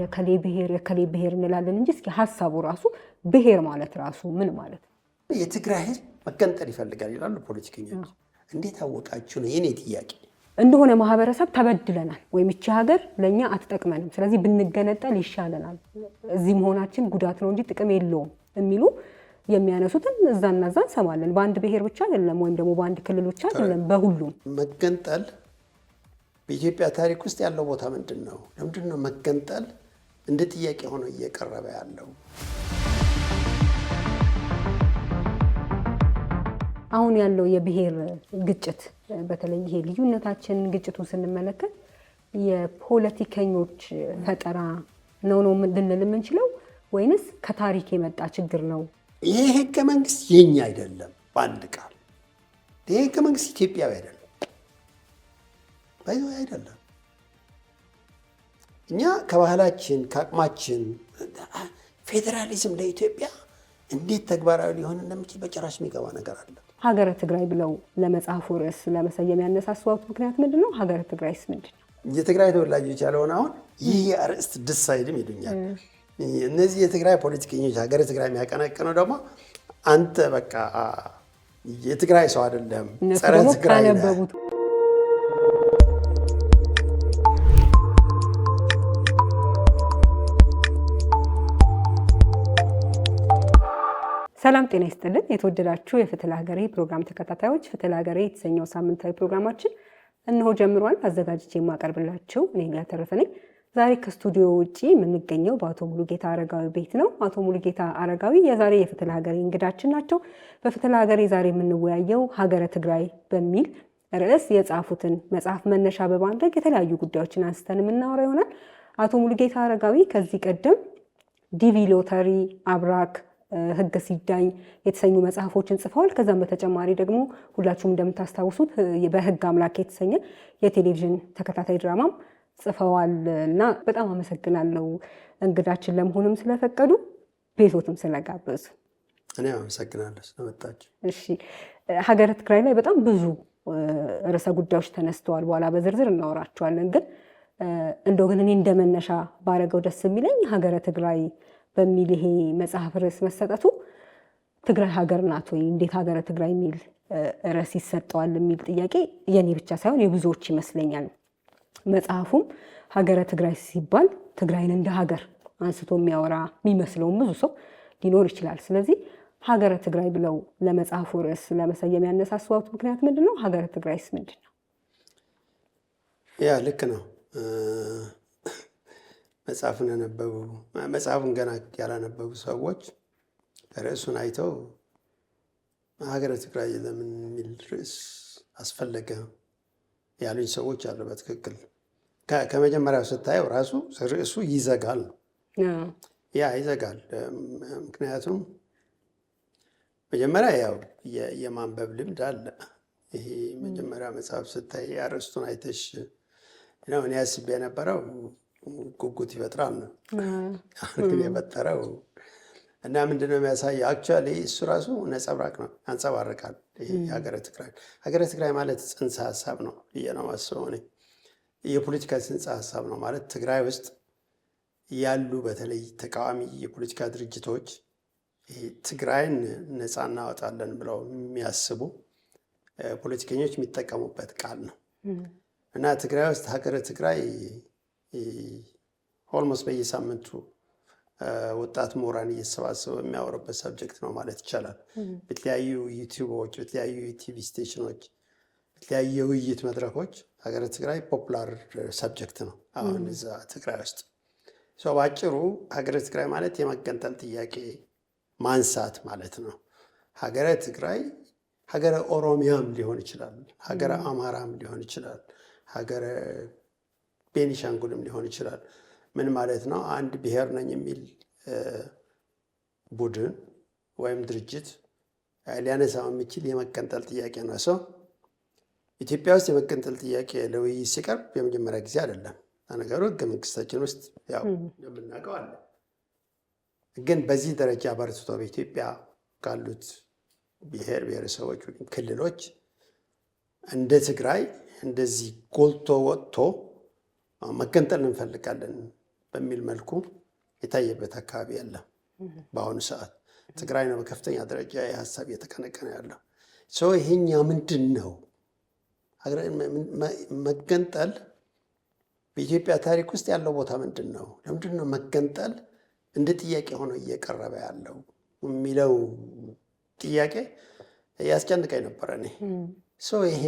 የከሌ ብሔር እንላለን እንጂ እስኪ ሐሳቡ ራሱ ብሔር ማለት ራሱ ምን ማለት ነው? የትግራይ ህዝብ መገንጠል ይፈልጋል ይላሉ ፖለቲከኞች። እንዴት አወቃችሁ ነው የኔ ጥያቄ። እንደሆነ ማህበረሰብ ተበድለናል ወይም እቺ ሀገር ለኛ አትጠቅመንም፣ ስለዚህ ብንገነጠል ይሻለናል፣ እዚህ መሆናችን ጉዳት ነው እንጂ ጥቅም የለውም የሚሉ የሚያነሱትን እዛና እዛ እንሰማለን። በአንድ ብሔር ብቻ አይደለም ወይም ደግሞ በአንድ ክልል ብቻ አይደለም፣ በሁሉም መገንጠል በኢትዮጵያ ታሪክ ውስጥ ያለው ቦታ ምንድን ነው? ለምንድን ነው መገንጠል እንደ ጥያቄ ሆኖ እየቀረበ ያለው? አሁን ያለው የብሔር ግጭት በተለይ ይሄ ልዩነታችን ግጭቱን ስንመለከት የፖለቲከኞች ፈጠራ ነው ልንል የምንችለው ወይንስ ከታሪክ የመጣ ችግር ነው? ይሄ ህገ መንግስት የኛ አይደለም። በአንድ ቃል ይሄ ህገ መንግስት ኢትዮጵያዊ አይደለም፣ ባይዞ አይደለም። እኛ ከባህላችን ከአቅማችን ፌዴራሊዝም ለኢትዮጵያ እንዴት ተግባራዊ ሊሆን እንደሚችል በጭራሽ የሚገባ ነገር አለ። ሀገረ ትግራይ ብለው ለመጽሐፉ ርዕስ ለመሰየም ያነሳሱት ምክንያት ምንድን ነው? ሀገረ ትግራይስ ምንድን ነው? የትግራይ ተወላጆች ያለውን አሁን ይህ የአርእስት ድስ አይልም ይሉኛል እነዚህ የትግራይ ፖለቲከኞች። ሀገረ ትግራይ የሚያቀነቅነው ደግሞ አንተ በቃ የትግራይ ሰው አይደለም፣ ጸረ ትግራይ ነህ። ሰላም ጤና ይስጥልን። የተወደዳችሁ የፍትህ ለሀገሬ ፕሮግራም ተከታታዮች፣ ፍትህ ለሀገሬ የተሰኘው ሳምንታዊ ፕሮግራማችን እነሆ ጀምሯል። አዘጋጅቼ የማቀርብላችሁ እኔ ያተረፈ ነኝ። ዛሬ ከስቱዲዮ ውጪ የምንገኘው በአቶ ሙሉጌታ አረጋዊ ቤት ነው። አቶ ሙሉጌታ አረጋዊ የዛሬ የፍትህ ለሀገሬ እንግዳችን ናቸው። በፍትህ ለሀገሬ ዛሬ የምንወያየው ሀገረ ትግራይ በሚል ርዕስ የጻፉትን መጽሐፍ መነሻ በማድረግ የተለያዩ ጉዳዮችን አንስተን የምናወራ ይሆናል። አቶ ሙሉጌታ አረጋዊ ከዚህ ቀደም ዲቪ ሎተሪ፣ አብራክ፣ ህግ ሲዳኝ የተሰኙ መጽሐፎችን ጽፈዋል። ከዛም በተጨማሪ ደግሞ ሁላችሁም እንደምታስታውሱት በህግ አምላክ የተሰኘ የቴሌቪዥን ተከታታይ ድራማም ጽፈዋል እና በጣም አመሰግናለሁ እንግዳችን ለመሆንም ስለፈቀዱ ቤቶትም ስለጋበዙ። እኔ አመሰግናለሁ ስለመጣችሁ። እሺ፣ ሀገረ ትግራይ ላይ በጣም ብዙ ርዕሰ ጉዳዮች ተነስተዋል። በኋላ በዝርዝር እናወራቸዋለን። ግን እንደው ግን እኔ እንደመነሻ ባረገው ደስ የሚለኝ ሀገረ ትግራይ በሚል ይሄ መጽሐፍ ርዕስ መሰጠቱ ትግራይ ሀገር ናት ወይ፣ እንዴት ሀገረ ትግራይ የሚል ርዕስ ይሰጠዋል የሚል ጥያቄ የኔ ብቻ ሳይሆን የብዙዎች ይመስለኛል። መጽሐፉም ሀገረ ትግራይ ሲባል ትግራይን እንደ ሀገር አንስቶ የሚያወራ የሚመስለውም ብዙ ሰው ሊኖር ይችላል። ስለዚህ ሀገረ ትግራይ ብለው ለመጽሐፉ ርዕስ ለመሰየም ያነሳሱት ምክንያት ምንድን ነው? ሀገረ ትግራይስ ምንድን ነው? ያ ልክ ነው። መጽሐፉን ገና ያላነበቡ ሰዎች ርዕሱን አይተው ሀገረ ትግራይ ለምን የሚል ርዕስ አስፈለገ ያሉኝ ሰዎች አሉ። በትክክል ከመጀመሪያው ስታየው ራሱ ርዕሱ ይዘጋል ነው። ያ ይዘጋል። ምክንያቱም መጀመሪያ ያው የማንበብ ልምድ አለ። ይሄ መጀመሪያ መጽሐፍ ስታይ አርዕስቱን አይተሽ ነው። እኔ አስቤ የነበረው ጉጉት ይፈጥራል ነው ግን የፈጠረው እና ምንድነው የሚያሳየው? አክቹዋሊ እሱ ራሱ ነጸብራቅ ነው፣ ያንጸባርቃል። ይሄ ሀገረ ትግራይ ማለት ጽንሰ ሀሳብ ነው ብዬ ነው የማስበው እኔ። የፖለቲካ ጽንሰ ሀሳብ ነው ማለት ትግራይ ውስጥ ያሉ በተለይ ተቃዋሚ የፖለቲካ ድርጅቶች ትግራይን ነፃ እናወጣለን ብለው የሚያስቡ ፖለቲከኞች የሚጠቀሙበት ቃል ነው እና ትግራይ ውስጥ ሀገረ ትግራይ ኦልሞስት በየሳምንቱ ወጣት ምሁራን እየተሰባሰበ የሚያወሩበት ሰብጀክት ነው ማለት ይቻላል። በተለያዩ ዩቲዩቦች፣ በተለያዩ ቲቪ ስቴሽኖች፣ በተለያዩ የውይይት መድረኮች ሀገረ ትግራይ ፖፑላር ሰብጀክት ነው አሁን እዛ ትግራይ ውስጥ። በአጭሩ ሀገረ ትግራይ ማለት የመገንጠል ጥያቄ ማንሳት ማለት ነው። ሀገረ ትግራይ ሀገረ ኦሮሚያም ሊሆን ይችላል፣ ሀገረ አማራም ሊሆን ይችላል፣ ሀገረ ቤኒሻንጉልም ሊሆን ይችላል። ምን ማለት ነው? አንድ ብሔር ነኝ የሚል ቡድን ወይም ድርጅት ሊያነሳው የሚችል የመገንጠል ጥያቄ ነው። ሰው ኢትዮጵያ ውስጥ የመገንጠል ጥያቄ ለውይይት ሲቀርብ የመጀመሪያ ጊዜ አይደለም። ነገሩ ህገ መንግስታችን ውስጥ ያው እንደምናውቀው አለ። ግን በዚህ ደረጃ በርትቶ በኢትዮጵያ ካሉት ብሔር ብሔረሰቦች ወይም ክልሎች እንደ ትግራይ እንደዚህ ጎልቶ ወጥቶ መገንጠል እንፈልጋለን በሚል መልኩ የታየበት አካባቢ የለም። በአሁኑ ሰዓት ትግራይ ነው በከፍተኛ ደረጃ የሀሳብ እየተቀነቀነ ያለው። ይሄኛ ምንድን ነው መገንጠል በኢትዮጵያ ታሪክ ውስጥ ያለው ቦታ ምንድን ነው? ለምንድን ነው መገንጠል እንደ ጥያቄ ሆኖ እየቀረበ ያለው የሚለው ጥያቄ ያስጨንቀኝ ነበረ እኔ። ይሄ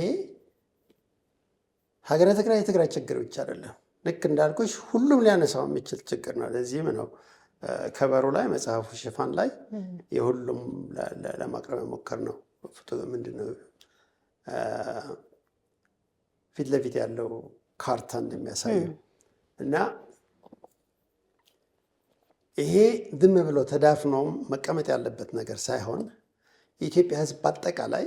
ሀገረ ትግራይ የትግራይ ችግር ብቻ አይደለም። ልክ እንዳልኩሽ ሁሉም ሊያነሳው የሚችል ችግር ነው። ለዚህም ነው ከበሩ ላይ መጽሐፉ ሽፋን ላይ የሁሉም ለማቅረብ የሞከር ነው። ምንድነው ፊት ለፊት ያለው ካርታ እንደሚያሳየው እና ይሄ ዝም ብሎ ተዳፍኖም መቀመጥ ያለበት ነገር ሳይሆን የኢትዮጵያ ሕዝብ በአጠቃላይ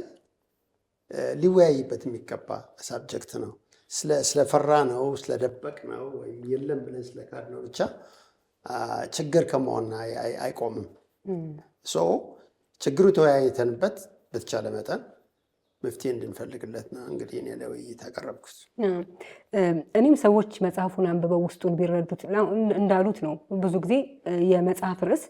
ሊወያይበት የሚገባ ሳብጀክት ነው። ስለፈራ ነው፣ ስለደበቅ ነው ወይም የለም ብለን ስለካድ ነው ብቻ ችግር ከመሆን አይቆምም። ችግሩ ተወያይተንበት በተቻለ መጠን መፍትሄ እንድንፈልግለት ነው እንግዲህ እኔ ለውይይት ያቀረብኩት። እኔም ሰዎች መጽሐፉን አንብበው ውስጡን ቢረዱት እንዳሉት ነው። ብዙ ጊዜ የመጽሐፍ ርዕስ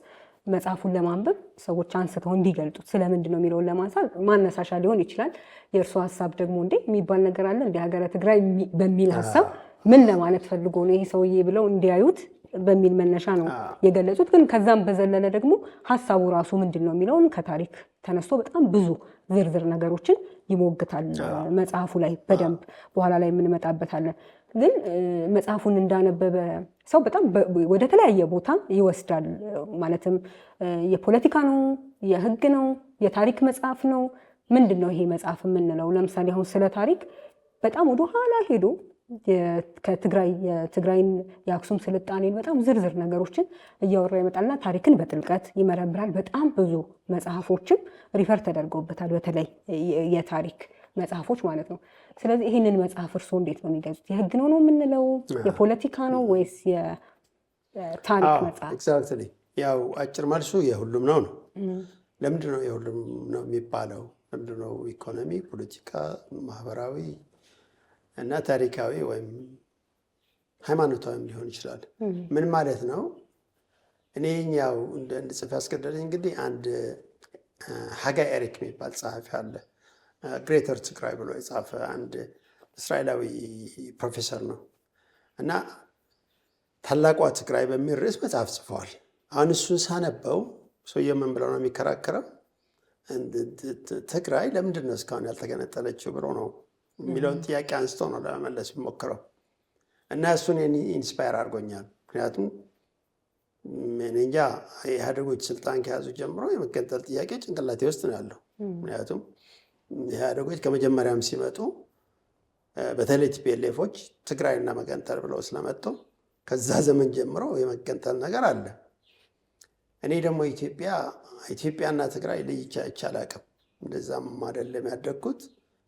መጽሐፉን ለማንበብ ሰዎች አንስተው እንዲገልጡት ስለምንድን ነው የሚለውን ለማንሳት ማነሳሻ ሊሆን ይችላል። የእርሱ ሀሳብ ደግሞ እንዴ የሚባል ነገር አለ እንደ ሀገረ ትግራይ በሚል ሀሳብ ምን ለማለት ፈልጎ ነው ይሄ ሰውዬ ብለው እንዲያዩት በሚል መነሻ ነው የገለጹት። ግን ከዛም በዘለለ ደግሞ ሀሳቡ ራሱ ምንድን ነው የሚለውን ከታሪክ ተነስቶ በጣም ብዙ ዝርዝር ነገሮችን ይሞግታል መጽሐፉ ላይ በደንብ በኋላ ላይ የምንመጣበታለን። ግን መጽሐፉን እንዳነበበ ሰው በጣም ወደ ተለያየ ቦታ ይወስዳል። ማለትም የፖለቲካ ነው፣ የህግ ነው፣ የታሪክ መጽሐፍ ነው። ምንድን ነው ይሄ መጽሐፍ የምንለው? ለምሳሌ አሁን ስለ ታሪክ በጣም ወደ ኋላ ሄዶ የትግራይን የአክሱም ስልጣኔን በጣም ዝርዝር ነገሮችን እያወራ ይመጣልና ታሪክን በጥልቀት ይመረምራል። በጣም ብዙ መጽሐፎችም ሪፈር ተደርገውበታል፣ በተለይ የታሪክ መጽሐፎች ማለት ነው። ስለዚህ ይህንን መጽሐፍ እርስዎ እንዴት ነው የሚገልጹት? የህግ ነው የምንለው? የፖለቲካ ነው ወይስ የታሪክ መጽሐፍ? ኤግዛክትሊ ያው አጭር መልሱ የሁሉም ነው ነው። ለምንድን ነው የሁሉም ነው የሚባለው? ለምንድን ነው ኢኮኖሚ፣ ፖለቲካ፣ ማህበራዊ እና ታሪካዊ ወይም ሃይማኖታዊም ሊሆን ይችላል። ምን ማለት ነው? እኔ ያው እንድጽፍ ያስገደደኝ እንግዲህ አንድ ሀጋይ ኤሪክ የሚባል ጸሐፊ አለ። ግሬተር ትግራይ ብሎ የጻፈ አንድ እስራኤላዊ ፕሮፌሰር ነው እና ታላቋ ትግራይ በሚል ርዕስ መጽሐፍ ጽፈዋል። አሁን እሱን ሳነበው ሰውዬው ምን ብለው ነው የሚከራከረው? ትግራይ ለምንድን ነው እስካሁን ያልተገነጠለችው ብሎ ነው የሚለውን ጥያቄ አንስቶ ነው ለመመለስ የሚሞክረው እና እሱን ኢንስፓየር አድርጎኛል። ምክንያቱም እንጃ ኢህአዴጎች ስልጣን ከያዙ ጀምሮ የመገንጠል ጥያቄ ጭንቅላቴ ውስጥ ነው ያለው። ምክንያቱም ኢህአዴጎች ከመጀመሪያም ሲመጡ በተለይ ቲፒኤልኤፎች ትግራይና መገንጠል ብለው ስለመጡ ከዛ ዘመን ጀምሮ የመገንጠል ነገር አለ። እኔ ደግሞ ኢትዮጵያና ትግራይ ለይቼ አይቼ አላውቅም። እንደዛም አይደለም ያደግኩት፣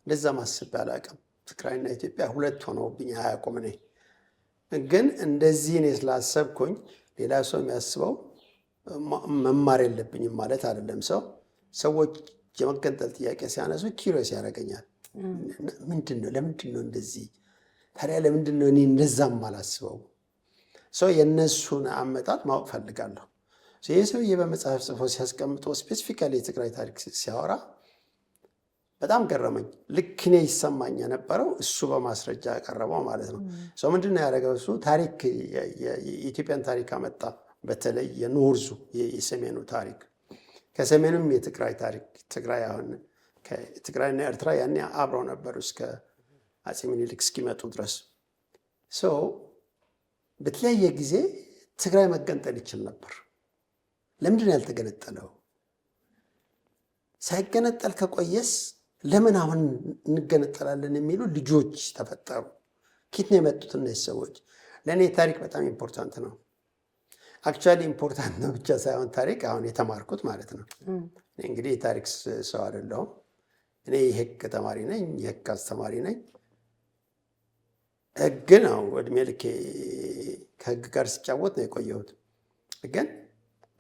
እንደዛም አስቤ አላውቅም። ትግራይና ኢትዮጵያ ሁለት ሆነውብኝ አያውቁም። እኔ ግን እንደዚህ እኔ ስላሰብኩኝ ሌላ ሰው የሚያስበው መማር የለብኝም ማለት አይደለም። ሰዎች የመገንጠል ጥያቄ ሲያነሱ ኪሪዮስ ያደርገኛል። ለምንድን ነው እንደዚህ? ታዲያ ለምንድን ነው እኔ እንደዛም አላስበው? የእነሱን አመጣጥ ማወቅ ፈልጋለሁ። ይህ ሰውዬ በመጽሐፍ ጽፎ ሲያስቀምጠው ስፔሲፊካሊ የትግራይ ታሪክ ሲያወራ በጣም ገረመኝ። ልክ እኔ ይሰማኝ የነበረው እሱ በማስረጃ ያቀረበው ማለት ነው። ምንድን ነው ያደረገው? እሱ ታሪክ የኢትዮጵያን ታሪክ አመጣ። በተለይ የኖርዙ የሰሜኑ ታሪክ፣ ከሰሜኑም የትግራይ ታሪክ። ትግራይ አሁን ትግራይና ኤርትራ ያኔ አብረው ነበሩ እስከ አፄ ምኒልክ እስኪመጡ ድረስ። በተለያየ ጊዜ ትግራይ መገንጠል ይችል ነበር። ለምንድን ነው ያልተገነጠለው? ሳይገነጠል ከቆየስ ለምን አሁን እንገነጠላለን የሚሉ ልጆች ተፈጠሩ። ኬት ነው የመጡት እነዚህ ሰዎች? ለእኔ ታሪክ በጣም ኢምፖርታንት ነው። አክቹዋሊ ኢምፖርታንት ነው ብቻ ሳይሆን ታሪክ አሁን የተማርኩት ማለት ነው። እንግዲህ የታሪክ ሰው አይደለሁም። እኔ የህግ ተማሪ ነኝ፣ የህግ አስተማሪ ነኝ። ህግ ነው እድሜ ልኬ ከህግ ጋር ሲጫወት ነው የቆየሁት። ግን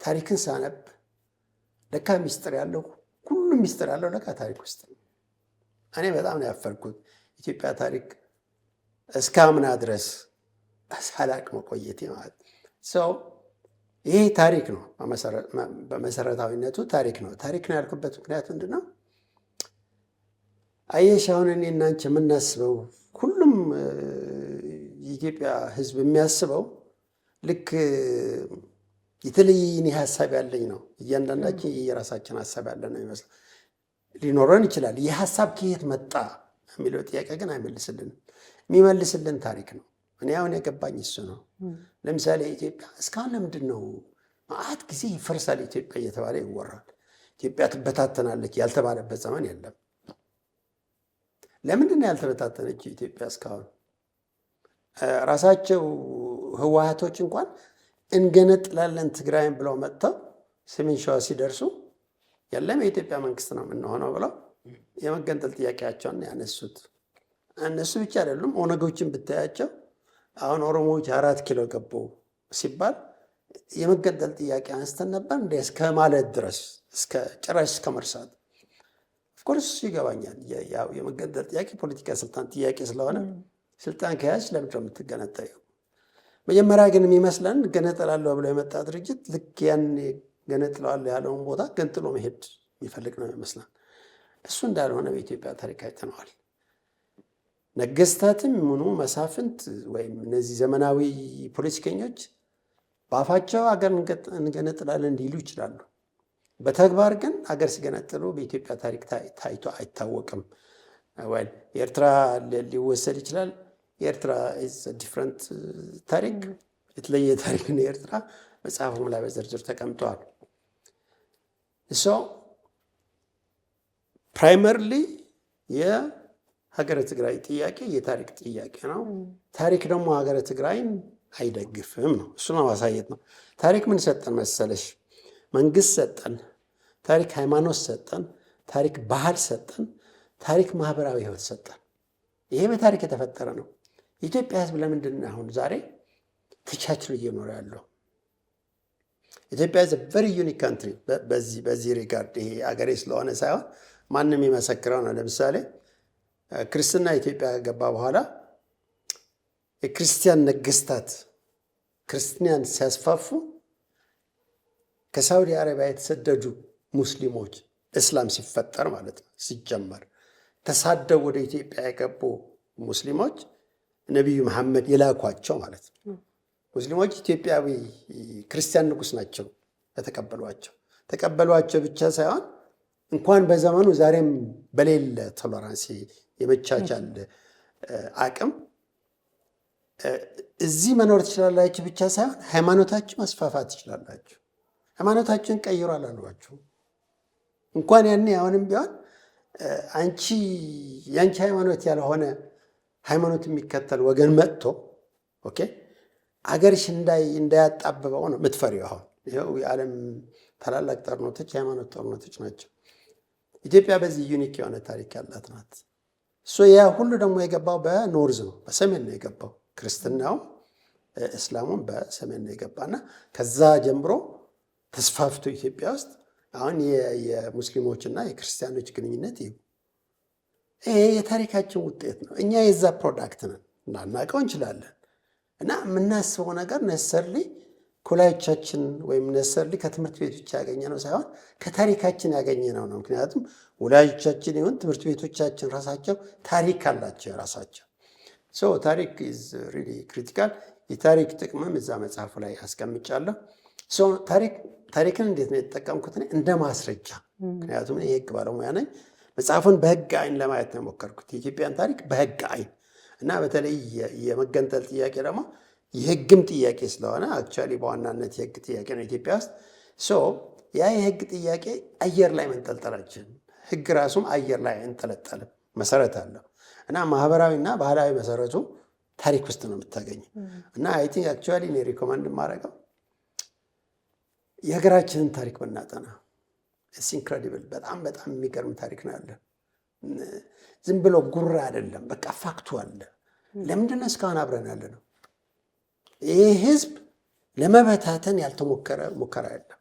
ታሪክን ሳነብ ለካ ሚስጥር ያለው ሁሉም ሚስጥር ያለው ለካ ታሪክ ውስጥ ነው። እኔ በጣም ነው ያፈርኩት። ኢትዮጵያ ታሪክ እስከ አምና ድረስ ሳላቅ መቆየቴ ማለት ሰው ይሄ ታሪክ ነው። በመሰረታዊነቱ ታሪክ ነው። ታሪክ ነው ያልኩበት ምክንያት ምንድን ነው? አየሽ አሁን እኔ እና አንቺ የምናስበው ሁሉም የኢትዮጵያ ሕዝብ የሚያስበው ልክ የተለየ እኔ ሀሳብ ያለኝ ነው። እያንዳንዳችን የራሳችን ሀሳብ ያለን ነው ይመስላል። ሊኖረን ይችላል። ይህ ሀሳብ ከየት መጣ የሚለው ጥያቄ ግን አይመልስልንም። የሚመልስልን ታሪክ ነው። እኔ አሁን የገባኝ እሱ ነው። ለምሳሌ ኢትዮጵያ እስካሁን ለምንድን ነው መዓት ጊዜ ይፈርሳል ኢትዮጵያ እየተባለ ይወራል። ኢትዮጵያ ትበታተናለች ያልተባለበት ዘመን የለም። ለምንድን ነው ያልተበታተነችው ኢትዮጵያ እስካሁን? ራሳቸው ህወሓቶች እንኳን እንገነጥላለን ትግራይን ብለው መጥተው ሰሜን ሸዋ ሲደርሱ የለም የኢትዮጵያ መንግስት ነው የምንሆነው ብለው የመገንጠል ጥያቄያቸውን ያነሱት። እነሱ ብቻ አይደሉም። ኦነጎችን ብታያቸው አሁን ኦሮሞዎች 4 ኪሎ ገቡ ሲባል የመገንጠል ጥያቄ አንስተን ነበር እንደ እስከ ማለት ድረስ እስከ ጭራሽ እስከ መርሳት። ኦፍኮርስ ይገባኛል። ያው የመገንጠል ጥያቄ ፖለቲካ ስልጣን ጥያቄ ስለሆነ ስልጣን ከያዝ ለምንድን ነው የምትገነጠየው? መጀመሪያ ግን የሚመስለን ገነጠላለሁ ብሎ የመጣ ድርጅት ልክ ያን ገነጥለዋለሁ ያለውን ቦታ ገንጥሎ መሄድ የሚፈልግ ነው ይመስላል። እሱ እንዳልሆነ በኢትዮጵያ ታሪክ አይተነዋል። ነገስታትም ምኑ መሳፍንት ወይም እነዚህ ዘመናዊ ፖለቲከኞች በአፋቸው አገር እንገነጥላለን እንዲሉ ይችላሉ። በተግባር ግን አገር ሲገነጥሉ በኢትዮጵያ ታሪክ ታይቶ አይታወቅም። የኤርትራ ሊወሰድ ይችላል። የኤርትራ ዲፍረንት ታሪክ፣ የተለየ ታሪክ ነው። የኤርትራ መጽሐፉም ላይ በዝርዝር ተቀምጠዋል። እሶ ፕራይመርሊ የሀገረ ትግራይ ጥያቄ የታሪክ ጥያቄ ነው። ታሪክ ደግሞ ሀገረ ትግራይን አይደግፍም ነው። እሱ ነው ማሳየት ነው። ታሪክ ምን ሰጠን መሰለሽ? መንግስት ሰጠን፣ ታሪክ ሃይማኖት ሰጠን፣ ታሪክ ባህል ሰጠን፣ ታሪክ ማህበራዊ ህይወት ሰጠን። ይሄ በታሪክ የተፈጠረ ነው። የኢትዮጵያ ህዝብ ለምንድን ነው አሁን ዛሬ ተቻችሎ እየኖረ ያለው? ኢትዮጵያ is a very unique country በዚህ ሪጋርድ። ይሄ አገሬ ስለሆነ ሳይሆን ማንም የመሰክረው ነው። ለምሳሌ ክርስትና ኢትዮጵያ ከገባ በኋላ የክርስቲያን ነገስታት ክርስቲያን ሲያስፋፉ ከሳውዲ አረቢያ የተሰደዱ ሙስሊሞች እስላም ሲፈጠር ማለት ነው ሲጀመር ተሳደው ወደ ኢትዮጵያ የገቡ ሙስሊሞች ነቢዩ መሐመድ የላኳቸው ማለት ነው። ሙስሊሞች ኢትዮጵያዊ ክርስቲያን ንጉስ ናቸው ተቀበሏቸው ብቻ ሳይሆን እንኳን በዘመኑ ዛሬም በሌለ ቶለራንስ የመቻቻል አቅም እዚህ መኖር ትችላላችሁ ብቻ ሳይሆን ሃይማኖታችሁ ማስፋፋት ትችላላችሁ። ሃይማኖታችሁን ቀይሩ አላሏችሁ። እንኳን ያኔ አሁንም ቢሆን ያንቺ ሃይማኖት ያልሆነ ሃይማኖት የሚከተል ወገን መጥቶ ኦኬ አገርሽ እንዳያጣብበው ነው የምትፈሪው። አሁን ይኸው የዓለም ታላላቅ ጦርነቶች የሃይማኖት ጦርነቶች ናቸው። ኢትዮጵያ በዚህ ዩኒክ የሆነ ታሪክ ያላት ናት። ያ ሁሉ ደግሞ የገባው በኖርዝ ነው፣ በሰሜን ነው የገባው። ክርስትናውም እስላሙም በሰሜን ነው የገባና ከዛ ጀምሮ ተስፋፍቶ ኢትዮጵያ ውስጥ አሁን የሙስሊሞችና የክርስቲያኖች ግንኙነት ይሄ የታሪካችን ውጤት ነው። እኛ የዛ ፕሮዳክት ነን፣ እናናውቀው እንችላለን። እና የምናስበው ነገር ነሰርሊ ከወላጆቻችን ወይም ነሰርሊ ከትምህርት ቤቶች ያገኘ ነው ሳይሆን ከታሪካችን ያገኘ ነው። ምክንያቱም ወላጆቻችን ይሁን ትምህርት ቤቶቻችን ራሳቸው ታሪክ አላቸው የራሳቸው። ታሪክ ኢዝ ሪሊ ክሪቲካል። የታሪክ ጥቅምም እዛ መጽሐፉ ላይ አስቀምጫለሁ። ታሪክን እንዴት ነው የተጠቀምኩት? እንደ ማስረጃ። ምክንያቱም የህግ ባለሙያ ነኝ። መጽሐፉን በህግ አይን ለማየት ነው የሞከርኩት፣ የኢትዮጵያን ታሪክ በህግ አይን እና በተለይ የመገንጠል ጥያቄ ደግሞ የህግም ጥያቄ ስለሆነ አክቹዋሊ በዋናነት የህግ ጥያቄ ነው ኢትዮጵያ ውስጥ። ያ የህግ ጥያቄ አየር ላይ መንጠልጠላችን፣ ህግ ራሱም አየር ላይ አይንጠለጠልም፣ መሰረት አለው እና ማህበራዊና ባህላዊ መሰረቱ ታሪክ ውስጥ ነው የምታገኘው። እና አይ ቲንክ አክቹዋሊ እኔ ሪኮመንድ የማደርገው የሀገራችንን ታሪክ ብናጠና ኢትስ ኢንክሬዲብል። በጣም በጣም የሚገርም ታሪክ ነው ያለ። ዝም ብሎ ጉራ አይደለም፣ በቃ ፋክቱ አለ። ለምንድን ነው እስካሁን አብረን ያለ ነው? ይህ ህዝብ ለመበታተን ያልተሞከረ ሙከራ የለም።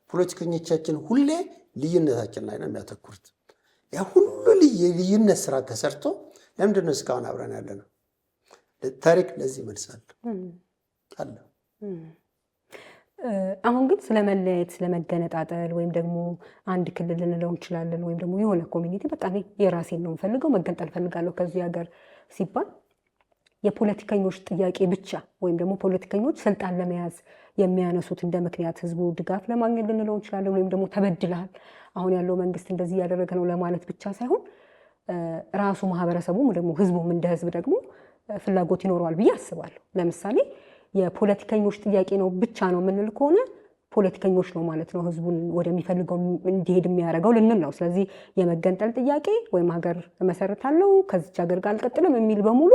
ፖለቲከኞቻችን ሁሌ ልዩነታችን ላይ ነው የሚያተኩሩት። ያ ሁሉ የልዩነት ስራ ተሰርቶ ለምንድን ነው እስካሁን አብረን ያለ ነው? ታሪክ ለዚህ መልስ አለ። አሁን ግን ስለመለያየት ስለመገነጣጠል ወይም ደግሞ አንድ ክልል ልንለው እንችላለን ወይም ደግሞ የሆነ ኮሚኒቲ በቃ እኔ የራሴን ነው የምፈልገው መገንጠል ፈልጋለሁ ከዚህ ሀገር ሲባል የፖለቲከኞች ጥያቄ ብቻ ወይም ደግሞ ፖለቲከኞች ስልጣን ለመያዝ የሚያነሱት እንደ ምክንያት ህዝቡ ድጋፍ ለማግኘት ልንለው እንችላለን ወይም ደግሞ ተበድለሃል አሁን ያለው መንግስት እንደዚህ እያደረገ ነው ለማለት ብቻ ሳይሆን ራሱ ማህበረሰቡም ደግሞ ህዝቡም እንደ ህዝብ ደግሞ ፍላጎት ይኖረዋል ብዬ አስባለሁ። ለምሳሌ የፖለቲከኞች ጥያቄ ነው ብቻ ነው የምንል ከሆነ ፖለቲከኞች ነው ማለት ነው ህዝቡን ወደሚፈልገው እንዲሄድ የሚያደርገው ልንል ነው። ስለዚህ የመገንጠል ጥያቄ ወይም ሀገር እመሰርታለሁ ከዚች ሀገር ጋር አልቀጥልም የሚል በሙሉ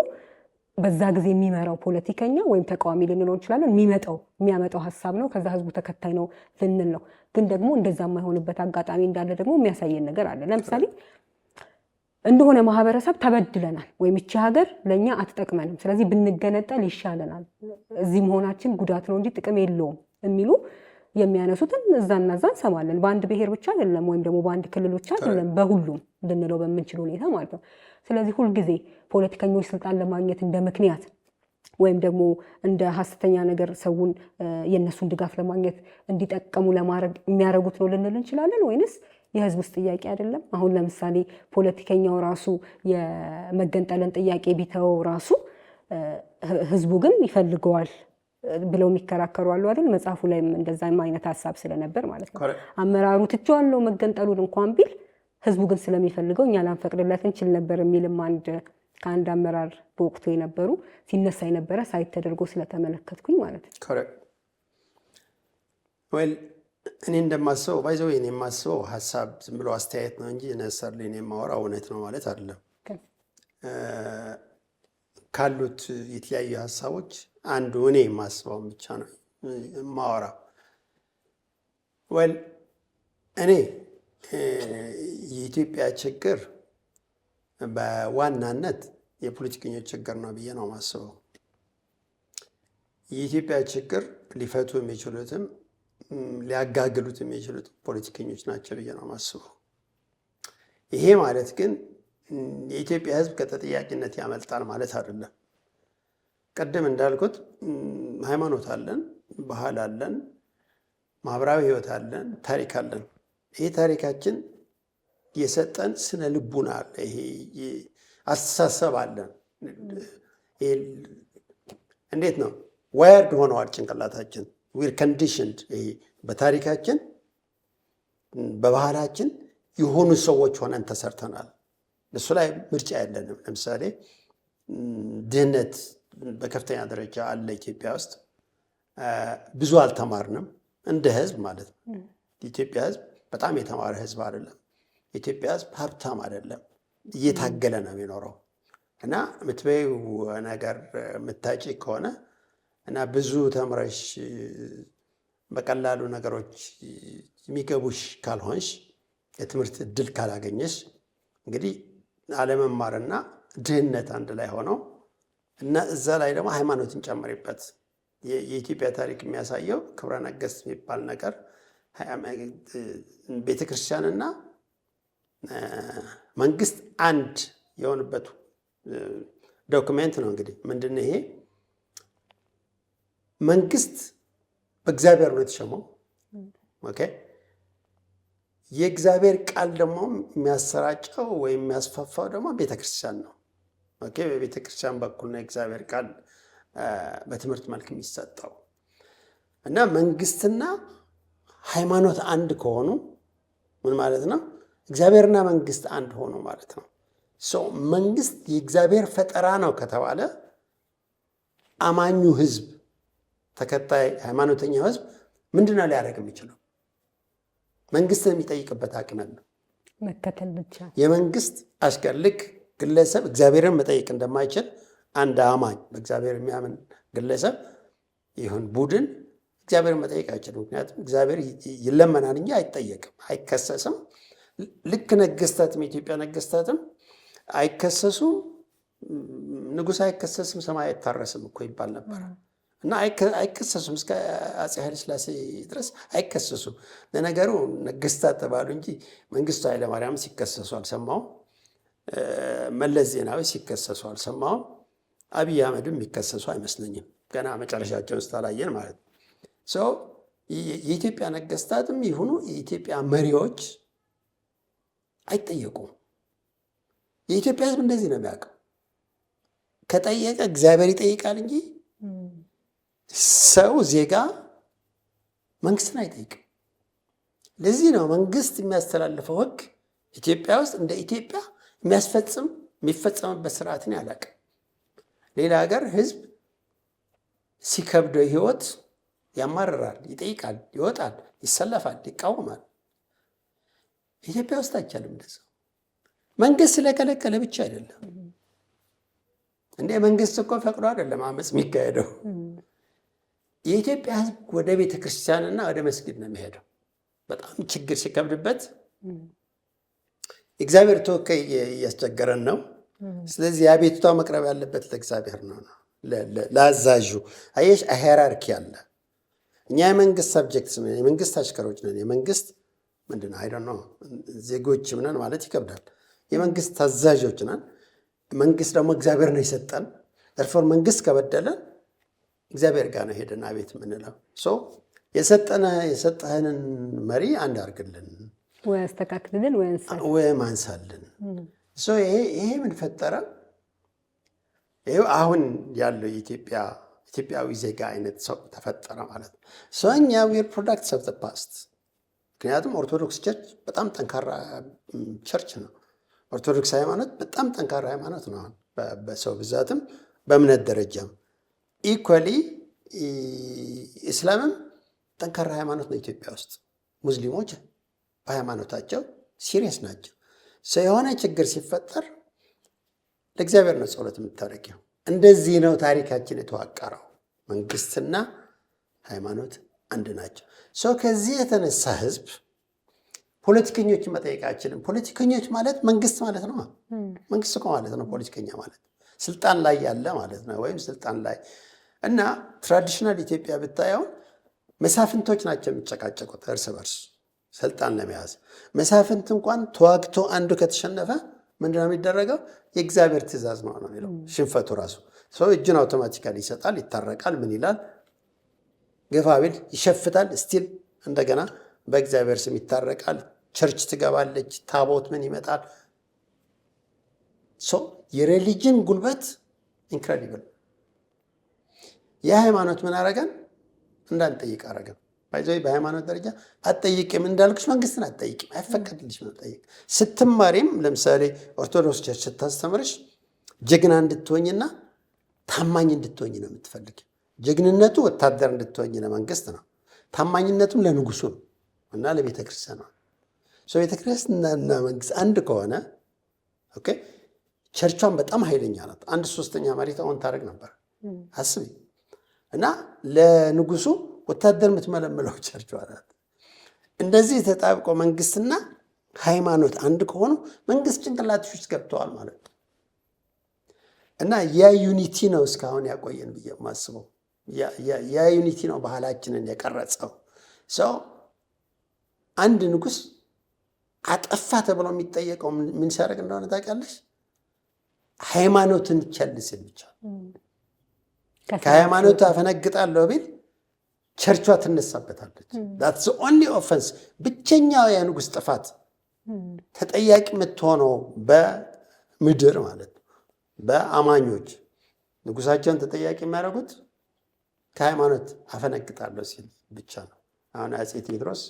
በዛ ጊዜ የሚመራው ፖለቲከኛ ወይም ተቃዋሚ ልንለው እንችላለን የሚያመጣው ሀሳብ ነው ከዛ ህዝቡ ተከታይ ነው ልንል ነው። ግን ደግሞ እንደዛ የማይሆንበት አጋጣሚ እንዳለ ደግሞ የሚያሳየን ነገር አለ። ለምሳሌ እንደሆነ ማህበረሰብ ተበድለናል ወይም እቺ ሀገር ለኛ አትጠቅመንም ስለዚህ ብንገነጠል ይሻለናል እዚህ መሆናችን ጉዳት ነው እንጂ ጥቅም የለውም የሚሉ የሚያነሱትን እዛና እዛ እንሰማለን። በአንድ ብሔር ብቻ አይደለም ወይም ደግሞ በአንድ ክልል ብቻ አይደለም በሁሉም ልንለው በምንችል ሁኔታ ማለት ነው። ስለዚህ ሁልጊዜ ፖለቲከኞች ስልጣን ለማግኘት እንደ ምክንያት ወይም ደግሞ እንደ ሐሰተኛ ነገር ሰውን የነሱን ድጋፍ ለማግኘት እንዲጠቀሙ ለማድረግ የሚያደርጉት ነው ልንል እንችላለን ወይንስ የህዝብ ውስጥ ጥያቄ አይደለም? አሁን ለምሳሌ ፖለቲከኛው ራሱ የመገንጠልን ጥያቄ ቢተው ራሱ ህዝቡ ግን ይፈልገዋል ብለው የሚከራከሩ አሉ አይደል? መጽሐፉ ላይም እንደዛም አይነት ሐሳብ ስለነበር ማለት ነው። አመራሩ ትቼዋለሁ መገንጠሉን እንኳን ቢል ህዝቡ ግን ስለሚፈልገው እኛ ላንፈቅድለት እንችል ነበር የሚልም ከአንድ አመራር በወቅቱ የነበሩ ሲነሳ የነበረ ሳይት ተደርጎ ስለተመለከትኩኝ ማለት ነው። እኔ እንደማስበው ባይዘው እኔ የማስበው ሀሳብ ዝም ብሎ አስተያየት ነው እንጂ ነሰርሊ እኔ የማወራው እውነት ነው ማለት አይደለም። ካሉት የተለያዩ ሀሳቦች አንዱ እኔ የማስበው ብቻ ነው የማወራው። እኔ የኢትዮጵያ ችግር በዋናነት የፖለቲከኞች ችግር ነው ብዬ ነው የማስበው። የኢትዮጵያ ችግር ሊፈቱ የሚችሉትም ሊያጋግሉት የሚችሉት ፖለቲከኞች ናቸው ብዬ ነው የማስበው። ይሄ ማለት ግን የኢትዮጵያ ሕዝብ ከተጠያቂነት ያመልጣል ማለት አይደለም። ቀደም እንዳልኩት ሃይማኖት አለን፣ ባህል አለን፣ ማህበራዊ ህይወት አለን፣ ታሪክ አለን። ይሄ ታሪካችን የሰጠን ስነ ልቡና አለ፣ ይሄ አስተሳሰብ አለን። እንዴት ነው ዋየርድ ሆነዋል ጭንቅላታችን ዊር ኮንዲሽንድ። በታሪካችን በባህላችን የሆኑ ሰዎች ሆነን ተሰርተናል። እሱ ላይ ምርጫ የለንም። ለምሳሌ ድህነት በከፍተኛ ደረጃ አለ ኢትዮጵያ ውስጥ። ብዙ አልተማርንም እንደ ህዝብ ማለት ነው። የኢትዮጵያ ህዝብ በጣም የተማረ ህዝብ አይደለም። የኢትዮጵያ ህዝብ ሀብታም አይደለም፣ እየታገለ ነው የሚኖረው። እና የምትበይው ነገር የምታጭ ከሆነ እና ብዙ ተምረሽ በቀላሉ ነገሮች የሚገቡሽ ካልሆንሽ የትምህርት እድል ካላገኘሽ እንግዲህ አለመማርና ድህነት አንድ ላይ ሆነው እና እዛ ላይ ደግሞ ሃይማኖትን ጨምሪበት። የኢትዮጵያ ታሪክ የሚያሳየው ክብረ ነገሥት የሚባል ነገር ቤተክርስቲያንና መንግስት አንድ የሆኑበት ዶክሜንት ነው። እንግዲህ ምንድን ይሄ መንግስት በእግዚአብሔር ነው የተሾመው። ኦኬ የእግዚአብሔር ቃል ደግሞ የሚያሰራጨው ወይም የሚያስፋፋው ደግሞ ቤተክርስቲያን ነው። ኦኬ በቤተክርስቲያን በኩል ነው የእግዚአብሔር ቃል በትምህርት መልክ የሚሰጠው። እና መንግስትና ሃይማኖት አንድ ከሆኑ ምን ማለት ነው? እግዚአብሔርና መንግስት አንድ ሆኑ ማለት ነው። መንግስት የእግዚአብሔር ፈጠራ ነው ከተባለ አማኙ ህዝብ፣ ተከታይ ሃይማኖተኛው ህዝብ ምንድነው ሊያደርግ የሚችለው? መንግስትን የሚጠይቅበት አቅም ነው መከተል ብቻ። የመንግስት አሽከር ልክ ግለሰብ እግዚአብሔርን መጠየቅ እንደማይችል አንድ አማኝ በእግዚአብሔር የሚያምን ግለሰብ ይሁን ቡድን እግዚአብሔርን መጠየቅ አይችልም። ምክንያቱም እግዚአብሔር ይለመናል እንጂ አይጠየቅም፣ አይከሰስም። ልክ ነገስታትም የኢትዮጵያ ነገስታትም አይከሰሱም። ንጉሥ አይከሰስም፣ ሰማይ አይታረስም እኮ ይባል ነበር እና አይከሰሱም። እስከ አፄ ኃይለሥላሴ ድረስ አይከሰሱም። ለነገሩ ነገስታት ተባሉ እንጂ መንግስቱ ኃይለማርያም ሲከሰሱ አልሰማሁም። መለስ ዜናዊ ሲከሰሱ አልሰማሁም። አብይ አህመድም የሚከሰሱ አይመስለኝም። ገና መጨረሻቸውን ስታላየን ማለት ነው። የኢትዮጵያ ነገስታትም ይሁኑ የኢትዮጵያ መሪዎች አይጠየቁም። የኢትዮጵያ ህዝብ እንደዚህ ነው የሚያውቀው። ከጠየቀ እግዚአብሔር ይጠይቃል እንጂ ሰው ዜጋ መንግስትን አይጠይቅም። ለዚህ ነው መንግስት የሚያስተላልፈው ህግ ኢትዮጵያ ውስጥ እንደ ኢትዮጵያ የሚፈጸምበት ስርዓትን ያላቅም። ሌላ ሀገር ህዝብ ሲከብደው ህይወት ያማርራል፣ ይጠይቃል፣ ይወጣል፣ ይሰለፋል፣ ይቃወማል። ኢትዮጵያ ውስጥ አይቻልም እንደዛ። መንግስት ስለከለከለ ብቻ አይደለም እንደ መንግስት እኮ ፈቅዶ አይደለም አመፅ የሚካሄደው። የኢትዮጵያ ህዝብ ወደ ቤተ ክርስቲያንና ወደ መስጊድ ነው የሚሄደው። በጣም ችግር ሲከብድበት እግዚአብሔር ተወካይ እያስቸገረን ነው። ስለዚህ የአቤቱታ መቅረብ ያለበት ለእግዚአብሔር ነው፣ ለአዛዡ። አየሽ ሃይራርኪ አለ። እኛ የመንግስት ሰብጀክትስ ነን፣ የመንግስት አሽከሮች ነን። የመንግስት ምንድን ነው አይደል ነው ዜጎች ምናምን ማለት ይከብዳል። የመንግስት ታዛዦች ነን። መንግስት ደግሞ እግዚአብሔር ነው የሰጠን። ተርፎር መንግስት ከበደለን እግዚአብሔር ጋር ነው ሄደን አቤት የምንለው። የሰጠህንን መሪ አንድ አድርግልን ወይ አስተካክልልን ወይ ማንሳልን። ይሄ ምን ፈጠረ? ይሄው አሁን ያለው ኢትዮጵያዊ ዜጋ አይነት ሰው ተፈጠረ ማለት ነው። እኛ ዊር ፕሮዳክትስ ኦፍ ዘ ፓስት። ምክንያቱም ኦርቶዶክስ ቸርች በጣም ጠንካራ ቸርች ነው። ኦርቶዶክስ ሃይማኖት በጣም ጠንካራ ሃይማኖት ነው። በሰው ብዛትም በእምነት ደረጃም ኢኳሊ ኢስላምም ጠንካራ ሃይማኖት ነው ኢትዮጵያ ውስጥ። ሙስሊሞች በሃይማኖታቸው ሲሪየስ ናቸው። የሆነ ችግር ሲፈጠር ለእግዚአብሔር ነው ጸሎት የምታደርጊው። እንደዚህ ነው ታሪካችን የተዋቀረው። መንግስትና ሃይማኖት አንድ ናቸው። ከዚህ የተነሳ ህዝብ ፖለቲከኞችን መጠየቅ አይችልም። ፖለቲከኞች ማለት መንግስት ማለት ነው። መንግስት እኮ ማለት ነው ፖለቲከኛ ማለት ስልጣን ላይ ያለ ማለት ነው። ወይም ስልጣን ላይ እና ትራዲሽናል ኢትዮጵያ ብታየውን መሳፍንቶች ናቸው የሚጨቃጨቁት እርስ በርስ ስልጣን ለመያዝ። መሳፍንት እንኳን ተዋግቶ አንዱ ከተሸነፈ ምንድነው የሚደረገው? የእግዚአብሔር ትእዛዝ ነው የሚለው። ሽንፈቱ ራሱ ሰው እጁን አውቶማቲካሊ ይሰጣል፣ ይታረቃል፣ ምን ይላል፣ ገፋ ቢል ይሸፍታል፣ ስቲል እንደገና በእግዚአብሔር ስም ይታረቃል። ቸርች ትገባለች፣ ታቦት ምን ይመጣል። የሬሊጅን ጉልበት ኢንክሬዲብል። የሃይማኖት ምን አረገን? እንዳንጠይቅ አረገን። በሃይማኖት ደረጃ አትጠይቅም እንዳልኩሽ፣ መንግስትን አትጠይቅም፣ አይፈቀድልሽ መጠየቅ። ስትማሪም ለምሳሌ ኦርቶዶክስ ቸርች ስታስተምርሽ ጀግና እንድትሆኝና ታማኝ እንድትሆኝ ነው የምትፈልግ። ጀግንነቱ ወታደር እንድትሆኝ ለመንግስት ነው፣ ታማኝነቱም ለንጉሱ ነው እና ለቤተ ክርስቲያን ነው። ቤተ ክርስቲያንና መንግስት አንድ ከሆነ ቸርቿን በጣም ኃይለኛ ናት። 1/3 መሬት አሁን ታደርግ ነበር አስቢ። እና ለንጉሱ ወታደር የምትመለምለው ቸርቿ ናት። እንደዚህ ተጣብቆ መንግስትና ሃይማኖት አንድ ከሆኑ መንግስት ጭንቅላትሽ ውስጥ ገብተዋል ማለት ነው። እና ያ ዩኒቲ ነው እስካሁን ያቆየን ብዬ የማስበው። ያ ዩኒቲ ነው ባህላችንን የቀረጸው። አንድ ንጉስ አጠፋ ተብሎ የሚጠየቀው ምን ሲያደርግ እንደሆነ ታውቂያለሽ? ሃይማኖትን ቸልስል ብቻ። ከሃይማኖት አፈነግጣለሁ ቢል ቸርቿ ትነሳበታለች። that's the only offense። ብቸኛው የንጉስ ጥፋት ተጠያቂ የምትሆነው በምድር ማለት ነው። በአማኞች ንጉሳቸውን ተጠያቂ የሚያደርጉት ከሃይማኖት አፈነግጣለሁ ሲል ብቻ ነው። አሁን አፄ ቴዎድሮስ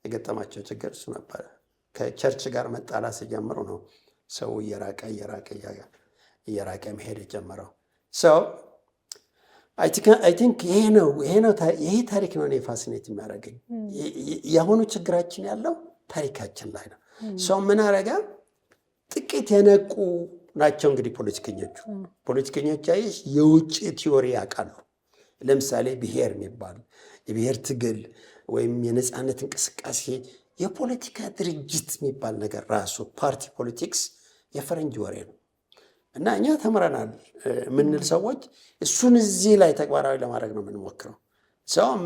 የገጠማቸው ችግር እሱ ነበረ። ከቸርች ጋር መጣላት ሲጀምሩ ነው ሰው እየራቀ መሄድ የጀመረው። አይ ቲንክ ይሄ ታሪክ ነው እኔ ፋሲኔት የሚያደርገኝ። የአሁኑ ችግራችን ያለው ታሪካችን ላይ ነው። ምን አረጋ? ጥቂት የነቁ ናቸው እንግዲህ ፖለቲከኞች አየሽ የውጭ ቲዮሪ ያውቃሉ። ለምሳሌ ብሔር የሚባል የብሔር ትግል ወይም የነፃነት እንቅስቃሴ የፖለቲካ ድርጅት የሚባል ነገር ራሱ ፓርቲ ፖለቲክስ የፈረንጅ ወሬ ነው እና እኛ ተምረናል የምንል ሰዎች እሱን እዚህ ላይ ተግባራዊ ለማድረግ ነው የምንሞክረው።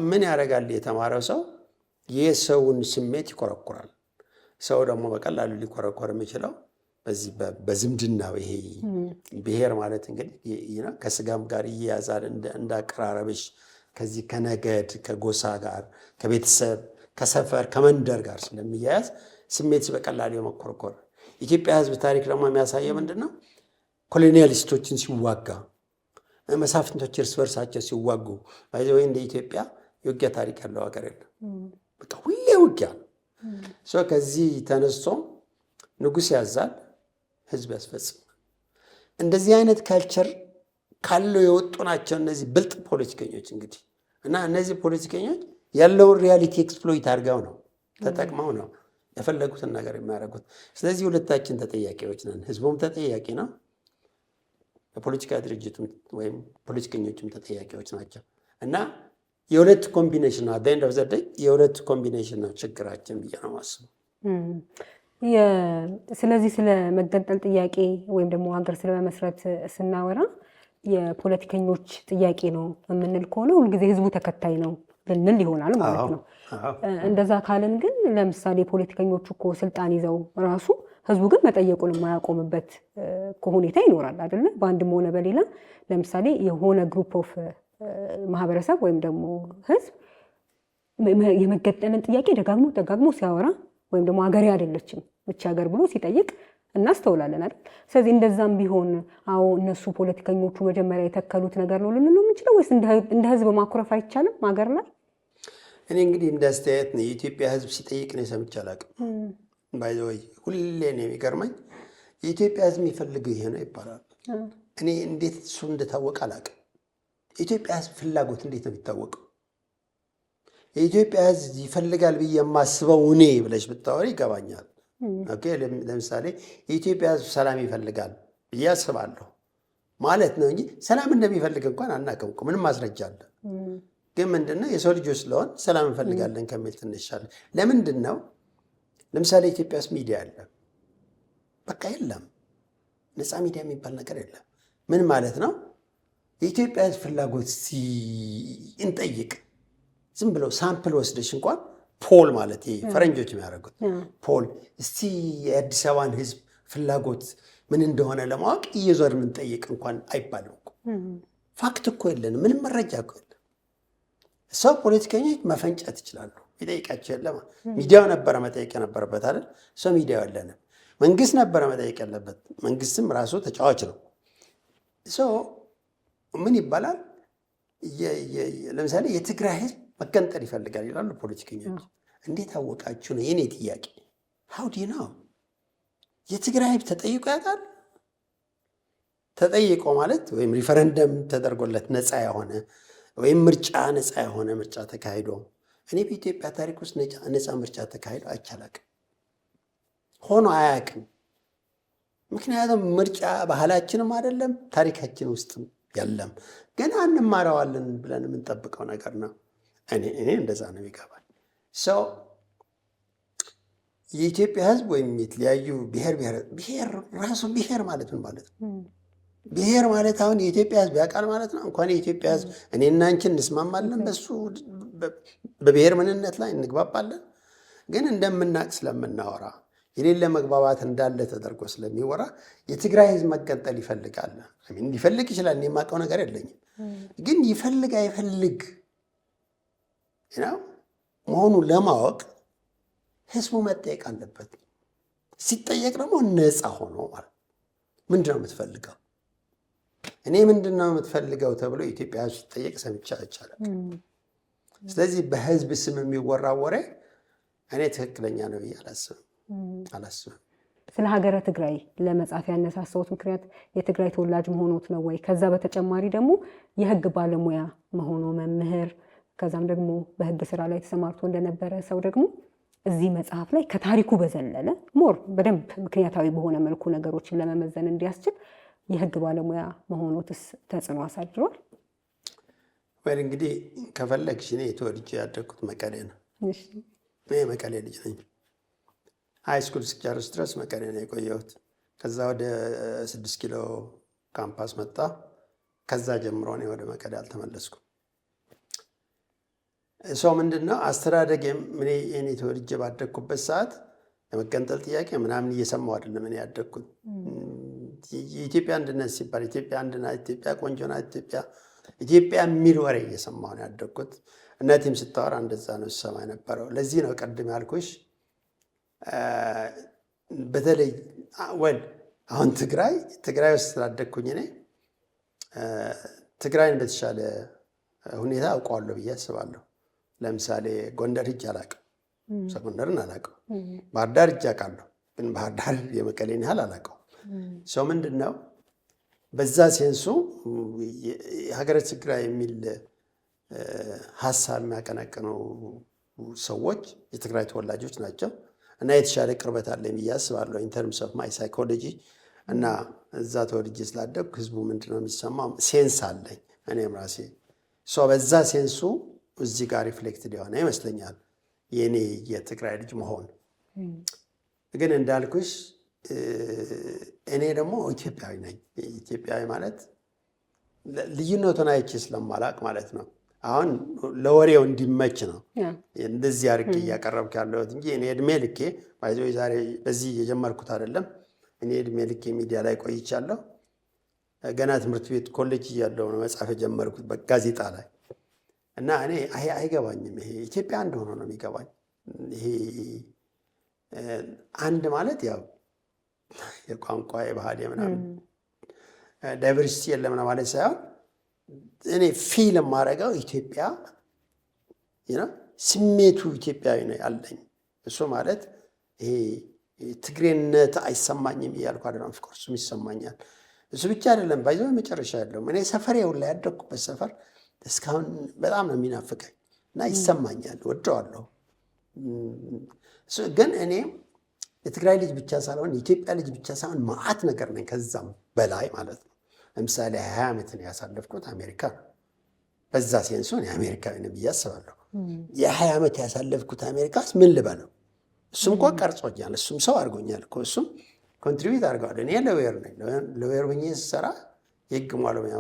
ምን ያደርጋል? የተማረው ሰው የሰውን ስሜት ይኮረኩራል። ሰው ደግሞ በቀላሉ ሊኮረኮር የሚችለው በዚህ በዝምድናው ይሄ ብሔር ማለት እንግዲህ ከስጋም ጋር ይያዛል። እንዳቀራረብሽ ከዚህ ከነገድ ከጎሳ ጋር ከቤተሰብ ከሰፈር ከመንደር ጋር ስለሚያያዝ ስሜት በቀላሉ የመኮርኮር ኢትዮጵያ ህዝብ ታሪክ ደግሞ የሚያሳየው ምንድን ነው? ኮሎኒያሊስቶችን ሲዋጋ መሳፍንቶች እርስ በርሳቸው ሲዋጉ ወይ እንደ ኢትዮጵያ የውጊያ ታሪክ ያለው ሀገር የለም። በቃ ሁሌ ውጊያ ነው። ከዚህ ተነስቶ ንጉሥ ያዛል፣ ህዝብ ያስፈጽማል። እንደዚህ አይነት ካልቸር ካለው የወጡ ናቸው እነዚህ ብልጥ ፖለቲከኞች እንግዲህ እና እነዚህ ፖለቲከኞች ያለውን ሪያሊቲ ኤክስፕሎይት አድርገው ነው ተጠቅመው ነው የፈለጉትን ነገር የሚያደርጉት። ስለዚህ ሁለታችን ተጠያቂዎች ነን። ህዝቡም ተጠያቂ ነው፣ የፖለቲካ ድርጅቱም ወይም ፖለቲከኞችም ተጠያቂዎች ናቸው እና የሁለት ኮምቢኔሽን ነው አዳይንድ ኦፍ ዘ ዴይ የሁለት ኮምቢኔሽን ነው ችግራችን ብዬ ነው የማስበው። ስለዚህ ስለ መገንጠል ጥያቄ ወይም ደግሞ ሀገር ስለመመስረት ስናወራ የፖለቲከኞች ጥያቄ ነው የምንል ከሆነ ሁልጊዜ ህዝቡ ተከታይ ነው ልንል ይሆናል ማለት ነው። እንደዛ ካልን ግን ለምሳሌ ፖለቲከኞቹ እኮ ስልጣን ይዘው ራሱ ህዝቡ ግን መጠየቁን የማያቆምበት ሁኔታ ይኖራል አይደለ? በአንድም ሆነ በሌላ ለምሳሌ የሆነ ግሩፕ ኦፍ ማህበረሰብ ወይም ደግሞ ህዝብ የመገንጠልን ጥያቄ ደጋግሞ ሲያወራ ወይም ደግሞ ሀገሬ አይደለችም ብቻ ሀገር ብሎ ሲጠይቅ እናስተውላለን አይደል? ስለዚህ እንደዛም ቢሆን አዎ እነሱ ፖለቲከኞቹ መጀመሪያ የተከሉት ነገር ነው ልንለው የምንችለው ወይስ እንደ ህዝብ ማኩረፍ አይቻልም ሀገር ላይ? እኔ እንግዲህ እንደ አስተያየት ነው የኢትዮጵያ ህዝብ ሲጠይቅ ነው ሰምቼ አላውቅም። ባይዘወይ ሁሌ ነው የሚገርመኝ የኢትዮጵያ ህዝብ የሚፈልገው ይሄ ነው ይባላል። እኔ እንዴት እሱ እንደታወቀ አላውቅም። የኢትዮጵያ ህዝብ ፍላጎት እንዴት ነው የሚታወቀው? የኢትዮጵያ ህዝብ ይፈልጋል ብዬ የማስበው እኔ ብለሽ ብታወሪ ይገባኛል። ኦኬ ለምሳሌ የኢትዮጵያ ህዝብ ሰላም ይፈልጋል ብዬ አስባለሁ ማለት ነው እንጂ ሰላም እንደሚፈልግ እንኳን አናውቅም። ምንም ማስረጃ አለ? ግን ምንድነው የሰው ልጆች ስለሆን ሰላም እንፈልጋለን ከሚል ትንሻለ። ለምንድን ነው ለምሳሌ ኢትዮጵያ ውስጥ ሚዲያ አለ? በቃ የለም። ነፃ ሚዲያ የሚባል ነገር የለም። ምን ማለት ነው? የኢትዮጵያ ህዝብ ፍላጎት እንጠይቅ። ዝም ብለው ሳምፕል ወስደሽ እንኳን ፖል ማለት ፈረንጆች የሚያደርጉት ፖል እስቲ የአዲስ አበባን ህዝብ ፍላጎት ምን እንደሆነ ለማወቅ እየዞር የምንጠይቅ እንኳን አይባልም እኮ። ፋክት እኮ የለንም፣ ምንም መረጃ እኮ የለም። ሰው ፖለቲከኞች መፈንጨት ይችላሉ፣ ይጠይቃቸው የለም። ሚዲያው ነበረ መጠየቅ የነበረበት አይደል? ሰው ሚዲያው የለንም። መንግስት ነበረ መጠየቅ ያለበት፣ መንግስትም ራሱ ተጫዋች ነው። ሰው ምን ይባላል? ለምሳሌ የትግራይ ህዝብ መገንጠል ይፈልጋል ይላሉ ፖለቲከኞች። እንዴት አወቃችሁ ነው የኔ ጥያቄ። ሀውዲ ነው የትግራይ ህዝብ ተጠይቆ ያውቃል? ተጠይቆ ማለት ወይም ሪፈረንደም ተደርጎለት ነፃ የሆነ ወይም ምርጫ ነፃ የሆነ ምርጫ ተካሂዶ እኔ በኢትዮጵያ ታሪክ ውስጥ ነፃ ምርጫ ተካሂዶ አይቻላቅም፣ ሆኖ አያውቅም። ምክንያቱም ምርጫ ባህላችንም አይደለም ታሪካችን ውስጥም የለም። ግን እንማረዋለን ብለን የምንጠብቀው ነገር ነው። እኔ እንደዛ ነው የሚገባል። ሰው የኢትዮጵያ ህዝብ ወይም የተለያዩ ብሔር ራሱ ብሔር ማለት ምን ማለት ነው? ብሔር ማለት አሁን የኢትዮጵያ ህዝብ ያውቃል ማለት ነው። እንኳን የኢትዮጵያ ህዝብ እኔና አንቺን እንስማማለን፣ በሱ በብሔር ምንነት ላይ እንግባባለን። ግን እንደምናቅ ስለምናወራ የሌለ መግባባት እንዳለ ተደርጎ ስለሚወራ የትግራይ ህዝብ መገንጠል ይፈልጋል። ሊፈልግ ይችላል፣ እኔ የማውቀው ነገር የለኝም። ግን ይፈልግ አይፈልግ መሆኑ ለማወቅ ህዝቡ መጠየቅ አለበት። ሲጠየቅ ደግሞ ነፃ ሆኖ ማለት ምንድነው የምትፈልገው? እኔ ምንድነው የምትፈልገው ተብሎ የኢትዮጵያ ህዝብ ሲጠየቅ ሰምቼ አይቻልም። ስለዚህ በህዝብ ስም የሚወራ ወሬ እኔ ትክክለኛ ነው ብዬ አላስብም። ስለ ሀገረ ትግራይ ለመጻፍ ያነሳሳውት ምክንያት የትግራይ ተወላጅ መሆኖት ነው ወይ? ከዛ በተጨማሪ ደግሞ የህግ ባለሙያ መሆኑ መምህር፣ ከዛም ደግሞ በህግ ስራ ላይ ተሰማርቶ እንደነበረ ሰው ደግሞ እዚህ መጽሐፍ ላይ ከታሪኩ በዘለለ ሞር በደንብ ምክንያታዊ በሆነ መልኩ ነገሮችን ለመመዘን እንዲያስችል የህግ ባለሙያ መሆኖትስ ተጽዕኖ አሳድሯል? ወይ እንግዲህ ከፈለግሽ እኔ ተወልጄ ያደግኩት መቀሌ ነው። እኔ መቀሌ ልጅ ነኝ። ሃይስኩል እስኪጨርስ ድረስ መቀሌ ነው የቆየሁት። ከዛ ወደ 6 ኪሎ ካምፓስ መጣ። ከዛ ጀምሮ እኔ ወደ መቀሌ አልተመለስኩም። ሰው ምንድነው አስተዳደጌም እኔ ተወልጄ ባደግኩበት ሰዓት የመገንጠል ጥያቄ ምናምን እየሰማሁ አይደለም እኔ ያደግኩት። የኢትዮጵያ አንድነት ሲባል ኢትዮጵያ አንድ ናት፣ ኢትዮጵያ ቆንጆ ናት፣ ኢትዮጵያ ኢትዮጵያ የሚል ወሬ እየሰማሁ ነው ያደግኩት። እናቴም ስታወራ እንደዛ ነው ስሰማ የነበረው። ለዚህ ነው ቀድም ያልኩሽ በተለይ አሁን ትግራይ ውስጥ ስላደግኩኝ እኔ ትግራይን በተሻለ ሁኔታ አውቀዋለሁ ብዬ አስባለሁ። ለምሳሌ ጎንደር ሂጅ አላውቅም፣ ጎንደርን አላውቅም። ባህር ዳር ሂጅ አውቃለሁ፣ ግን ባህር ዳር የመቀሌን ያህል አላውቀውም። ሰው ምንድን ነው በዛ ሴንሱ የሀገረ ትግራይ የሚል ሀሳብ የሚያቀነቅኑ ሰዎች የትግራይ ተወላጆች ናቸው እና የተሻለ ቅርበት አለኝ ብዬ አስባለሁ ኢንተርምስ ኦፍ ማይ ሳይኮሎጂ። እና እዛ ተወልጄ ስላደግኩ ህዝቡ ምንድነው የሚሰማው ሴንስ አለኝ እኔም ራሴ። በዛ ሴንሱ እዚህ ጋር ሪፍሌክትድ የሆነ ይመስለኛል የኔ የትግራይ ልጅ መሆን። ግን እንዳልኩሽ እኔ ደግሞ ኢትዮጵያዊ ነኝ። ኢትዮጵያዊ ማለት ልዩነቱን አይቼ ስለማላቅ ማለት ነው። አሁን ለወሬው እንዲመች ነው እንደዚህ አድርጌ እያቀረብክ ያለሁት እንጂ እኔ እድሜ ልኬ ዛሬ በዚህ የጀመርኩት አይደለም። እኔ እድሜ ልኬ ሚዲያ ላይ ቆይቻለሁ። ገና ትምህርት ቤት ኮሌጅ እያለሁ ነው መጻፍ የጀመርኩት በጋዜጣ ላይ እና እኔ አይገባኝም። ይሄ ኢትዮጵያ እንደሆነ ነው የሚገባኝ። ይሄ አንድ ማለት ያው የቋንቋ የባህል የምናምን ዳይቨርሲቲ የለም ማለት ሳይሆን እኔ ፊል የማደርገው ኢትዮጵያ ስሜቱ ኢትዮጵያዊ ነው ያለኝ። እሱ ማለት ይሄ ትግሬነት አይሰማኝም እያልኩ አይደለም። ኦፍኮርስ እሱም ይሰማኛል። እሱ ብቻ አይደለም ባይዘው መጨረሻ ያለውም እኔ ሰፈሬ ሁላ ያደግኩበት ሰፈር እስካሁን በጣም ነው የሚናፍቀኝ እና ይሰማኛል፣ ወደዋለሁ። ግን እኔ የትግራይ ልጅ ብቻ ሳልሆን የኢትዮጵያ ልጅ ብቻ ሳይሆን ማአት ነገር ነኝ ከዛም በላይ ማለት ነው። ለምሳሌ 20 ዓመትን ያሳለፍኩት አሜሪካ፣ በዛ ሴንሱ እኔ አሜሪካዊ ነኝ ብዬ አስባለሁ። የ20 ዓመት ያሳለፍኩት አሜሪካስ ምን ልበለው? እሱም እኮ ቀርጾኛል፣ እሱም ሰው አድርጎኛል እኮ፣ እሱም ኮንትሪቢዩት አድርገዋል። እኔ ሎየር ነኝ። ሎየር ሆኜ ስሰራ የህግ ባለሙያ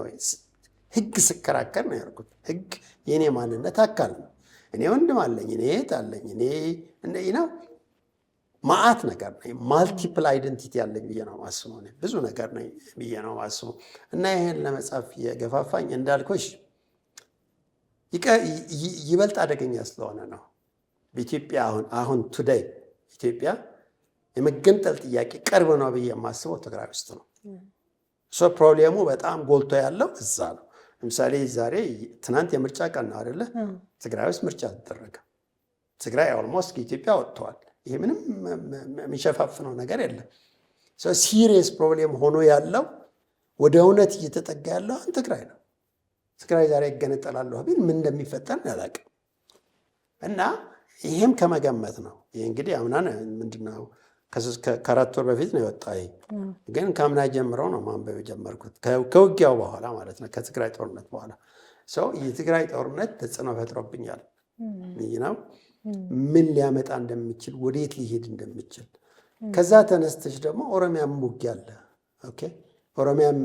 ህግ ስከራከር ነው ያልኩት። ህግ የእኔ ማንነት አካል ነው። እኔ ወንድም አለኝ፣ እኔ እህት አለኝ፣ እኔ ነው ማአት ነገር ነኝ። ማልቲፕል አይደንቲቲ ያለኝ ብዬ ነው ማስበው። ብዙ ነገር ነኝ ብዬ ነው ማስበው። እና ይሄን ለመጻፍ የገፋፋኝ እንዳልኩሽ ይበልጥ አደገኛ ስለሆነ ነው። በኢትዮጵያ አሁን ቱዴይ ኢትዮጵያ የመገንጠል ጥያቄ ቅርብ ነው ብዬ የማስበው ትግራይ ውስጥ ነው። ፕሮብሌሙ በጣም ጎልቶ ያለው እዛ ነው። ለምሳሌ ትናንት የምርጫ ቀን ነው አይደለ? ትግራይ ውስጥ ምርጫ ተደረገ። ትግራይ ኦልሞስት ከኢትዮጵያ ወጥተዋል። ይሄ ምንም የሚሸፋፍነው ነገር የለም። ሲሪየስ ፕሮብሌም ሆኖ ያለው ወደ እውነት እየተጠጋ ያለው አሁን ትግራይ ነው። ትግራይ ዛሬ ይገነጠላለሁ ቢል ምን እንደሚፈጠር አላውቅም። እና ይሄም ከመገመት ነው። ይሄ እንግዲህ አምናን ምንድነው ከ4 ወር በፊት ነው የወጣ። ይሄ ግን ከአምና ጀምረው ነው ማንበብ የጀመርኩት ከውጊያው በኋላ ማለት ነው፣ ከትግራይ ጦርነት በኋላ። የትግራይ ጦርነት ተጽዕኖ ፈጥሮብኛል ነው ምን ሊያመጣ እንደሚችል፣ ወዴት ሊሄድ እንደሚችል። ከዛ ተነስተሽ ደግሞ ኦሮሚያም ውጊያ አለ። ኦኬ ኦሮሚያም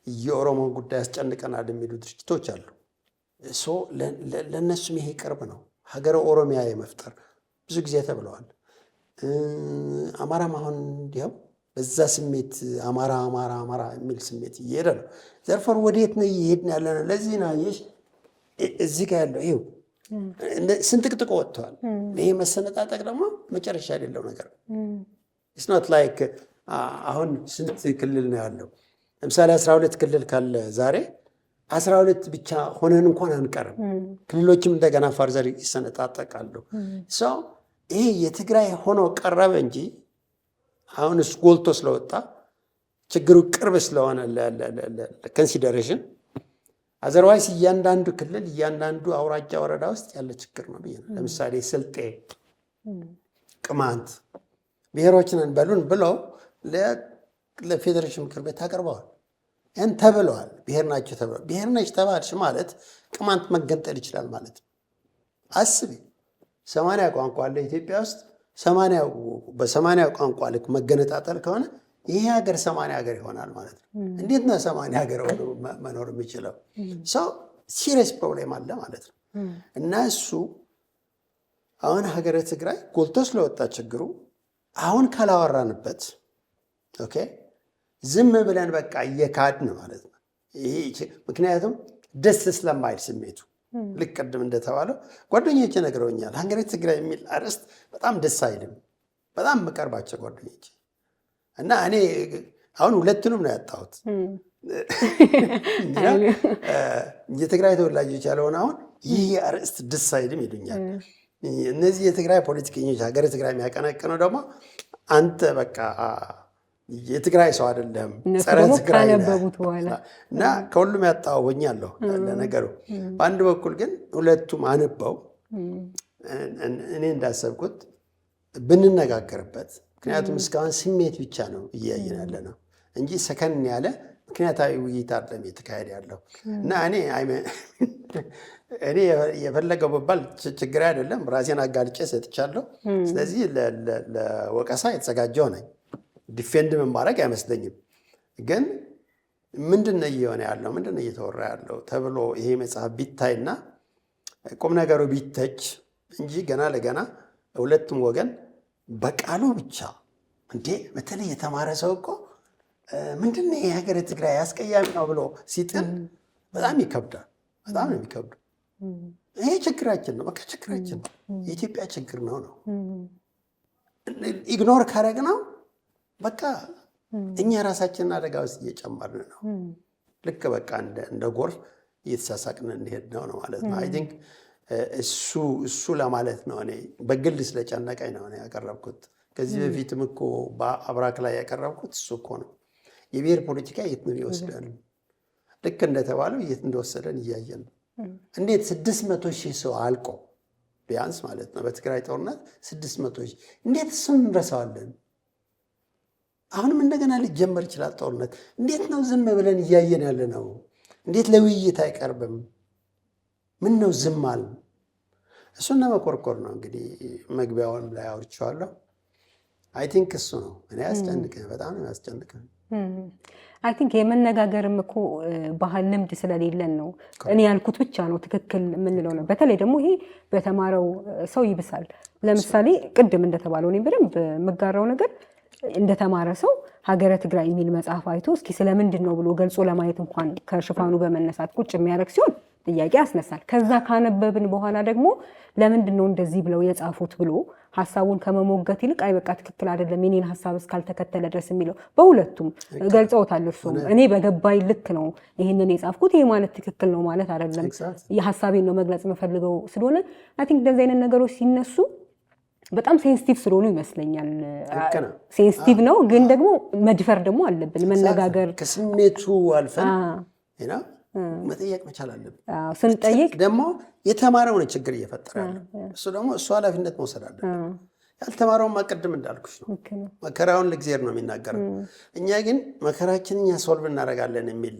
የኦሮሞ ጉዳይ ያስጨንቀናል የሚሉ ድርጅቶች አሉ። ለእነሱም ይሄ ቅርብ ነው። ሀገረ ኦሮሚያ የመፍጠር ብዙ ጊዜ ተብለዋል። አማራም አሁን እንዲያው በዛ ስሜት አማራ የሚል ስሜት እየሄደ ነው። ዘርፈር ወዴት ነው እየሄድን ያለ ነው? ለዚህ ነው አየሽ እዚህ ጋር ያለው ይኸው ስንጥቅጥቆ ወጥተዋል። ይሄ መሰነጣጠቅ ደግሞ መጨረሻ የሌለው ነገር ኢትስ ኖት ላይክ አሁን ስንት ክልል ነው ያለው? ለምሳሌ 12 ክልል ካለ ዛሬ 12 ብቻ ሆነን እንኳን አንቀርም። ክልሎችም እንደገና ፋርዘር ይሰነጣጠቃሉ። ይሄ የትግራይ ሆኖ ቀረበ እንጂ አሁን እሱ ጎልቶ ስለወጣ ችግሩ ቅርብ ስለሆነ ለኮንሲደሬሽን አዘርዋይስ እያንዳንዱ ክልል እያንዳንዱ አውራጃ ወረዳ ውስጥ ያለ ችግር ነው ብዬ ነው። ለምሳሌ ስልጤ፣ ቅማንት ብሔሮችን በሉን ብለው ለፌዴሬሽን ምክር ቤት አቅርበዋል። ያን ተብለዋል። ብሔር ናቸው ተብለዋል። ብሔር ነች ተባልሽ ማለት ቅማንት መገንጠል ይችላል ማለት ነው። አስቢ 80 ቋንቋ አለ ኢትዮጵያ ውስጥ። በ80 ቋንቋ ልክ መገነጣጠል ከሆነ ይሄ ሀገር 80 ሀገር ይሆናል ማለት ነው። እንዴት ነው 80 ሀገር መኖር የሚችለው? ሲሪየስ ፕሮብሌም አለ ማለት ነው። እና እሱ አሁን ሀገረ ትግራይ ጎልቶ ስለወጣ ችግሩ አሁን ካላወራንበት ኦኬ ዝም ብለን በቃ እየካድን ማለት ነው። ምክንያቱም ደስ ስለማይል ስሜቱ ልክ ቅድም እንደተባለው ጓደኞቼ ነግረውኛል። ሀገረ ትግራይ የሚል አርዕስት በጣም ደስ አይልም። በጣም የምቀርባቸው ጓደኞቼ እና እኔ አሁን ሁለቱንም ነው ያጣሁት። የትግራይ ተወላጆች ያልሆነ አሁን ይህ አርዕስት ደስ አይልም ይሉኛል። እነዚህ የትግራይ ፖለቲከኞች ሀገረ ትግራይ የሚያቀነቅነው ደግሞ አንተ በቃ የትግራይ ሰው አይደለም፣ ጸረ ትግራይ እና ከሁሉም ያጣው ሆኛለሁ። ለነገሩ በአንድ በኩል ግን ሁለቱም አንበው እኔ እንዳሰብኩት ብንነጋገርበት፣ ምክንያቱም እስካሁን ስሜት ብቻ ነው እያየን ያለ ነው እንጂ ሰከን ያለ ምክንያታዊ ውይይት አይደለም የተካሄደ ያለው እና እኔ የፈለገው በባል ችግር አይደለም። ራሴን አጋልጬ ሰጥቻለሁ። ስለዚህ ለወቀሳ የተዘጋጀው ነኝ። ዲፌንድ ማድረግ አይመስለኝም። ግን ምንድነው እየሆነ ያለው ምንድነው እየተወራ ያለው ተብሎ ይሄ መጽሐፍ ቢታይና ቁም ነገሩ ቢተች እንጂ ገና ለገና ሁለቱም ወገን በቃሉ ብቻ እንዴ በተለይ የተማረ ሰው እኮ ምንድነው የሀገረ ትግራይ አስቀያሚ ነው ብሎ ሲጥል በጣም ይከብዳል። በጣም ነው የሚከብዱ። ይሄ ችግራችን ነው፣ በቃ ችግራችን ነው፣ የኢትዮጵያ ችግር ነው። ኢግኖር ካረግነው በቃ እኛ ራሳችንን አደጋ ውስጥ እየጨመርን ነው። ልክ በቃ እንደ ጎርፍ እየተሳሳቅን እንሄድ ነው ማለት ነው። አይ ቲንክ እሱ ለማለት ነው። እኔ በግል ስለጨነቀኝ ነው እኔ ያቀረብኩት። ከዚህ በፊትም እኮ በአብራክ ላይ ያቀረብኩት እሱ እኮ ነው። የብሔር ፖለቲካ የት ነው ይወስዳል? ልክ እንደተባለው የት እንደወሰደን እያየን ነው። እንዴት 600,000 ሰው አልቆ ቢያንስ ማለት ነው በትግራይ ጦርነት 600,000 እንዴት እሱን እንረሳዋለን? አሁንም እንደገና ሊጀመር ይችላል ጦርነት። እንዴት ነው ዝም ብለን እያየን ያለ ነው? እንዴት ለውይይት አይቀርብም? ምን ነው ዝም አለ? እሱን ለመኮርኮር ነው እንግዲህ መግቢያውን ላይ አውርቼዋለሁ። አይ ቲንክ እሱ ነው እኔ ያስጨንቀኝ፣ በጣም ነው ያስጨንቀኝ። አይ ቲንክ የመነጋገርም እኮ ባህል ልምድ ስለሌለን ነው። እኔ ያልኩት ብቻ ነው ትክክል የምንለው ነው። በተለይ ደግሞ ይሄ በተማረው ሰው ይብሳል። ለምሳሌ ቅድም እንደተባለው እኔ በደንብ የምጋራው ነገር እንደተማረ ሰው ሀገረ ትግራይ የሚል መጽሐፍ አይቶ እስኪ ስለምንድን ነው ብሎ ገልጾ ለማየት እንኳን ከሽፋኑ በመነሳት ቁጭ የሚያደርግ ሲሆን ጥያቄ ያስነሳል። ከዛ ካነበብን በኋላ ደግሞ ለምንድን ነው እንደዚህ ብለው የጻፉት ብሎ ሀሳቡን ከመሞገት ይልቅ አይ በቃ ትክክል አይደለም የኔን ሀሳብ እስካልተከተለ ድረስ የሚለው በሁለቱም ገልጸውታል። እርሱም እኔ በገባኝ ልክ ነው ይህንን የጻፍኩት፣ ይሄ ማለት ትክክል ነው ማለት አይደለም፣ የሀሳቤን ነው መግለጽ የምፈልገው ስለሆነ አይ ቲንክ እንደዚህ አይነት ነገሮች ሲነሱ በጣም ሴንሲቲቭ ስለሆኑ ይመስለኛል። ሴንሲቲቭ ነው ግን ደግሞ መድፈር ደግሞ አለብን። መነጋገር ከስሜቱ አልፈን መጠየቅ መቻል አለብን። ስንጠይቅ ደግሞ የተማረውን ችግር እየፈጠረ ያለ እሱ ደግሞ እሱ ኃላፊነት መውሰድ አለብን። ያልተማረውን ማቀድም እንዳልኩሽ ነው። መከራውን ለእግዚአብሔር ነው የሚናገረው። እኛ ግን መከራችን እኛ ሶልቭ እናደርጋለን የሚል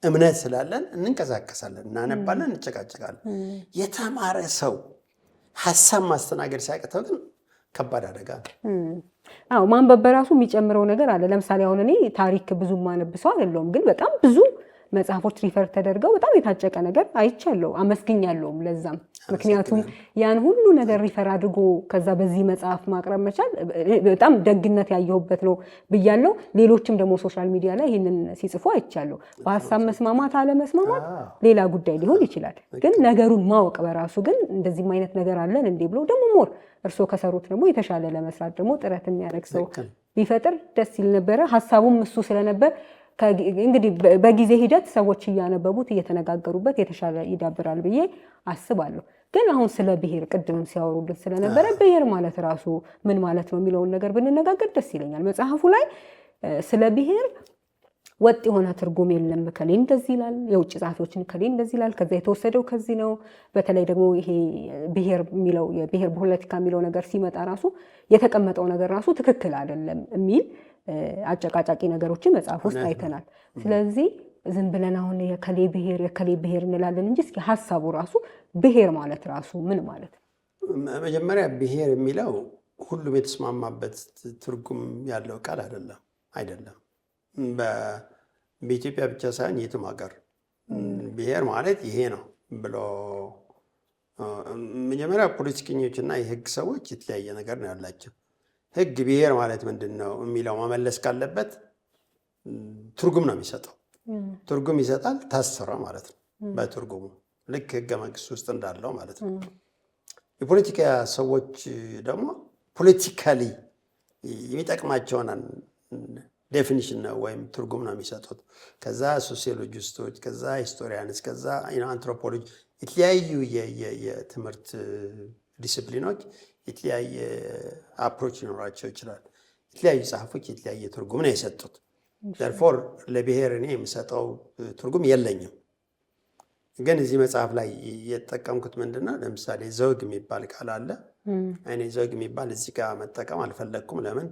እምነት ስላለን እንንቀሳቀሳለን፣ እናነባለን፣ እንጨቃጨቃለን። የተማረ ሰው ሀሳብ ማስተናገድ ሲያቅተው ግን ከባድ አደጋ ነው። ማንበብ በራሱ የሚጨምረው ነገር አለ። ለምሳሌ አሁን እኔ ታሪክ ብዙ ማነብሰው አይደለሁም፣ ግን በጣም ብዙ መጽሐፎች ሪፈር ተደርገው በጣም የታጨቀ ነገር አይቻለሁ፣ አመስግኛለሁም ለዛም። ምክንያቱም ያን ሁሉ ነገር ሪፈር አድርጎ ከዛ በዚህ መጽሐፍ ማቅረብ መቻል በጣም ደግነት ያየሁበት ነው ብያለሁ። ሌሎችም ደግሞ ሶሻል ሚዲያ ላይ ይህንን ሲጽፉ አይቻለሁ። በሀሳብ መስማማት አለመስማማት ሌላ ጉዳይ ሊሆን ይችላል፣ ግን ነገሩን ማወቅ በራሱ ግን እንደዚህም አይነት ነገር አለን እንዴ ብሎ ደግሞ ሞር እርስዎ ከሰሩት ደግሞ የተሻለ ለመስራት ደግሞ ጥረት የሚያደርግ ሰው ቢፈጥር ደስ ይል ነበረ። ሀሳቡም እሱ ስለነበር እንግዲህ በጊዜ ሂደት ሰዎች እያነበቡት እየተነጋገሩበት የተሻለ ይዳብራል ብዬ አስባለሁ። ግን አሁን ስለ ብሔር ቅድም ሲያወሩልን ስለነበረ ብሔር ማለት ራሱ ምን ማለት ነው የሚለውን ነገር ብንነጋገር ደስ ይለኛል። መጽሐፉ ላይ ስለ ብሔር ወጥ የሆነ ትርጉም የለም። ከሌ እንደዚህ ይላል፣ የውጭ ጸሐፊዎችን ከሌ እንደዚህ ይላል፣ ከዛ የተወሰደው ከዚህ ነው። በተለይ ደግሞ ይሄ ብሔር የሚለው የብሔር ፖለቲካ የሚለው ነገር ሲመጣ ራሱ የተቀመጠው ነገር ራሱ ትክክል አይደለም የሚል አጨቃጫቂ ነገሮችን መጽሐፍ ውስጥ አይተናል። ስለዚህ ዝም ብለን አሁን የከሌ ብሔር እንላለን እንጂ እስኪ ሀሳቡ ራሱ ብሔር ማለት ራሱ ምን ማለት ነው? መጀመሪያ ብሔር የሚለው ሁሉም የተስማማበት ትርጉም ያለው ቃል አይደለም። በኢትዮጵያ ብቻ ሳይሆን የትም ሀገር ብሔር ማለት ይሄ ነው ብሎ መጀመሪያ ፖለቲከኞችና የህግ ሰዎች የተለያየ ነገር ነው ያላቸው። ህግ ብሔር ማለት ምንድን ነው የሚለው መመለስ ካለበት ትርጉም ነው የሚሰጠው። ትርጉም ይሰጣል፣ ታሰረ ማለት ነው። በትርጉሙ ልክ ህገ መንግስት ውስጥ እንዳለው ማለት ነው። የፖለቲካ ሰዎች ደግሞ ፖለቲካሊ የሚጠቅማቸውን ዴፊኒሽን ነው ወይም ትርጉም ነው የሚሰጡት። ከዛ ሶሲዮሎጂስቶች፣ ከዛ ሂስቶሪያንስ፣ ከዛ አንትሮፖሎጂ የተለያዩ የትምህርት ዲስፕሊኖች የተለያየ አፕሮች ሊኖራቸው ይችላል። የተለያዩ ጸሐፎች የተለያየ ትርጉም ነው የሰጡት። ዘርፎር ለብሔር እኔ የምሰጠው ትርጉም የለኝም። ግን እዚህ መጽሐፍ ላይ የተጠቀምኩት ምንድነው፣ ለምሳሌ ዘውግ የሚባል ቃል አለ። እኔ ዘውግ የሚባል እዚህ ጋር መጠቀም አልፈለግኩም። ለምን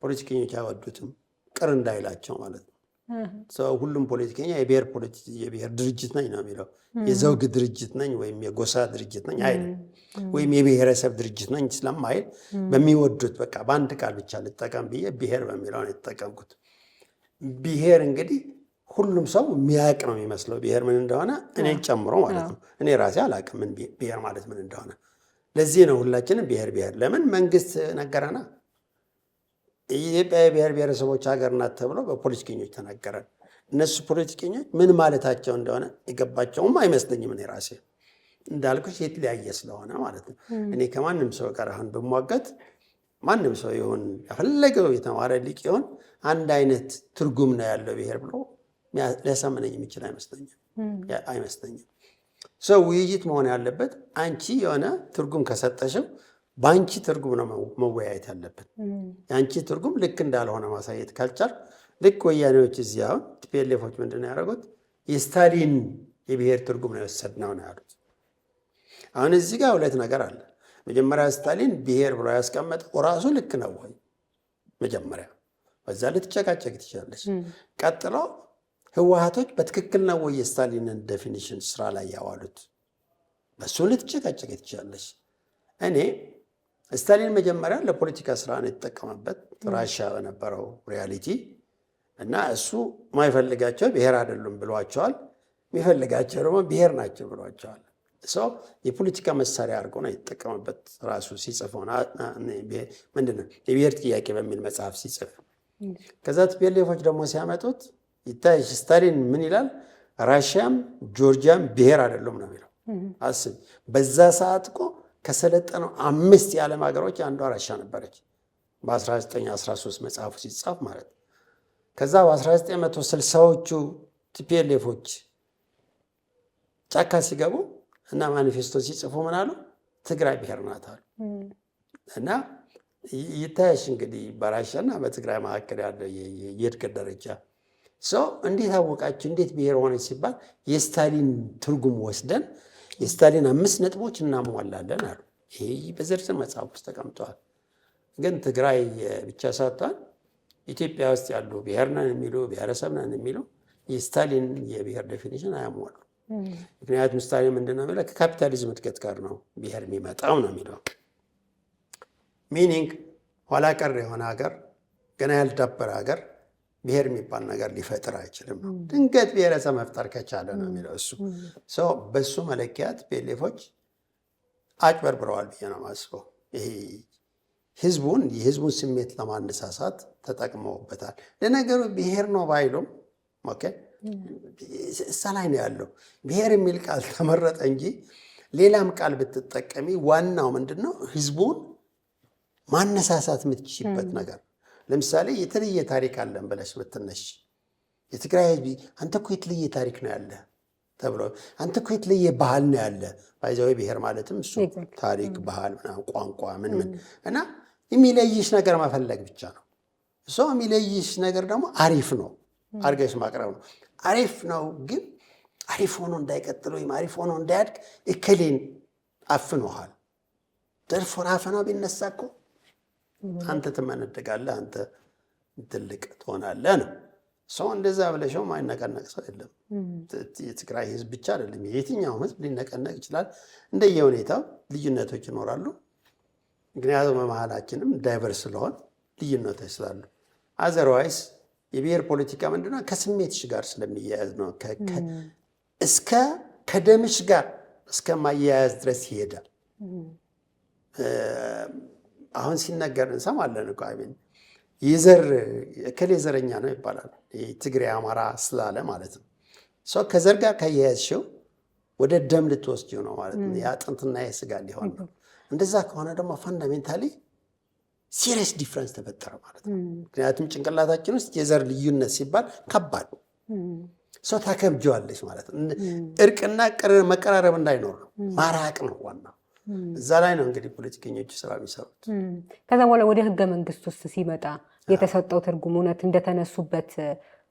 ፖለቲከኞች አይወዱትም፣ ቅር እንዳይላቸው ማለት ነው። ሁሉም ፖለቲከኛ የብሔር ድርጅት ነኝ ነው የሚለው። የዘውግ ድርጅት ነኝ ወይም የጎሳ ድርጅት ነኝ አይልም፣ ወይም የብሔረሰብ ድርጅት ነኝ ስለማይል በሚወዱት በቃ በአንድ ቃል ብቻ ልጠቀም ብዬ ብሔር በሚለው ነው የተጠቀምኩት። ብሔር እንግዲህ ሁሉም ሰው የሚያውቅ ነው የሚመስለው ብሔር ምን እንደሆነ፣ እኔ ጨምሮ ማለት ነው። እኔ ራሴ አላውቅም ብሔር ማለት ምን እንደሆነ። ለዚህ ነው ሁላችንም ብሔር ለምን መንግስት ነገረና የኢትዮጵያ የብሔር ብሔረሰቦች ሀገር ናት ተብሎ በፖለቲከኞች ተነገረን። እነሱ ፖለቲከኞች ምን ማለታቸው እንደሆነ የገባቸውም አይመስለኝም። እኔ ራሴ እንዳልኩሽ የተለያየ ስለሆነ ማለት ነው። እኔ ከማንም ሰው ጋር አሁን በሟገት ማንም ሰው ይሁን የፈለገው የተማረ ሊቅ ይሁን አንድ አይነት ትርጉም ነው ያለው ብሔር ብሎ ሊያሳምነኝ የሚችል አይመስለኝም። ሰው ውይይት መሆን ያለበት አንቺ የሆነ ትርጉም ከሰጠሽው በአንቺ ትርጉም ነው መወያየት ያለብን። የአንቺ ትርጉም ልክ እንዳልሆነ ማሳየት ካልቻል፣ ልክ ወያኔዎች እዚህ አሁን ቲፒኤልኤፎች ምንድን ነው ያደረጉት? የስታሊን የብሔር ትርጉም ነው የወሰድነው ነው ያሉት። አሁን እዚህ ጋር ሁለት ነገር አለ። መጀመሪያ ስታሊን ብሔር ብሎ ያስቀመጠው ራሱ ልክ ነው ወይ? መጀመሪያ በዛ ልትጨቃጨቅ ትችላለች። ቀጥሎ ህወሓቶች በትክክል ነው ወይ የስታሊንን ዴፊኒሽን ስራ ላይ ያዋሉት? በሱ ልትጨቃጨቅ ትችላለች። እኔ ስታሊን መጀመሪያ ለፖለቲካ ስራ ነው የተጠቀመበት ራሻ በነበረው ሪያሊቲ እና እሱ ማይፈልጋቸው ብሔር አይደሉም ብሏቸዋል። የሚፈልጋቸው ደግሞ ብሔር ናቸው ብሏቸዋል። ሰው የፖለቲካ መሳሪያ አድርጎ ነው የተጠቀመበት ራሱ ሲጽፈው ምንድነው የብሔር ጥያቄ በሚል መጽሐፍ ሲጽፍ። ከዛ ቲፒኤልኤፎች ደግሞ ሲያመጡት ይታይ ስታሊን ምን ይላል? ራሽያም ጆርጂያም ብሔር አይደሉም ነው የሚለው። አስብ፣ በዛ ሰዓት እኮ ከሰለጠነው 5 የዓለም ሀገሮች አንዷ ራሽያ ነበረች በ1913 መጽሐፉ ሲጻፍ ማለት ነው። ከዛ በ1960ዎቹ ቲፒኤልኤፎች ጫካ ሲገቡ እና ማኒፌስቶ ሲጽፉ ምን አሉ? ትግራይ ብሔር ናት አሉ። እና ይታያሽ እንግዲህ በራሽያና በትግራይ መካከል ያለው የእድገት ደረጃ ሰው እንዴት አወቃችሁ? እንዴት ብሔር ሆነች ሲባል የስታሊን ትርጉም ወስደን የስታሊን 5 ነጥቦች እናሟላለን አሉ። ይሄ በዝርዝር መጽሐፍ ውስጥ ተቀምጠዋል። ግን ትግራይ ብቻ ሳትሆን ኢትዮጵያ ውስጥ ያሉ ብሔር ነን የሚሉ ብሔረሰብ ነን የሚሉ የስታሊን የብሔር ዴፊኒሽን አያሟሉ። ምክንያቱም ስታሊን ምንድነው የሚለው? ከካፒታሊዝም እድገት ጋር ነው ብሔር የሚመጣው ነው የሚለው። ሚኒንግ ኋላ ቀር የሆነ ሀገር፣ ገና ያልዳበረ ሀገር ብሔር የሚባል ነገር ሊፈጥር አይችልም ነው። ድንገት ብሔረሰብ መፍጠር ከቻለ ነው የሚለው እሱ። በሱ መለኪያ ቲፒኤልኤፎች አጭበርብረዋል ብዬ ነው የማስበው። ይሄ የህዝቡን ስሜት ለማነሳሳት ተጠቅመውበታል። ለነገሩ ብሔር ነው ባይሉም ኦኬ፣ እዛ ላይ ነው ያለው። ብሔር የሚል ቃል ተመረጠ እንጂ ሌላም ቃል ብትጠቀሚ ዋናው ምንድን ነው? ህዝቡን ማነሳሳት የምትችይበት ነገር። ለምሳሌ የተለየ ታሪክ አለን ብለሽ ብትነሽ የትግራይ ህዝብ አንተ እኮ የተለየ ታሪክ ነው ያለ ተብሎ አንተ እኮ የተለየ ባህል ነው ያለ ባይዛዊ ብሔር ማለትም እሱ ታሪክ፣ ባህል፣ ቋንቋ ምን እና የሚለይሽ ነገር መፈለግ ብቻ ነው። እሱ የሚለይሽ ነገር ደግሞ አሪፍ ነው አድርገሽ ማቅረብ ነው። አሪፍ ነው ግን አሪፍ ሆኖ እንዳይቀጥል ወይም አሪፍ ሆኖ እንዳያድግ እከሌን አፍኖሃል። ደርፎር አፈናው ቢነሳ እኮ አንተ ትመነደጋለህ፣ አንተ ትልቅ ትሆናለህ ነው። ሰው እንደዛ ብለሽው ማይነቀነቅ ሰው የለም። የትግራይ ህዝብ ብቻ አይደለም፣ የትኛውም ህዝብ ሊነቀነቅ ይችላል። እንደየሁኔታው ልዩነቶች ይኖራሉ። ምክንያቱም በመሀላችንም ዳይቨርስ ስለሆን ልዩነቶች ስላሉ። አዘርዋይስ የብሔር ፖለቲካ ምንድነው? ከስሜትሽ ጋር ስለሚያያዝ ነው። እስከ ከደምሽ ጋር እስከማያያዝ ድረስ ይሄዳል። አሁን ሲነገር እንሰማለን እኮ አይደል? የዘር እከሌ ዘረኛ ነው ይባላል። ትግሬ አማራ ስላለ ማለት ነው። ሰው ከዘር ጋር ካያያዝሽው ወደ ደም ልትወስጂው ነው ማለት ነው። የአጥንትና የስጋ ሊሆን ነው። እንደዛ ከሆነ ደግሞ ፈንዳሜንታሊ ሲሪየስ ዲፍረንስ ተፈጠረ ማለት ነው። ምክንያቱም ጭንቅላታችን ውስጥ የዘር ልዩነት ሲባል ከባድ ነው። ሰው ታከብጀዋለች ማለት ነው። እርቅና መቀራረብ እንዳይኖር ነው፣ ማራቅ ነው ዋናው። እዛ ላይ ነው እንግዲህ ፖለቲከኞቹ ስራ የሚሰሩት። ከዛ በኋላ ወደ ህገ መንግስት ውስጥ ሲመጣ የተሰጠው ትርጉም እውነት እንደተነሱበት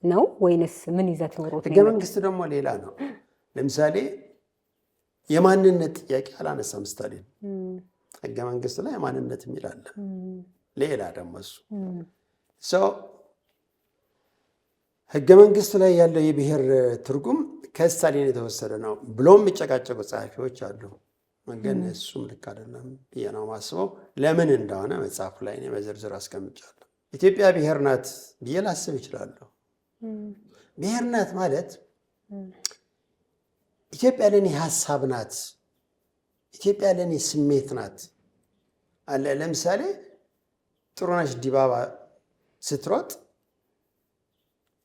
ነው ወይንስ ምን ይዘት ኖሮት? ህገ መንግስት ደግሞ ሌላ ነው። ለምሳሌ የማንነት ጥያቄ አላነሳም ስታሊን። ህገ መንግስት ላይ የማንነት የሚል አለ። ሌላ ደግሞ እሱ ሰው ህገ መንግስት ላይ ያለው የብሔር ትርጉም ከስታሊን የተወሰደ ነው ብሎም የሚጨቃጨቁ ጸሐፊዎች አሉ። ግን እሱም ልክ አይደለም ብዬ ነው የማስበው። ለምን እንደሆነ መጽሐፉ ላይ እኔ በዝርዝር አስቀምጫለሁ። ኢትዮጵያ ብሔር ናት ብዬ ላስብ ይችላለሁ። ብሔር ናት ማለት ኢትዮጵያ ለኔ ሀሳብ ናት፣ ኢትዮጵያ ለኔ ስሜት ናት አለ። ለምሳሌ ጥሩነሽ ዲባባ ስትሮጥ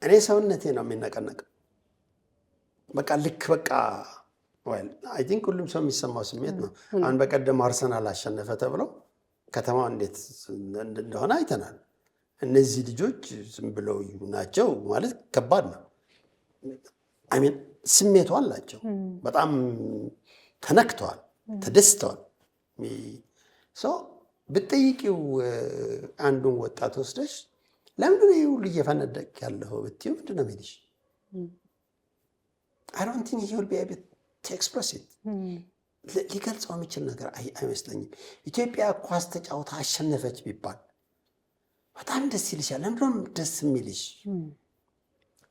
እኔ ሰውነቴ ነው የሚነቀነቅ። በቃ ልክ በቃ አይ ቲንክ ሁሉም ሰው የሚሰማው ስሜት ነው። አሁን በቀደም አርሰናል አሸነፈ ተብለው ከተማው እንዴት እንደሆነ አይተናል። እነዚህ ልጆች ዝም ብለው ናቸው ማለት ከባድ ነው። አሚን ስሜቱ አላቸው። በጣም ተነክተዋል፣ ተደስተዋል። ሰው ብትጠይቂው አንዱን ወጣት ወስደሽ ለምንድን ነው ሁሉ እየፈነደቅ ያለው ብትይው ምንድን ነው የሚልሽ? I don't think he will be able to express it. ሊገልጸው የሚችል ነገር አይመስለኝም። ኢትዮጵያ ኳስ ተጫውታ አሸነፈች ቢባል በጣም ደስ ይልሻል። ለምንድን ነው ደስ የሚልሽ?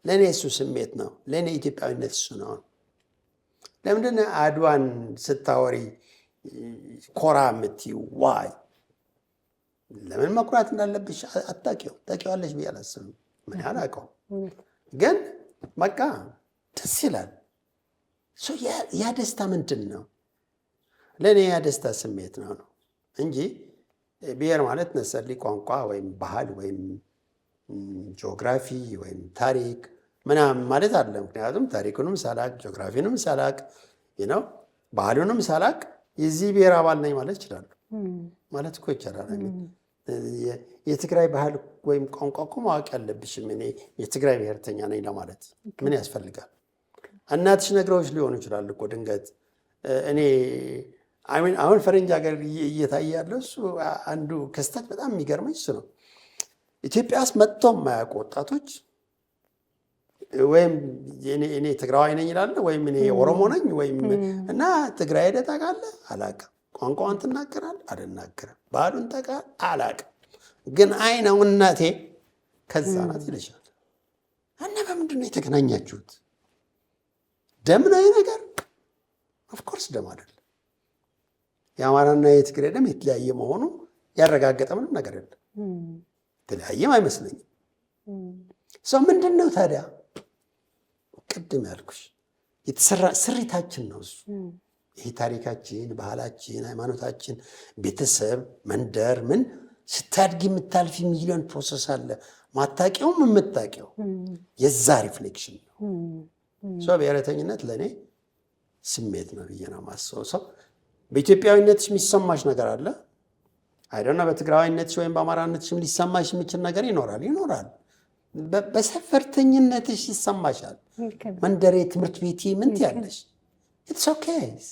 ለእኔ እሱ ስሜት ነው። ለእኔ ኢትዮጵያዊነት እሱ ነው። ለምንድን ነው አድዋን ስታወሪ ኮራ የምትይው? ዋይ ለምን መኩራት እንዳለብሽ አታውቂው። ታውቂዋለሽ ብዬ አላስብም። ምን አላውቀውም፣ ግን በቃ ደስ ይላል። ያ ደስታ ምንድን ነው? ለእኔ ያ ደስታ ስሜት ነው እንጂ ብሔር ማለት ነሰርሊ ቋንቋ ወይም ባህል ወይም ጂኦግራፊ ወይም ታሪክ ምናምን ማለት አለ። ምክንያቱም ታሪኩንም ሳላቅ ጂኦግራፊንም ሳላቅ ባህሉንም ሳላቅ የዚህ ብሔር አባል ነኝ ማለት ይችላሉ። ማለት እኮ ይቻላል። የትግራይ ባህል ወይም ቋንቋ እኮ ማወቅ ያለብሽም እኔ የትግራይ ብሔርተኛ ነኝ ለማለት ምን ያስፈልጋል? እናትሽ ነግረውሽ ሊሆኑ ይችላል እኮ ድንገት። እኔ አሁን ፈረንጅ ሀገር እየታየ ያለው እሱ አንዱ ክስተት በጣም የሚገርመኝ እሱ ነው። ኢትዮጵያ ውስጥ መጥተው የማያውቁ ወጣቶች ወይም እኔ ትግራዋይ ነኝ ይላል ወይም እኔ ኦሮሞ ነኝ ወይም እና ትግራይ ሄደህ ታውቃለህ? አላውቅም። ቋንቋውን ትናገራለህ? አልናገርም። ባህሉን ታውቃለህ? አላውቅም። ግን አይ ነው እናቴ ከዛ ናት ይልሻል። እና በምንድን ነው የተገናኛችሁት? ደም ነው ነገር? ኦፍኮርስ ደም አይደለም። የአማራና የትግሬ ደም የተለያየ መሆኑ ያረጋገጠ ምንም ነገር የለም። የተለያየም አይመስለኝም። ሰው ምንድን ነው ታዲያ? ቅድም ያልኩሽ የተሰራ ስሪታችን ነው እሱ። ይሄ ታሪካችን፣ ባህላችን፣ ሃይማኖታችን፣ ቤተሰብ፣ መንደር ምን ስታድጊ የምታልፊ ሚሊዮን ፕሮሰስ አለ። ማታቂውም የምታቂው የዛ ሪፍሌክሽን ነው። ሰው ብሔረተኝነት ለእኔ ስሜት ነው ብዬ ነው የማስበው። ሰው በኢትዮጵያዊነትሽ የሚሰማሽ ነገር አለ አይደና፣ በትግራዋይነትሽ ወይም በአማራነትሽም ሊሰማሽ የሚችል ነገር ይኖራል። በሰፈርተኝነትሽ ይሰማሻል። መንደሬ፣ ትምህርት ቤቴ ምን ትያለሽ? ኢትስ ኦኬ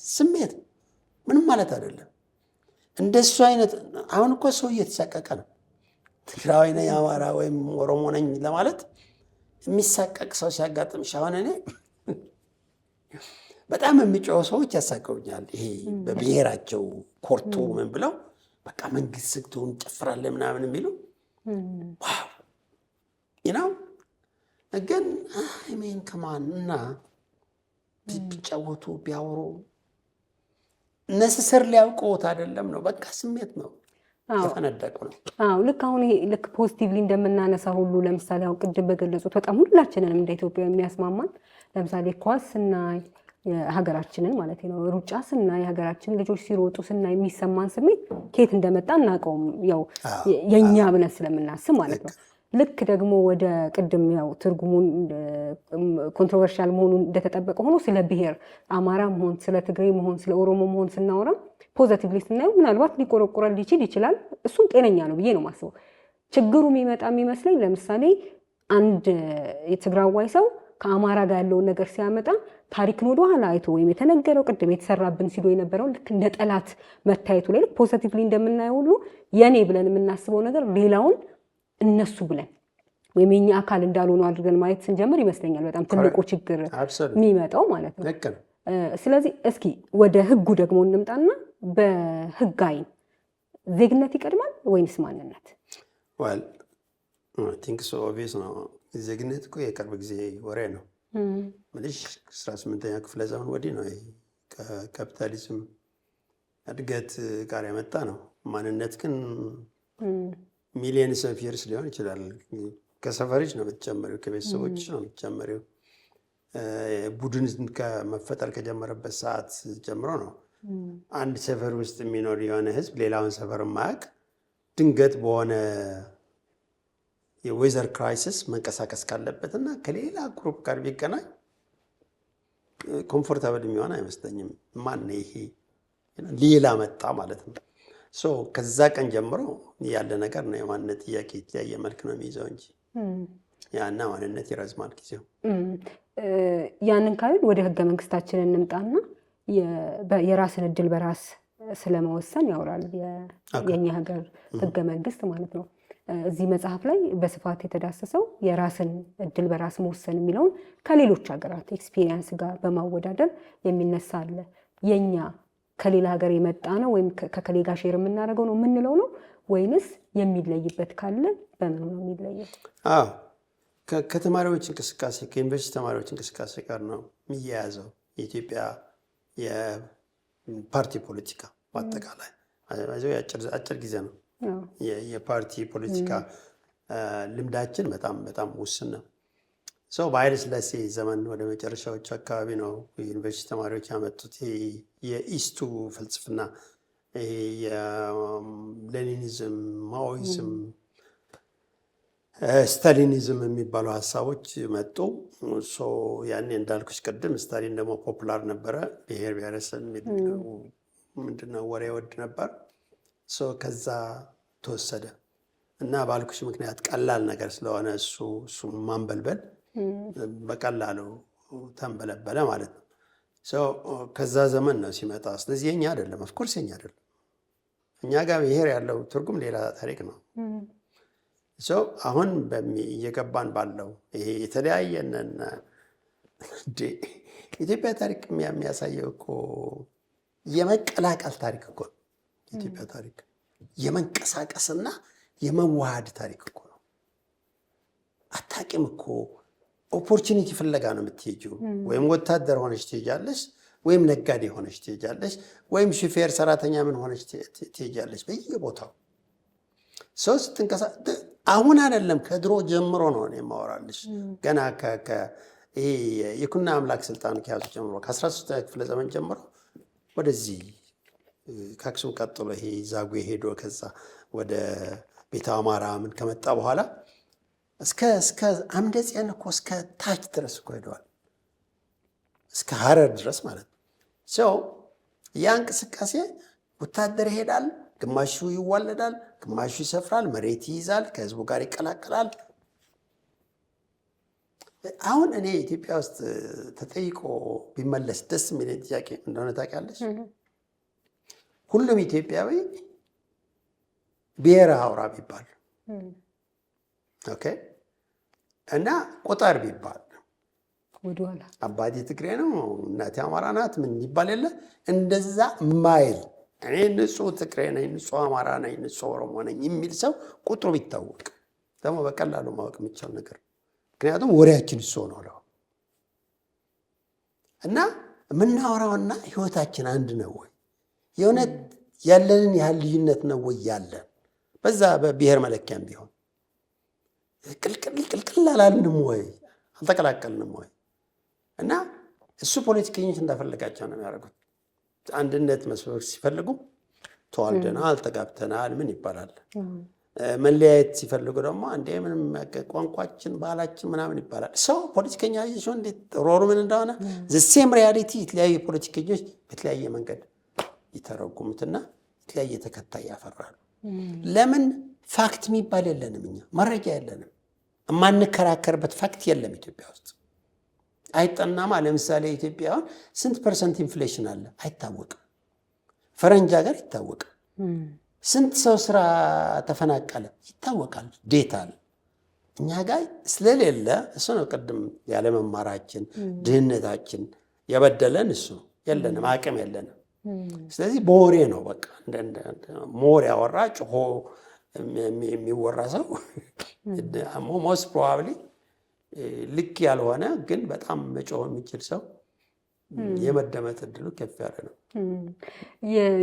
ስሜት ምንም ማለት አይደለም። እንደሱ አይነት አሁን እኮ ሰው እየተሳቀቀ ነው። ትግራዋይ ነኝ አማራ ወይም ኦሮሞ ነኝ ለማለት የሚሳቀቅ ሰው ሲያጋጥምሽ፣ አሁን እኔ በጣም የሚጮሁ ሰዎች ያሳቀውኛል። ይሄ በብሔራቸው ኮርቶ ምን ብለው በቃ መንግስት ስግቶ እንጨፍራለን ምናምን የሚሉ ዋው ግን ሜን ከማን እና ቢጫወቱ ቢያወሩ ነሰሰር ሊያውቀውት አይደለም ነው። በቃ ስሜት ነው ተፈነደቁ ነው። ልክ አሁን ይሄ ልክ ፖዚቲቭሊ እንደምናነሳ ሁሉ ለምሳሌ አሁን ቅድም በገለጹት በጣም ሁላችንንም እንደ ኢትዮጵያ የሚያስማማን ለምሳሌ ኳስ ስናይ ሀገራችንን ማለት ነው፣ ሩጫ ስናይ ሀገራችን ልጆች ሲሮጡ ስናይ የሚሰማን ስሜት ከየት እንደመጣ እናውቀውም፣ ያው የኛ ብለን ስለምናስብ ማለት ነው። ልክ ደግሞ ወደ ቅድም ያው ትርጉሙን ኮንትሮቨርሻል መሆኑን እንደተጠበቀ ሆኖ ስለ ብሔር አማራ መሆን ስለ ትግሬ መሆን ስለ ኦሮሞ መሆን ስናወራ ፖዚቲቭሊ ስናየው ምናልባት ሊቆረቆረል ይችላል። እሱም ጤነኛ ነው ብዬ ነው የማስበው። ችግሩ የሚመጣ የሚመስለኝ ለምሳሌ አንድ የትግራዋይ ሰው ከአማራ ጋር ያለውን ነገር ሲያመጣ ታሪክን ወደ ኋላ አይቶ ወይም የተነገረው ቅድም የተሰራብን ሲሉ የነበረው ልክ እንደ ጠላት መታየቱ ላይ ፖዚቲቭሊ እንደምናየው ሁሉ የኔ ብለን የምናስበው ነገር ሌላውን እነሱ ብለን ወይም የኛ አካል እንዳልሆኑ አድርገን ማየት ስንጀምር ይመስለኛል በጣም ትልቁ ችግር የሚመጣው ማለት ነው። ስለዚህ እስኪ ወደ ህጉ ደግሞ እንምጣና በህግ አይን ዜግነት ይቀድማል ወይንስ ማንነት? well I think so obvious ነው። ዜግነት እኮ የቅርብ ጊዜ ወሬ ነው። ምንሽ 18ኛ ክፍለ ዘመን ወዲህ ነው ከካፒታሊዝም እድገት ጋር የመጣ ነው። ማንነት ግን ሚሊየንስ ኦፍ ይርስ ሊሆን ይችላል። ከሰፈርሽ ነው የምትጀምሪው፣ ከቤተሰቦች ነው የምትጀምሪው። ቡድን ከመፈጠር ከጀመረበት ሰዓት ጀምሮ ነው አንድ ሰፈር ውስጥ የሚኖር የሆነ ህዝብ ሌላውን ሰፈር ማያውቅ ድንገት በሆነ የዌዘር ክራይሲስ መንቀሳቀስ ካለበት እና ከሌላ ግሩፕ ጋር ቢገናኝ ኮምፎርታብል የሚሆን አይመስለኝም። ማን ይሄ ሌላ መጣ ማለት ነው። ከዛ ቀን ጀምሮ ያለ ነገር ነው። የማንነት ጥያቄ የተለያየ መልክ ነው የሚይዘው እንጂ ያና ማንነት ይረዝማል ጊዜው። ያንን ካልን ወደ ህገ መንግስታችን እንምጣና የራስን እድል በራስ ስለመወሰን ያወራል የኛ ሀገር ህገ መንግስት ማለት ነው። እዚህ መጽሐፍ ላይ በስፋት የተዳሰሰው የራስን እድል በራስ መወሰን የሚለውን ከሌሎች ሀገራት ኤክስፒሪየንስ ጋር በማወዳደር የሚነሳ አለ። የኛ ከሌላ ሀገር የመጣ ነው ወይም ከከሌ ጋር ሼር የምናደርገው ነው የምንለው ነው ወይንስ የሚለይበት ካለ በምን ነው የሚለየው? ከተማሪዎች እንቅስቃሴ ከዩኒቨርሲቲ ተማሪዎች እንቅስቃሴ ጋር ነው የሚያያዘው። የኢትዮጵያ የፓርቲ ፖለቲካ በአጠቃላይ አጭር ጊዜ ነው። የፓርቲ ፖለቲካ ልምዳችን በጣም ውስን ነው። በኃይለ ሥላሴ ዘመን ወደ መጨረሻዎች አካባቢ ነው ዩኒቨርሲቲ ተማሪዎች ያመጡት የኢስቱ ፍልስፍና የሌኒኒዝም፣ ማኦይዝም፣ ስታሊኒዝም የሚባሉ ሀሳቦች መጡ። ያኔ እንዳልኩሽ ቅድም ስታሊን ደግሞ ፖፑላር ነበረ። ብሔር ብሔረሰብ ምንድነው ወሬ ወድ ነበር። ከዛ ተወሰደ እና ባልኩሽ ምክንያት ቀላል ነገር ስለሆነ እሱ ማንበልበል በቀላሉ ተንበለበለ ማለት ነው። ከዛ ዘመን ነው ሲመጣ። ስለዚህ የኛ አይደለም፣ ኦፍኮርስ የኛ አይደለም። እኛ ጋር ብሔር ያለው ትርጉም ሌላ ታሪክ ነው። አሁን እየገባን ባለው ይሄ የተለያየንን ኢትዮጵያ ታሪክ የሚያሳየው እኮ የመቀላቀል ታሪክ እኮ ነው። ኢትዮጵያ ታሪክ የመንቀሳቀስና የመዋሃድ ታሪክ እኮ ነው። አታውቂም እኮ ኦፖርቹኒቲ ፍለጋ ነው የምትሄጂው። ወይም ወታደር ሆነች ትሄጃለሽ፣ ወይም ነጋዴ ሆነች ትሄጃለሽ፣ ወይም ሹፌር ሰራተኛ ምን ሆነች ትሄጃለሽ። በየቦታው ሰው ስትንቀሳቀስ አሁን አይደለም ከድሮ ጀምሮ ነው የማወራልሽ። ገና ይሄ የኩና አምላክ ስልጣን ከያዙ ጀምሮ ከ13ኛ ክፍለ ዘመን ጀምሮ ወደዚህ ከአክሱም ቀጥሎ ይሄ ዛጉዌ ሄዶ ከዛ ወደ ቤተ አማራ ምን ከመጣ በኋላ እስከ አምደ ጽዮን እኮ እስከ ታች ድረስ እኮ ሄደዋል። እስከ ሀረር ድረስ ማለት ነው። ያ እንቅስቃሴ ወታደር ይሄዳል፣ ግማሹ ይዋለዳል፣ ግማሹ ይሰፍራል፣ መሬት ይይዛል፣ ከህዝቡ ጋር ይቀላቀላል። አሁን እኔ ኢትዮጵያ ውስጥ ተጠይቆ ቢመለስ ደስ የሚለኝ ጥያቄ እንደሆነ ታውቂያለሽ? ሁሉም ኢትዮጵያዊ ብሔረ አውራ ቢባል ኦኬ እና ቁጥር ቢባል ወደኋላ አባቴ ትግሬ ነው እናቴ አማራ ናት ምን ይባል የለ እንደዛ ማይል እኔ ንጹህ ትግሬ ነኝ፣ ንጹህ አማራ ነኝ፣ ንጹህ ኦሮሞ ነኝ የሚል ሰው ቁጥሩ ቢታወቅ ደግሞ በቀላሉ ማወቅ የሚቻል ነገር። ምክንያቱም ወሬያችን እሱ ነው እና የምናወራውና ህይወታችን አንድ ነው ወይ? የእውነት ያለንን ያህል ልዩነት ነው ወይ ያለን? በዛ በብሔር መለኪያም ቢሆን ቅልቅል አላልንም ወይ? አልተቀላቀልንም ወይ? እና እሱ ፖለቲከኞች እንዳፈለጋቸው ነው የሚያደርጉት። አንድነት መስበክ ሲፈልጉ ተዋልደናል፣ ተጋብተናል ምን ይባላል። መለያየት ሲፈልጉ ደግሞ እንደ ምንም ቋንቋችን ባህላችን ምናምን ይባላል። ሰው ፖለቲከኛ ይዞ እንዴት ሮሩ ምን እንደሆነ ዘሴም ሪያሊቲ የተለያዩ ፖለቲከኞች በተለያየ መንገድ ይተረጉሙትና የተለያየ ተከታይ ያፈራሉ። ለምን ፋክት የሚባል የለንም፣ እኛ መረጃ የለንም፣ የማንከራከርበት ፋክት የለም ኢትዮጵያ ውስጥ አይጠናማ። ለምሳሌ ኢትዮጵያ አሁን ስንት ፐርሰንት ኢንፍሌሽን አለ አይታወቅም። ፈረንጅ ሀገር ይታወቃል። ስንት ሰው ስራ ተፈናቀለ ይታወቃል፣ ዴታ አለ። እኛ ጋር ስለሌለ እሱ ነው ቅድም ያለመማራችን ድህነታችን የበደለን እሱ ነው። የለንም፣ አቅም የለንም። ስለዚህ በወሬ ነው በቃ ሞር ያወራ ጭሆ የሚወራ ሰው ሞስት ፕሮባብሊ ልክ ያልሆነ ግን በጣም መጮህ የሚችል ሰው የመደመጥ እድሉ ከፍ ያለ ነው።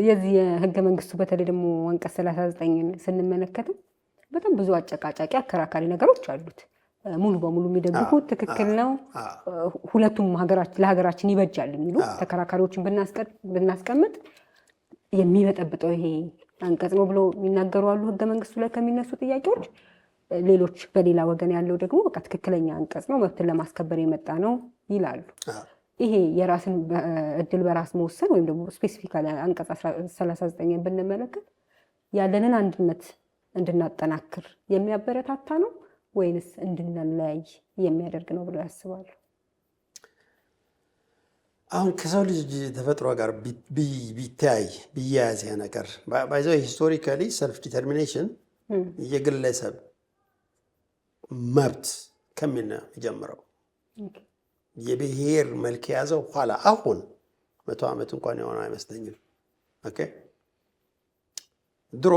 የዚህ የህገ መንግስቱ በተለይ ደግሞ አንቀጽ 39ን ስንመለከተው በጣም ብዙ አጨቃጫቂ አከራካሪ ነገሮች አሉት። ሙሉ በሙሉ የሚደግፉት ትክክል ነው፣ ሁለቱም ለሀገራችን ይበጃል የሚሉ ተከራካሪዎችን ብናስቀምጥ የሚበጠብጠው ይሄ አንቀጽ ነው ብሎ የሚናገሩ አሉ። ህገ መንግስቱ ላይ ከሚነሱ ጥያቄዎች ሌሎች በሌላ ወገን ያለው ደግሞ በቃ ትክክለኛ አንቀጽ ነው፣ መብትን ለማስከበር የመጣ ነው ይላሉ። ይሄ የራስን እድል በራስ መወሰን ወይም ደግሞ ስፔሲፊካሊ አንቀጽ 39 ብንመለከት ያለንን አንድነት እንድናጠናክር የሚያበረታታ ነው ወይንስ እንድንለያይ የሚያደርግ ነው ብለው ያስባሉ? አሁን ከሰው ልጅ ተፈጥሮ ጋር ቢያያዝ ነገር ባይዘው ሂስቶሪካሊ ሰልፍ ዲተርሚኔሽን የግለሰብ መብት ከሚል ነው የጀመረው። የብሔር መልክ የያዘው ኋላ አሁን 100 ዓመት እንኳን የሆነ አይመስለኝም። ኦኬ ድሮ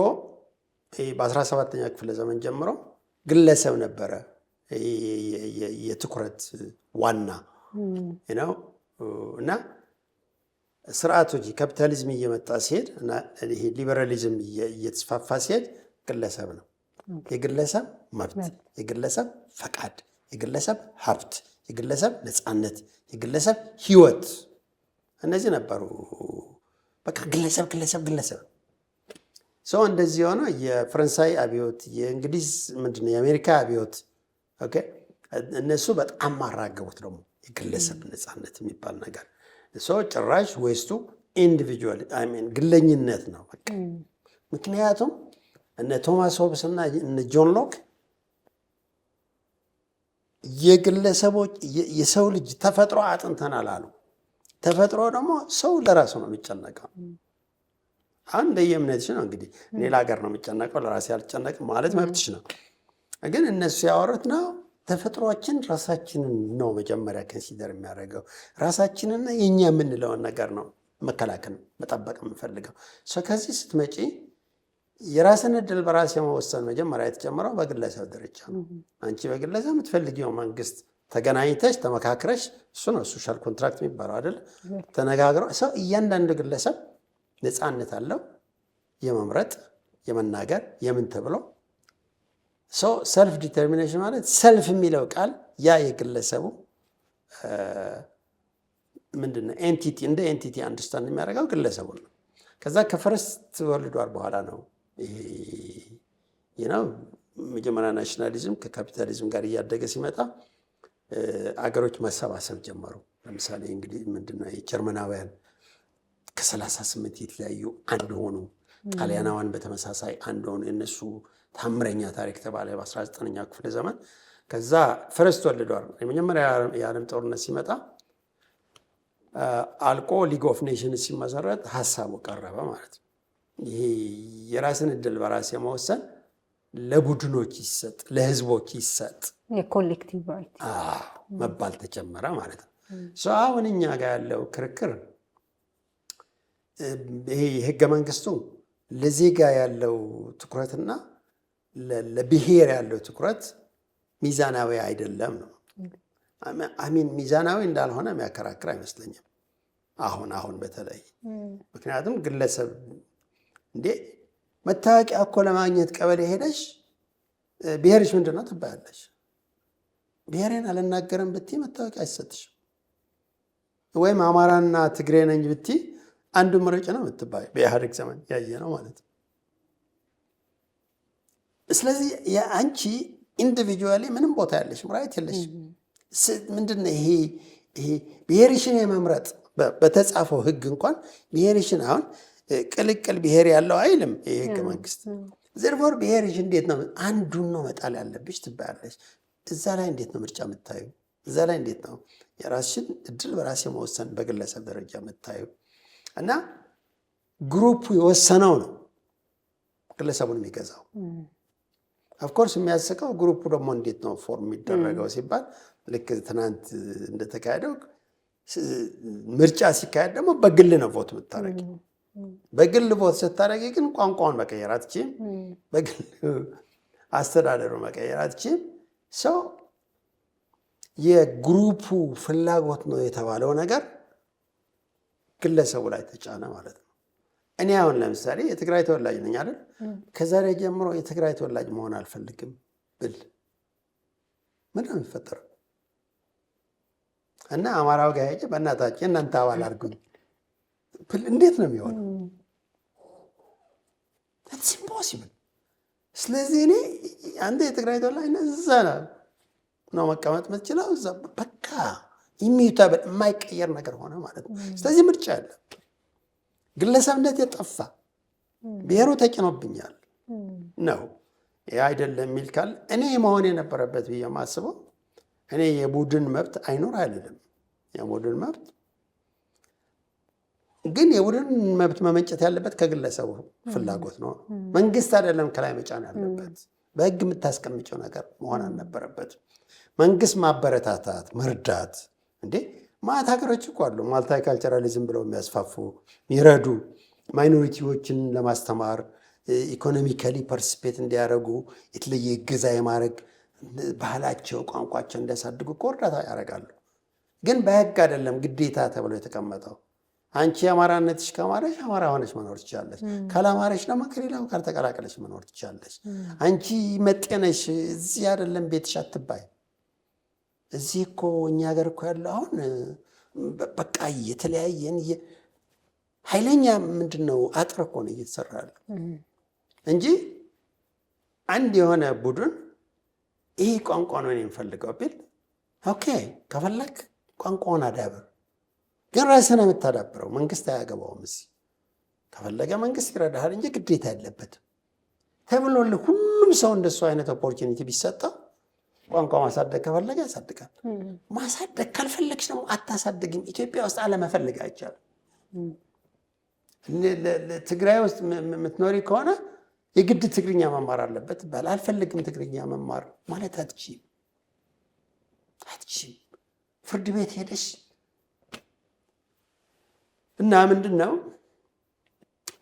በ17ኛ ክፍለ ዘመን ጀምሮ ግለሰብ ነበረ የትኩረት ዋና ነው እና ስርዓቶች ካፒታሊዝም እየመጣ ሲሄድ እና ይሄ ሊበራሊዝም እየተስፋፋ ሲሄድ ግለሰብ ነው፣ የግለሰብ መብት፣ የግለሰብ ፈቃድ፣ የግለሰብ ሀብት፣ የግለሰብ ነፃነት፣ የግለሰብ ህይወት፣ እነዚህ ነበሩ። በቃ ግለሰብ ግለሰብ ግለሰብ ሰው እንደዚህ ሆነ። የፈረንሳይ አብዮት፣ የእንግሊዝ ምንድነው የአሜሪካ አብዮት ኦኬ እነሱ በጣም ማራገቡት ደግሞ የግለሰብ ነፃነት የሚባል ነገር ሰው ጭራሽ ዌስቱ ኢንዲቪጁዋል አይ ሚን ግለኝነት ነው በቃ። ምክንያቱም እነ ቶማስ ሆብስ እና እነ ጆን ሎክ የግለሰቦች የሰው ልጅ ተፈጥሮ አጥንተናል አሉ። ተፈጥሮ ደግሞ ሰው ለራሱ ነው የሚጨነቀው። አንድ የእምነትሽ ነው እንግዲህ ሌላ ሀገር ነው የሚጨነቀው፣ ለራሴ አልጨነቅም ማለት መብትሽ ነው። ግን እነሱ ያወሩት ነው ተፈጥሯችን ራሳችንን ነው መጀመሪያ ኮንሲደር የሚያደርገው። ራሳችንና የኛ የምንለውን ነገር ነው መከላከል መጠበቅ የምንፈልገው። ከዚህ ስትመጪ የራስን እድል በራስ የመወሰን መጀመሪያ የተጀመረው በግለሰብ ደረጃ ነው። አንቺ በግለሰብ የምትፈልጊው መንግስት ተገናኝተሽ ተመካክረሽ፣ እሱ ነው ሶሻል ኮንትራክት የሚባለው አይደል? ተነጋግረው ሰው እያንዳንዱ ግለሰብ ነፃነት አለው የመምረጥ የመናገር የምን ተብሎ ሰው ሰልፍ ዲተርሚኔሽን ማለት ሰልፍ የሚለው ቃል ያ የግለሰቡ ምንድነው ኤንቲቲ እንደ ኤንቲቲ አንደርስታንድ የሚያደርገው ግለሰቡ ነው። ከዛ ከፈርስት ወርልድ ዋር በኋላ ነው ይሄ ነው መጀመሪያ ናሽናሊዝም ከካፒታሊዝም ጋር እያደገ ሲመጣ አገሮች መሰባሰብ ጀመሩ። ለምሳሌ እንግዲህ ምንድነው የጀርመናውያን ከ38 የተለያዩ አንድ ሆኑ። ጣሊያናውያን በተመሳሳይ አንድ ሆኑ። የነሱ ታምረኛ ታሪክ ተባለ በ19ኛው ክፍለ ዘመን። ከዛ ፈርስት ወርልድ ዋር የመጀመሪያ የዓለም ጦርነት ሲመጣ አልቆ ሊግ ኦፍ ኔሽንስ ሲመሰረት ሀሳቡ ቀረበ ማለት ነው። ይሄ የራስን እድል በራስ የመወሰን ለቡድኖች ይሰጥ፣ ለህዝቦች ይሰጥ፣ የኮሌክቲቭ ራይት መባል ተጀመረ ማለት ነው። አሁን እኛ ጋር ያለው ክርክር ይሄ የህገ መንግስቱ ለዜጋ ያለው ትኩረትና ለብሔር ያለው ትኩረት ሚዛናዊ አይደለም ነው። አሚን ሚዛናዊ እንዳልሆነ የሚያከራክር አይመስለኝም አሁን በተለይ ምክንያቱም ግለሰብ እንዴ መታወቂያ እኮ ለማግኘት ቀበሌ ሄደሽ ብሔርሽ ምንድነው ትባያለሽ። ብሔሬን አልናገርም ብትይ መታወቂያ አይሰጥሽም። ወይም አማራና ትግሬ ነኝ ብትይ አንዱ ምርጭ ነው የምትባይ። በኢህአዴግ ዘመን ያየ ነው ማለት ነው። ስለዚህ አንቺ ኢንዲቪጁዋሊ ምንም ቦታ ያለሽ ራይት የለሽ። ምንድነው ይሄ ብሔርሽን የመምረጥ በተጻፈው ህግ እንኳን ብሔርሽን አሁን ቅልቅል ብሔር ያለው አይልም ይሄ ህገ መንግስት። ዘርፎር ብሔርሽ እንዴት ነው አንዱን ነው መጣል ያለብሽ ትባያለሽ። እዛ ላይ እንዴት ነው ምርጫ የምታዩ? እዛ ላይ እንዴት ነው የራስሽን እድል በራስ የመወሰን በግለሰብ ደረጃ የምታዩ? እና ግሩፑ የወሰነው ነው ግለሰቡን የሚገዛው። ኦፍኮርስ የሚያስቀው ግሩፑ ደግሞ እንዴት ነው ፎርም የሚደረገው ሲባል ልክ ትናንት እንደተካሄደው ምርጫ ሲካሄድ ደግሞ በግል ነው ቮት የምታረጊ። በግል ቮት ስታረጊ ግን ቋንቋውን መቀየር አትችይም። በግል አስተዳደሩ መቀየር አትችይም። ሰው የግሩፑ ፍላጎት ነው የተባለው ነገር ግለሰቡ ላይ ተጫነ ማለት ነው። እኔ አሁን ለምሳሌ የትግራይ ተወላጅ ነኝ አይደል? ከዛሬ ጀምሮ የትግራይ ተወላጅ መሆን አልፈልግም ብል ምን ነው የሚፈጠረው? እና አማራው ጋር ሄጄ በእናታችን እናንተ አባል አድርጉኝ ብል እንዴት ነው የሚሆነው? That's impossible። ስለዚህ እኔ አንተ የትግራይ ተወላጅ ነህ እዛ ነው መቀመጥ የምትችለው እዛ በቃ ኢሚዩታብል የማይቀየር ነገር ሆነ ማለት ነው። ስለዚህ ምርጫ አለ። ግለሰብነት የጠፋ ብሔሩ ተጭኖብኛል ነው ይህ አይደለም የሚል ካል እኔ መሆን የነበረበት ብዬ የማስበው እኔ የቡድን መብት አይኖር አይደለም። የቡድን መብት ግን የቡድን መብት መመንጨት ያለበት ከግለሰቡ ፍላጎት ነው። መንግስት አይደለም ከላይ መጫን ያለበት። በህግ የምታስቀምጨው ነገር መሆን አልነበረበት። መንግስት ማበረታታት መርዳት እንዴ ማት ሀገሮች እኮ አሉ ማልቲካልቸራሊዝም ብለው የሚያስፋፉ የሚረዱ ማይኖሪቲዎችን ለማስተማር ኢኮኖሚካሊ ፓርቲሲፔት እንዲያደርጉ የተለየ እገዛ የማድረግ ባህላቸው ቋንቋቸው እንዲያሳድጉ እኮ እርዳታ ያደርጋሉ። ግን በህግ አይደለም ግዴታ ተብሎ የተቀመጠው። አንቺ የአማራነትሽ ከማረሽ አማራ ሆነሽ መኖር ትችላለሽ፣ ካላማረሽ ደግሞ ከሌላው ጋር ተቀላቀለሽ መኖር ትችላለሽ። አንቺ መጤነሽ እዚህ አይደለም ቤትሽ አትባይ። እዚህ እኮ እኛ ሀገር እኮ ያለው አሁን በቃ የተለያየን ኃይለኛ ምንድነው አጥር እኮ ነው እየተሰራ ያለው እንጂ አንድ የሆነ ቡድን ይሄ ቋንቋ ነው የሚፈልገው ቢል ኦኬ ከፈለክ ቋንቋውን አዳብር፣ ግን ራስህ ነው የምታዳብረው። መንግስት አያገባውም። እዚህ ከፈለገ መንግስት ይረዳሃል እንጂ ግዴታ የለበትም ተብሎ ሁሉም ሰው እንደሱ አይነት ኦፖርቹኒቲ ቢሰጠው ቋንቋ ማሳደግ ከፈለገ ያሳድጋል። ማሳደግ ካልፈለግሽ ደግሞ አታሳድግም። ኢትዮጵያ ውስጥ አለመፈለግ አይቻልም። ትግራይ ውስጥ የምትኖሪ ከሆነ የግድ ትግርኛ መማር አለበት ይባል። አልፈልግም ትግርኛ መማር ማለት አትችይም። ፍርድ ቤት ሄደሽ እና ምንድን ነው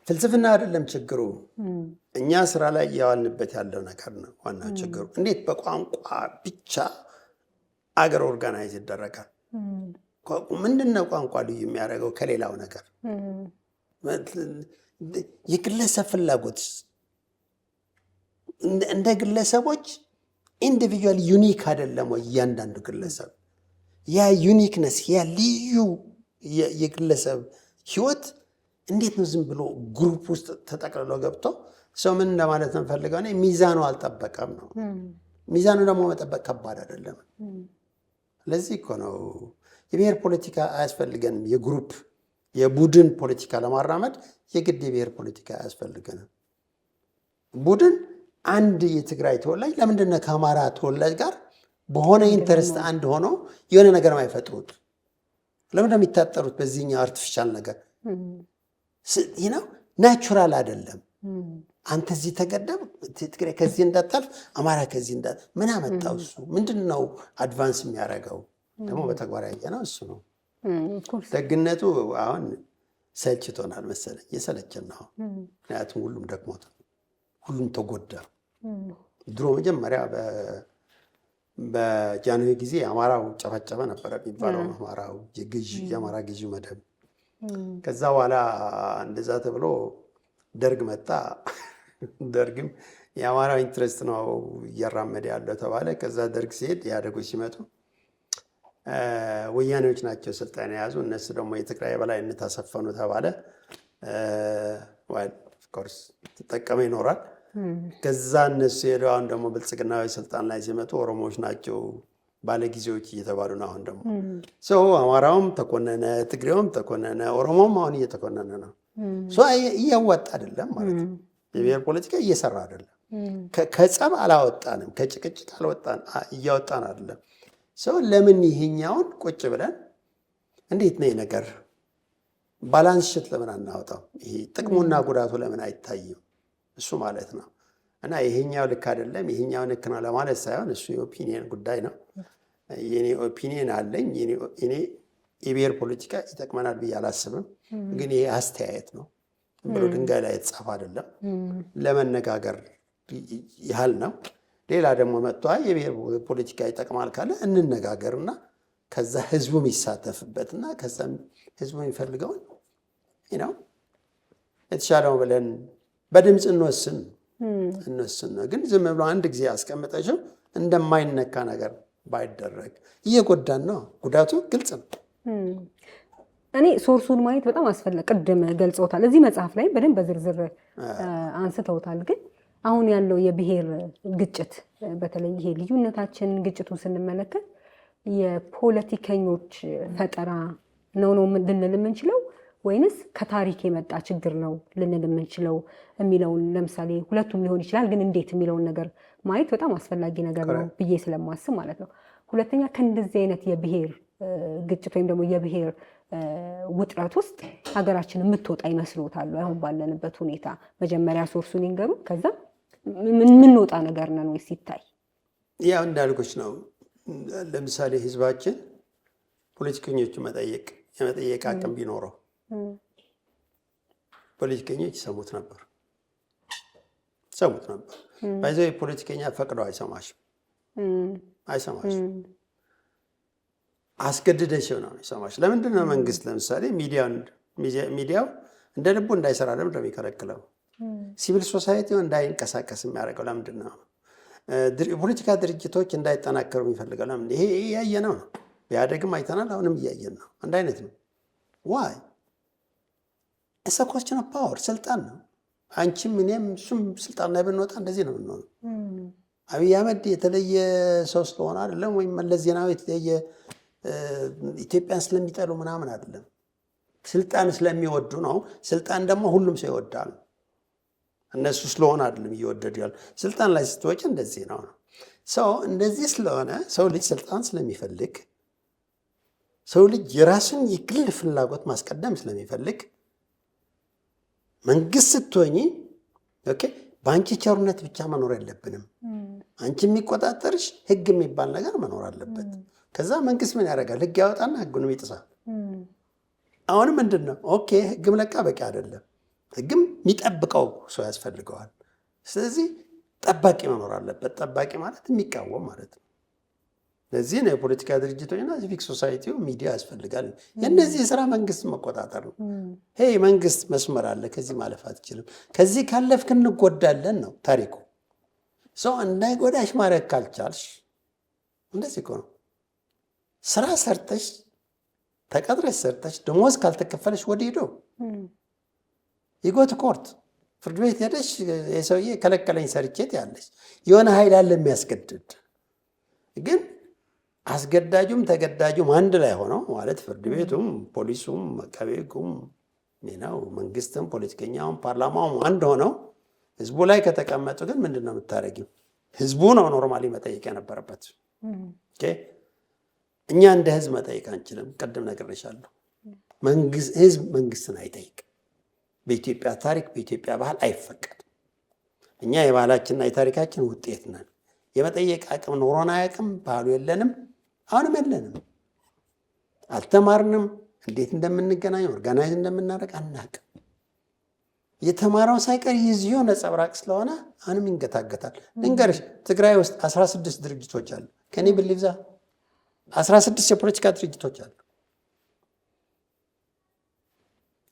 ፍልስፍና አይደለም ችግሩ፣ እኛ ስራ ላይ እያዋልንበት ያለው ነገር ነው ዋናው ችግሩ። እንዴት በቋንቋ ብቻ አገር ኦርጋናይዝ ይደረጋል? ምንድነው ቋንቋ ልዩ የሚያደርገው ከሌላው ነገር? የግለሰብ ፍላጎት እንደ ግለሰቦች ኢንዲቪጁዋል ዩኒክ አይደለም ወይ? እያንዳንዱ ግለሰብ ያ ዩኒክነስ ያ ልዩ የግለሰብ ህይወት እንዴት ነው ዝም ብሎ ግሩፕ ውስጥ ተጠቅልሎ ገብቶ ሰው ምን ለማለት ነው ፈልገው ነው ሚዛኑ አልጠበቀም ነው። ሚዛኑ ደግሞ መጠበቅ ከባድ አይደለም። ለዚህ እኮ ነው የብሔር ፖለቲካ አያስፈልገንም። የግሩፕ የቡድን ፖለቲካ ለማራመድ የግድ የብሔር ፖለቲካ አያስፈልገንም። ቡድን አንድ የትግራይ ተወላጅ ለምንድን ነው ከአማራ ተወላጅ ጋር በሆነ ኢንተረስት አንድ ሆኖ የሆነ ነገር ማይፈጥሩት? ለምን ነው የሚታጠሩት በዚህኛው አርቲፊሻል ነገር? ነው ናቹራል አይደለም። አንተ እዚህ ተገደብ ትግራይ ከዚህ እንዳታልፍ አማራ ከዚህ ምን አመጣው? እሱ ምንድነው አድቫንስ የሚያደርገው? ደግሞ በተግባር ያየነው እሱ ነው። ደግነቱ አሁን ሰልችቶናል መሰለኝ፣ እየሰለቸን ነው። ምክንያቱም ሁሉም ደክሞታል፣ ሁሉም ተጎዳ። ድሮ መጀመሪያ በጃንሆይ ጊዜ አማራው ጨፈጨፈ ነበረ የሚባለው። አማራው የአማራ ገዢ መደብ። ከዛ በኋላ እንደዛ ተብሎ ደርግ መጣ። ደርግም የአማራው ኢንትረስት ነው እያራመደ ያለው ተባለ። ከዛ ደርግ ሲሄድ ኢህአዴጎች ሲመጡ ወያኔዎች ናቸው ስልጣን የያዙ፣ እነሱ ደግሞ የትግራይ በላይነት አሰፈኑ ተባለ። ኦፍኮርስ ተጠቀመ ይኖራል። ከዛ እነሱ ሄደው አሁን ደግሞ ብልጽግናዊ ስልጣን ላይ ሲመጡ ኦሮሞዎች ናቸው ባለጊዜዎች እየተባሉ ነው። አሁን ደግሞ ሰው አማራውም ተኮነነ፣ ትግሬውም ተኮነነ፣ ኦሮሞም አሁን እየተኮነነ ነው። እያዋጣ አይደለም ማለት ነው። የብሔር ፖለቲካ እየሰራ አይደለም። ከጸብ አላወጣንም፣ ከጭቅጭቅ እያወጣን አይደለም። ሰው ለምን ይሄኛውን ቁጭ ብለን እንዴት ነው ነገር ባላንስ ሽት ለምን አናወጣው? ይሄ ጥቅሙና ጉዳቱ ለምን አይታይም? እሱ ማለት ነው። እና ይሄኛው ልክ አይደለም ይሄኛው ልክ ነው ለማለት ሳይሆን እሱ የኦፒኒየን ጉዳይ ነው። የኔ ኦፒኒየን አለኝ። እኔ የብሔር ፖለቲካ ይጠቅመናል ብዬ አላስብም። ግን ይሄ አስተያየት ነው ብሎ ድንጋይ ላይ የተጻፈ አይደለም። ለመነጋገር ያህል ነው። ሌላ ደግሞ መጥቶ የብሔር ፖለቲካ ይጠቅማል ካለ እንነጋገርና ከዛ ህዝቡ የሚሳተፍበትና ከዛ ህዝቡ የሚፈልገውን ነው የተሻለው ብለን በድምፅ እንወስን ነው። ግን ዝም ብሎ አንድ ጊዜ አስቀምጠሽው እንደማይነካ ነገር ባይደረግ እየጎዳን ነው። ጉዳቱ ግልጽ ነው። እኔ ሶርሱን ማየት በጣም አስፈላጊ፣ ቅድም ገልጸውታል። እዚህ መጽሐፍ ላይ በደንብ በዝርዝር አንስተውታል። ግን አሁን ያለው የብሔር ግጭት በተለይ ይሄ ልዩነታችን ግጭቱን ስንመለከት የፖለቲከኞች ፈጠራ ነው ልንል የምንችለው ወይንስ ከታሪክ የመጣ ችግር ነው ልንል የምንችለው የሚለውን ለምሳሌ ሁለቱም ሊሆን ይችላል። ግን እንዴት የሚለውን ነገር ማየት በጣም አስፈላጊ ነገር ነው ብዬ ስለማስብ ማለት ነው። ሁለተኛ ከእንደዚህ አይነት የብሔር ግጭት ወይም ደግሞ የብሔር ውጥረት ውስጥ ሀገራችን የምትወጣ ይመስሎታል? አሁን ባለንበት ሁኔታ መጀመሪያ ሶርሱን ይንገሩ፣ ከዛ የምንወጣ ነገር ነን ወይ ሲታይ? ያው እንዳልኩሽ ነው። ለምሳሌ ህዝባችን ፖለቲከኞቹ የመጠየቅ አቅም ቢኖረው ፖለቲከኞች ይሰሙት ነበር። ባይዘው ፖለቲከኛ ፈቅደው አይሰማሽም። አስገድደሽው ነው ይሰማሽ። ለምንድን ነው መንግስት ለምሳሌ ሚዲያው እንደ ልቡ እንዳይሰራ ለምንድን ነው የሚከለክለው? ሲቪል ሶሳይቲው እንዳይንቀሳቀስ የሚያደርገው ለምንድን ነው? የፖለቲካ ድርጅቶች እንዳይጠናከሩ የሚፈልገው ለምንድን? ይሄ እያየነው ነው። ቢያደግም አይተናል፣ አሁንም እያየን ነው። አንድ አይነት ነው። ዋይ እሰ ኮስችን ኦፍ ፓወር ስልጣን ነው። አንቺም እኔም እሱም ስልጣን ላይ ብንወጣ እንደዚህ ነው የምንሆነው። አብይ አህመድ የተለየ ሰው ስለሆነ አይደለም፣ ወይም መለስ ዜናዊ የተለየ ኢትዮጵያን ስለሚጠሉ ምናምን አይደለም። ስልጣን ስለሚወዱ ነው። ስልጣን ደግሞ ሁሉም ሰው ይወዳል። እነሱ ስለሆነ አይደለም እየወደዱ ያሉ። ስልጣን ላይ ስትወጪ እንደዚህ ነው። ሰው እንደዚህ ስለሆነ ሰው ልጅ ስልጣን ስለሚፈልግ ሰው ልጅ የራሱን የግል ፍላጎት ማስቀደም ስለሚፈልግ መንግስት ስትሆኚ በአንቺ ቸርነት ብቻ መኖር የለብንም። አንቺ የሚቆጣጠርሽ ህግ የሚባል ነገር መኖር አለበት። ከዛ መንግስት ምን ያደርጋል? ህግ ያወጣና ህጉንም ይጥሳል። አሁንም ምንድን ነው ህግም ለቃ በቂ አይደለም። ህግም የሚጠብቀው ሰው ያስፈልገዋል። ስለዚህ ጠባቂ መኖር አለበት። ጠባቂ ማለት የሚቃወም ማለት ነው። ለዚህ ነው የፖለቲካ ድርጅቶችና ሲቪክ ሶሳይቲው ሚዲያ ያስፈልጋል። የእነዚህ የስራ መንግስት መቆጣጠር ነው። መንግስት መስመር አለ፣ ከዚህ ማለፍ አትችልም፣ ከዚህ ካለፍክ እንጎዳለን ነው ታሪኩ። ሰው እንዳይጎዳሽ ማድረግ ካልቻልሽ እንደዚህ እኮ ነው። ስራ ሰርተሽ ተቀጥረሽ ሰርተሽ ደሞዝ ካልተከፈለሽ ወዲህ ሄዶ ይጎት ኮርት ፍርድ ቤት ሄደሽ የሰውዬ ከለከለኝ ሰርቼት ያለሽ የሆነ ኃይል አለ የሚያስገድድ። ግን አስገዳጁም ተገዳጁም አንድ ላይ ሆነው ማለት ፍርድ ቤቱም ፖሊሱም አቃቤ ሕጉም መንግስትም ፖለቲከኛውም ፓርላማውም አንድ ሆነው ህዝቡ ላይ ከተቀመጡ ግን ምንድን ነው የምታደርጊው? ህዝቡ ነው ኖርማሊ መጠየቅ የነበረበት። እኛ እንደ ህዝብ መጠየቅ አንችልም። ቅድም ነግሬሻለሁ። ህዝብ መንግስትን አይጠይቅ። በኢትዮጵያ ታሪክ በኢትዮጵያ ባህል አይፈቀድም። እኛ የባህላችንና የታሪካችን ውጤት ነን። የመጠየቅ አቅም ኖሮን አያውቅም። ባህሉ የለንም፣ አሁንም የለንም። አልተማርንም። እንዴት እንደምንገናኝ ኦርጋናይዝ እንደምናደርግ አናውቅም። የተማረው ሳይቀር ይዝዮ ነጸብራቅ ስለሆነ አሁንም ይንገታገታል። ልንገርሽ፣ ትግራይ ውስጥ 16 ድርጅቶች አሉ። ከኔ ብልብዛ 16 የፖለቲካ ድርጅቶች አሉ።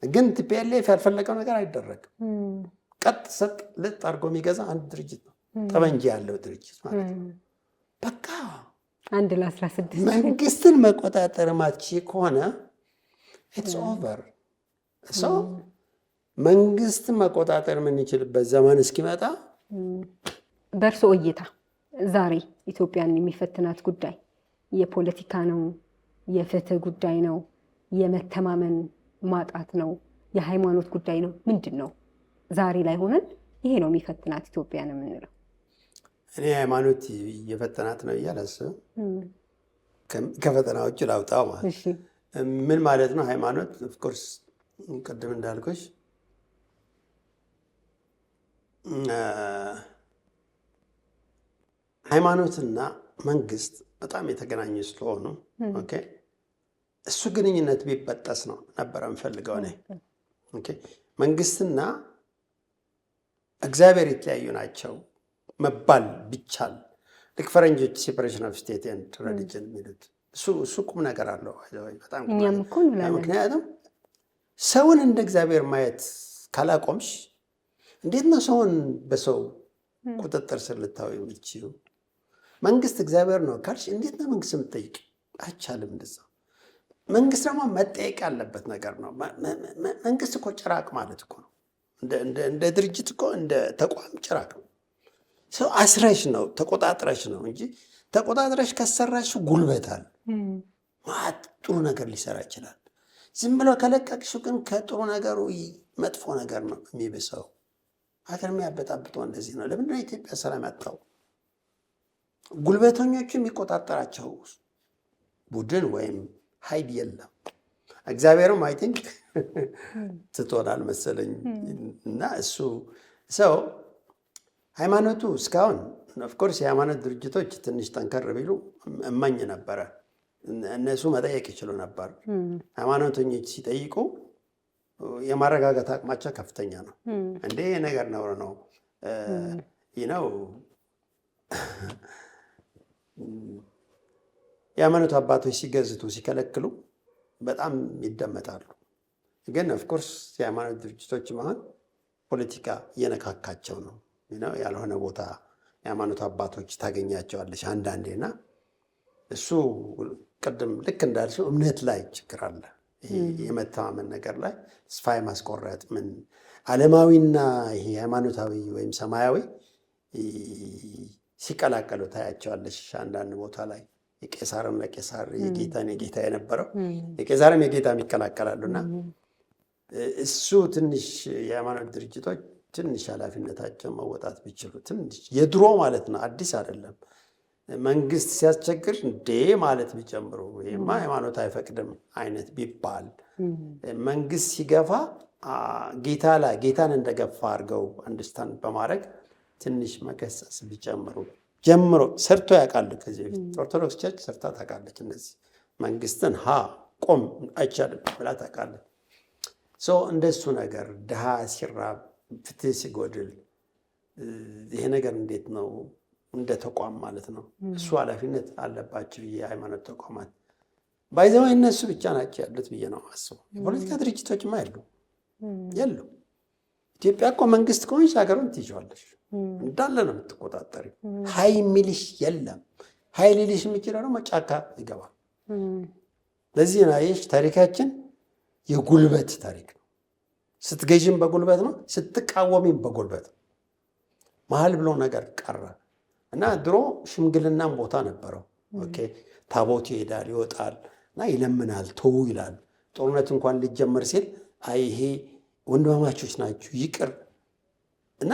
ግን ቲፒኤልኤፍ ያልፈለገው ነገር አይደረግም። ቀጥ ሰጥ ልጥ አድርጎ የሚገዛ አንድ ድርጅት ነው፣ ጠመንጃ ያለው ድርጅት ማለት ነው። በቃ አንድ ለ16 መንግስትን መቆጣጠር ማትቺ ከሆነ ኢትስ ኦቨር። ሰው መንግስትን መቆጣጠር የምንችልበት ዘመን እስኪመጣ በእርሶ እይታ ዛሬ ኢትዮጵያን የሚፈትናት ጉዳይ የፖለቲካ ነው? የፍትህ ጉዳይ ነው? የመተማመን ማጣት ነው? የሃይማኖት ጉዳይ ነው? ምንድን ነው ዛሬ ላይ ሆነን ይሄ ነው የሚፈትናት ኢትዮጵያን የምንለው? እኔ ሃይማኖት የፈተናት ነው እያላስብ ከፈተናዎቹ ላውጣው ማለት ምን ማለት ነው? ሃይማኖት ኦፍኮርስ ቅድም እንዳልኩሽ ሃይማኖትና መንግስት በጣም የተገናኙ ስለሆኑ ኦኬ እሱ ግንኙነት ቢበጠስ ነው ነበረ የምፈልገው እኔ። ኦኬ መንግስትና እግዚአብሔር የተለያዩ ናቸው መባል ቢቻል ልክ ፈረንጆች ሴፐሬሽን ኦፍ ስቴት ኤንድ ሪሊጅን የሚሉት እሱ ቁም ነገር አለው በጣም። ምክንያቱም ሰውን እንደ እግዚአብሔር ማየት ካላቆምሽ እንዴት ነው ሰውን በሰው ቁጥጥር ስር ልታው የምትችይው? መንግስት እግዚአብሔር ነው ካልሽ እንዴት ነው መንግስት የምትጠይቅ? አይቻልም እንደዛ። መንግስት ደግሞ መጠየቅ ያለበት ነገር ነው። መንግስት እኮ ጭራቅ ማለት እኮ ነው። እንደ ድርጅት እኮ እንደ ተቋም ጭራቅ ነው። ሰው አስረሽ ነው ተቆጣጥረሽ ነው እንጂ ተቆጣጥረሽ ከሰራሽው ጉልበታል ጥሩ ነገር ሊሰራ ይችላል። ዝም ብሎ ከለቀቅሽው ግን ከጥሩ ነገሩ መጥፎ ነገር ነው የሚብሰው። ሀገር የሚያበጣብጠው እንደዚህ ነው። ለምንድን ነው ኢትዮጵያ ሰላም ያጣው? ጉልበተኞቹ የሚቆጣጠራቸው ቡድን ወይም ኃይል የለም። እግዚአብሔርም አይ ቲንክ ትቶናል መሰለኝ። እና እሱ ሰው ሃይማኖቱ እስካሁን ኦፍኮርስ የሃይማኖት ድርጅቶች ትንሽ ጠንከር ቢሉ እመኝ ነበረ። እነሱ መጠየቅ ይችሉ ነበር። ሃይማኖተኞች ሲጠይቁ የማረጋጋት አቅማቸው ከፍተኛ ነው። እንዴ ነገር ነውር ነው ነው የሃይማኖት አባቶች ሲገዝቱ ሲከለክሉ በጣም ይደመጣሉ። ግን ኦፍኮርስ የሃይማኖት ድርጅቶች መሆን ፖለቲካ እየነካካቸው ነው። ያልሆነ ቦታ የሃይማኖት አባቶች ታገኛቸዋለች አንዳንዴና እሱ ቅድም ልክ እንዳልሽው እምነት ላይ ችግር አለ። የመተማመን ነገር ላይ ተስፋ ማስቆረጥ ምን ዓለማዊና ይሄ ሃይማኖታዊ ወይም ሰማያዊ ሲቀላቀሉ ታያቸዋለሽ አንዳንድ ቦታ ላይ የቄሳርም ለቄሳር የጌታን የጌታ የነበረው የቄሳርም የጌታም ይቀላቀላሉና እሱ ትንሽ የሃይማኖት ድርጅቶች ትንሽ ኃላፊነታቸውን መወጣት ቢችሉ ትንሽ የድሮ ማለት ነው አዲስ አይደለም። መንግስት ሲያስቸግር እንዴ ማለት ቢጨምሩ ይሄማ ሃይማኖት አይፈቅድም አይነት ቢባል መንግስት ሲገፋ ጌታን እንደገፋ አድርገው አንደርስታንድ በማድረግ ትንሽ መገሰጽ ቢጨምሩ ጀምሮ ሰርቶ ያውቃሉ። ከዚህ በፊት ኦርቶዶክስ ቸርች ሰርታ ታውቃለች። እንደዚህ መንግስትን ቆም አይቻልም ብላ ታውቃለች። እንደሱ ነገር ድሃ ሲራብ ፍትህ ሲጎድል ይሄ ነገር እንዴት ነው እንደ ተቋም ማለት ነው እሱ ኃላፊነት አለባቸው የሃይማኖት ተቋማት። ባይዘው እነሱ ብቻ ናቸው ያሉት ብዬ ነው የማስበው። የፖለቲካ ድርጅቶችማ የሉ። ኢትዮጵያ እኮ መንግስት ከሆንሽ ሀገሩን ትይዣለሽ እንዳለ ነው የምትቆጣጠሪው። ሀይ የሚልሽ የለም። ሀይ ሊልሽ የሚችለው ደግሞ ጫካ ይገባል። ለዚህ ነው አየሽ ታሪካችን የጉልበት ታሪክ ነው። ስትገዥም በጉልበት ነው፣ ስትቃወሚም በጉልበት ነው። መሀል ብሎ ነገር ቀረ እና ድሮ ሽምግልናም ቦታ ነበረው። ኦኬ ታቦት ይሄዳል ይወጣል እና ይለምናል ተው ይላል። ጦርነት እንኳን ሊጀመር ሲል አይ ይሄ ወንድማማቾች ናችሁ ይቅር እና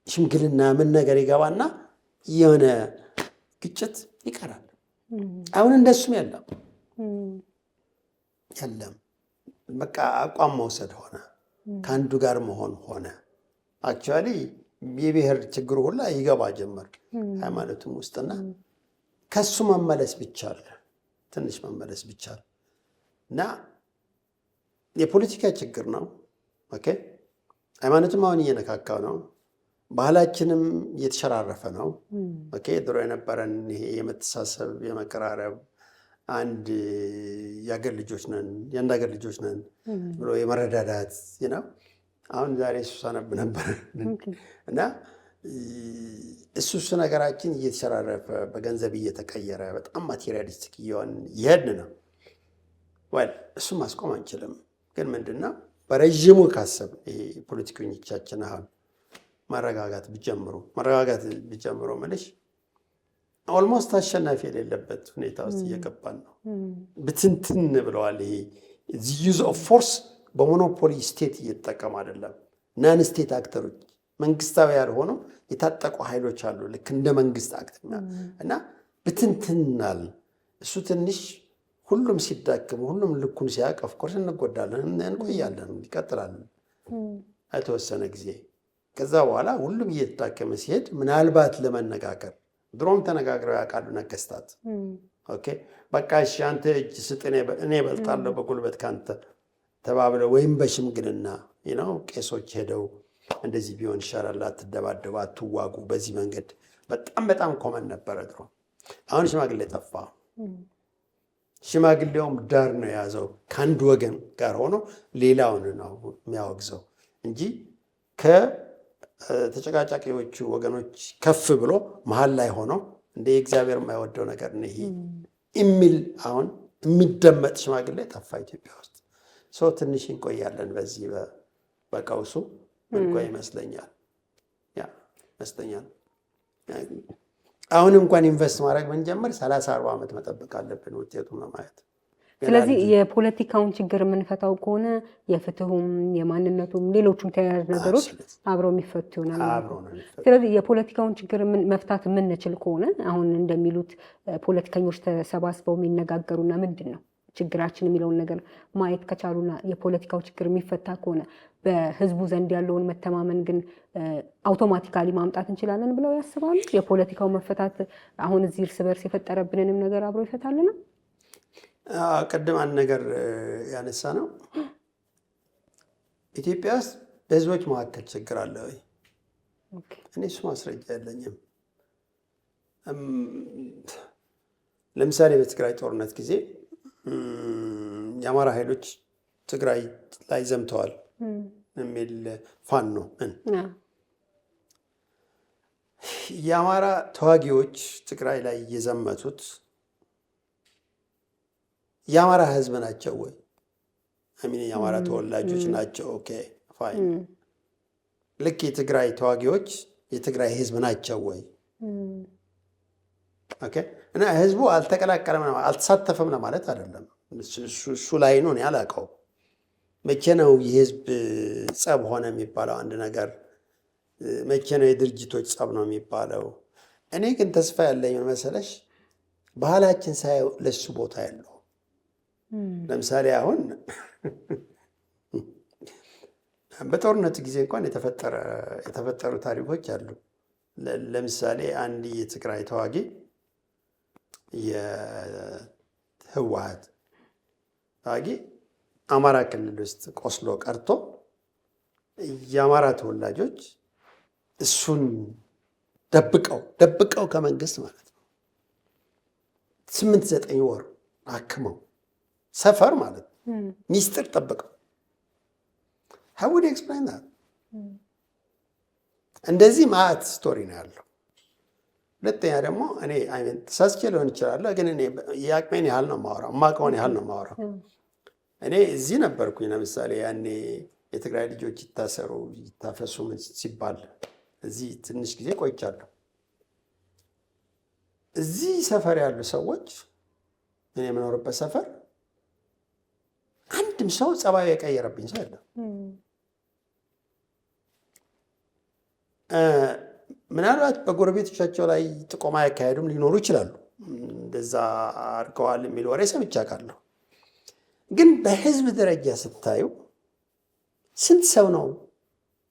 ሽምግልና ምን ነገር ይገባና የሆነ ግጭት ይቀራል። አሁን እንደሱም የለም። በቃ አቋም መውሰድ ሆነ፣ ከአንዱ ጋር መሆን ሆነ። አክቹዋሊ የብሔር ችግሩ ሁላ ይገባ ጀመር ሃይማኖቱም ውስጥና ከሱ መመለስ ቢቻል ትንሽ መመለስ ቢቻል እና የፖለቲካ ችግር ነው። ኦኬ ሃይማኖትም አሁን እየነካካው ነው። ባህላችንም እየተሸራረፈ ነው። ኦኬ ድሮ የነበረን ይሄ የመተሳሰብ የመቀራረብ አንድ የአገር ልጆች ነን የአንድ አገር ልጆች ነን ብሎ የመረዳዳት ነው። አሁን ዛሬ እሱ ሳነብ ነበር እና እሱ ነገራችን እየተሸራረፈ በገንዘብ እየተቀየረ በጣም ማቴሪያሊስቲክ እየሄድን ነው። እሱ ማስቆም አንችልም። ግን ምንድነው በረዥሙ ካሰብ ይሄ ፖለቲከኞቻችን አሁን መረጋጋት ቢጀምሩ ምልሽ ኦልሞስት አሸናፊ የሌለበት ሁኔታ ውስጥ እየገባን ነው። ብትንትን ብለዋል። ይሄ ዩዝ ኦፍ ፎርስ በሞኖፖሊ ስቴት እየተጠቀሙ አይደለም። ናን ስቴት አክተሮች መንግስታዊ ያልሆኑ የታጠቁ ኃይሎች አሉ፣ ልክ እንደ መንግስት አክት እና ብትንትናል። እሱ ትንሽ ሁሉም ሲዳክም ሁሉም ልኩን ሲያውቅ ኦፍኮርስ እንጎዳለን፣ እንቆያለን፣ ይቀጥላለን የተወሰነ ጊዜ። ከዛ በኋላ ሁሉም እየተዳከመ ሲሄድ ምናልባት ለመነጋገር ድሮም ተነጋግረው ያውቃሉ ነገስታት። ኦኬ በቃ እሺ አንተ እጅ ስጥ እኔ እበልጣለሁ በጉልበት ካንተ ተባብለው ወይም በሽምግልና ቄሶች ሄደው እንደዚህ ቢሆን ይሻላል፣ አትደባደቡ፣ አትዋጉ፣ በዚህ መንገድ በጣም ኮመን ነበረ ድሮ። አሁን ሽማግሌ ጠፋ። ሽማግሌውም ዳር ነው የያዘው፣ ከአንድ ወገን ጋር ሆኖ ሌላውን ነው የሚያወግዘው እንጂ ከተጨቃጫቂዎቹ ወገኖች ከፍ ብሎ መሀል ላይ ሆኖ እንደ እግዚአብሔር የማይወደው ነገር ነው ይሄ የሚል አሁን የሚደመጥ ሽማግሌ ጠፋ ኢትዮጵያ ውስጥ። ሰው ትንሽ እንቆያለን በዚህ በቀውሱ እንኳ ይመስለኛል። አሁን እንኳን ኢንቨስት ማድረግ ብንጀምር 30-40 ዓመት መጠበቅ አለብን ውጤቱን ለማየት። ስለዚህ የፖለቲካውን ችግር የምንፈታው ከሆነ የፍትሁም የማንነቱም ሌሎቹም ተያያዥ ነገሮች አብረው የሚፈቱ ይሆናል። ስለዚህ የፖለቲካውን ችግር መፍታት የምንችል ከሆነ አሁን እንደሚሉት ፖለቲከኞች ተሰባስበው የሚነጋገሩና ምንድን ነው ችግራችን የሚለውን ነገር ማየት ከቻሉና የፖለቲካው ችግር የሚፈታ ከሆነ በህዝቡ ዘንድ ያለውን መተማመን ግን አውቶማቲካሊ ማምጣት እንችላለን ብለው ያስባሉ? የፖለቲካው መፈታት አሁን እዚህ እርስ በርስ የፈጠረብንንም ነገር አብሮ ይፈታልና? ቅድም አንድ ነገር ያነሳ ነው። ኢትዮጵያ ውስጥ በህዝቦች መካከል ችግር አለ ወይ? እኔ እሱ ማስረጃ የለኝም። ለምሳሌ በትግራይ ጦርነት ጊዜ የአማራ ኃይሎች ትግራይ ላይ ዘምተዋል የሚል ፋኖ የአማራ ተዋጊዎች ትግራይ ላይ የዘመቱት የአማራ ህዝብ ናቸው ወይ? የአማራ ተወላጆች ናቸው። ኦኬ ፋይን። ልክ የትግራይ ተዋጊዎች የትግራይ ህዝብ ናቸው ወይ? ኦኬ እና ህዝቡ አልተቀላቀለም አልተሳተፈም ማለት አይደለም። እሱ ላይ ነው እኔ አላውቀውም። መቼ ነው የህዝብ ጸብ ሆነ የሚባለው አንድ ነገር? መቼ ነው የድርጅቶች ጸብ ነው የሚባለው? እኔ ግን ተስፋ ያለኝ መሰለሽ ባህላችን ሳይው ለሱ ቦታ ያለው። ለምሳሌ አሁን በጦርነቱ ጊዜ እንኳን የተፈጠሩ ታሪኮች አሉ። ለምሳሌ አንድ የትግራይ ተዋጊ የህወሓት ተዋጊ አማራ ክልል ውስጥ ቆስሎ ቀርቶ የአማራ ተወላጆች እሱን ደብቀው ከመንግስት ማለት ነው 8-9 ወር አክመው ሰፈር ማለት ነው ሚስጥር ጠብቀው how would you explain that? እንደዚህ ማዕት ስቶሪ ነው ያለው። ሁለተኛ ደግሞ እኔ ተሳስቼ ሊሆን ይችላል፣ ግን እኔ የአቅሜን ያህል ነው የማወራው፣ የማውቀውን ያህል ነው የማወራው። እኔ እዚህ ነበርኩኝ። ለምሳሌ ያኔ የትግራይ ልጆች ይታሰሩ ይታፈሱ ሲባል እዚህ ትንሽ ጊዜ ቆይቻለሁ። እዚህ ሰፈር ያሉ ሰዎች እኔ የምኖርበት ሰፈር አንድም ሰው ጸባይ የቀየረብኝ ሰው የለም። ምናልባት በጎረቤቶቻቸው ላይ ጥቆማ ያካሄዱም ሊኖሩ ይችላሉ። እንደዛ አድርገዋል የሚል ወሬ ሰምቼ አውቃለሁ። ግን በህዝብ ደረጃ ስታዩ ስንት ሰው ነው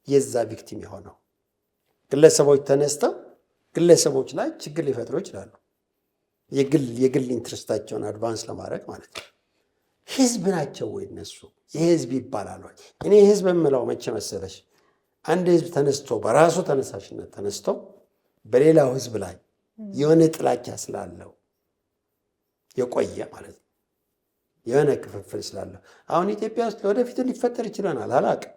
የዛ ቪክቲም የሆነው? ግለሰቦች ተነስተው ግለሰቦች ላይ ችግር ሊፈጥሩ ይችላሉ። የግል ኢንትረስታቸውን አድቫንስ ለማድረግ ማለት ነው። ህዝብ ናቸው ወይ እነሱ? የህዝብ ይባላል ወይ? እኔ ህዝብ የምለው መቼ መሰለሽ አንድ ህዝብ ተነስቶ በራሱ ተነሳሽነት ተነስቶ በሌላው ህዝብ ላይ የሆነ ጥላቻ ስላለው የቆየ ማለት ነው። የሆነ ክፍፍል ስላለው አሁን ኢትዮጵያ ውስጥ ለወደፊቱ ሊፈጠር ይችላል አላውቅም።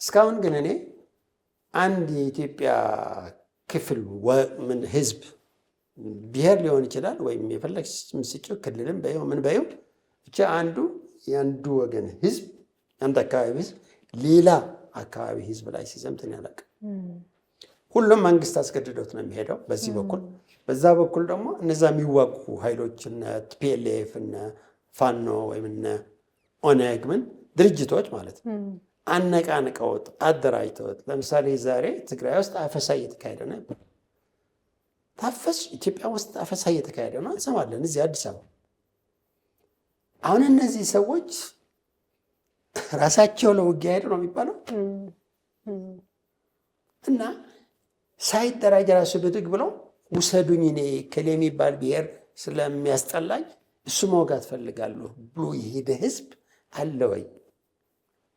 እስካሁን ግን እኔ አንድ የኢትዮጵያ ክፍል ምን ህዝብ ብሔር ሊሆን ይችላል ወይም የፈለግሽ ምስጭው ክልልም በይው ምን በይው ብቻ የአንዱ ወገን ህዝብ አንድ አካባቢ ህዝብ ሌላ አካባቢ ህዝብ ላይ ሲዘምትን አላውቅም። ሁሉም መንግስት አስገድዶት ነው የሚሄደው በዚህ በኩል። በዛ በኩል ደግሞ እነዛ የሚዋጉ ኃይሎች እነ ቲፒኤልኤፍ እነ ፋኖ ወይም እነ ኦነግ ምን ድርጅቶች ማለት ነው አነቃንቀውት አደራጅተውት። ለምሳሌ ዛሬ ትግራይ ውስጥ አፈሳ እየተካሄደ ነበር። ታፈስ ኢትዮጵያ ውስጥ አፈሳ እየተካሄደ ነው እንሰማለን እዚህ አዲስ አበባ። አሁን እነዚህ ሰዎች ራሳቸው ለውጊያ ሄዱ ነው የሚባለው እና ሳይደራጅ ራሱ ብድግ ብለው ውሰዱኝ እኔ ከሌ የሚባል ብሔር ስለሚያስጠላኝ እሱ መውጋት ፈልጋለሁ ብሎ የሄደ ህዝብ አለ ወይ?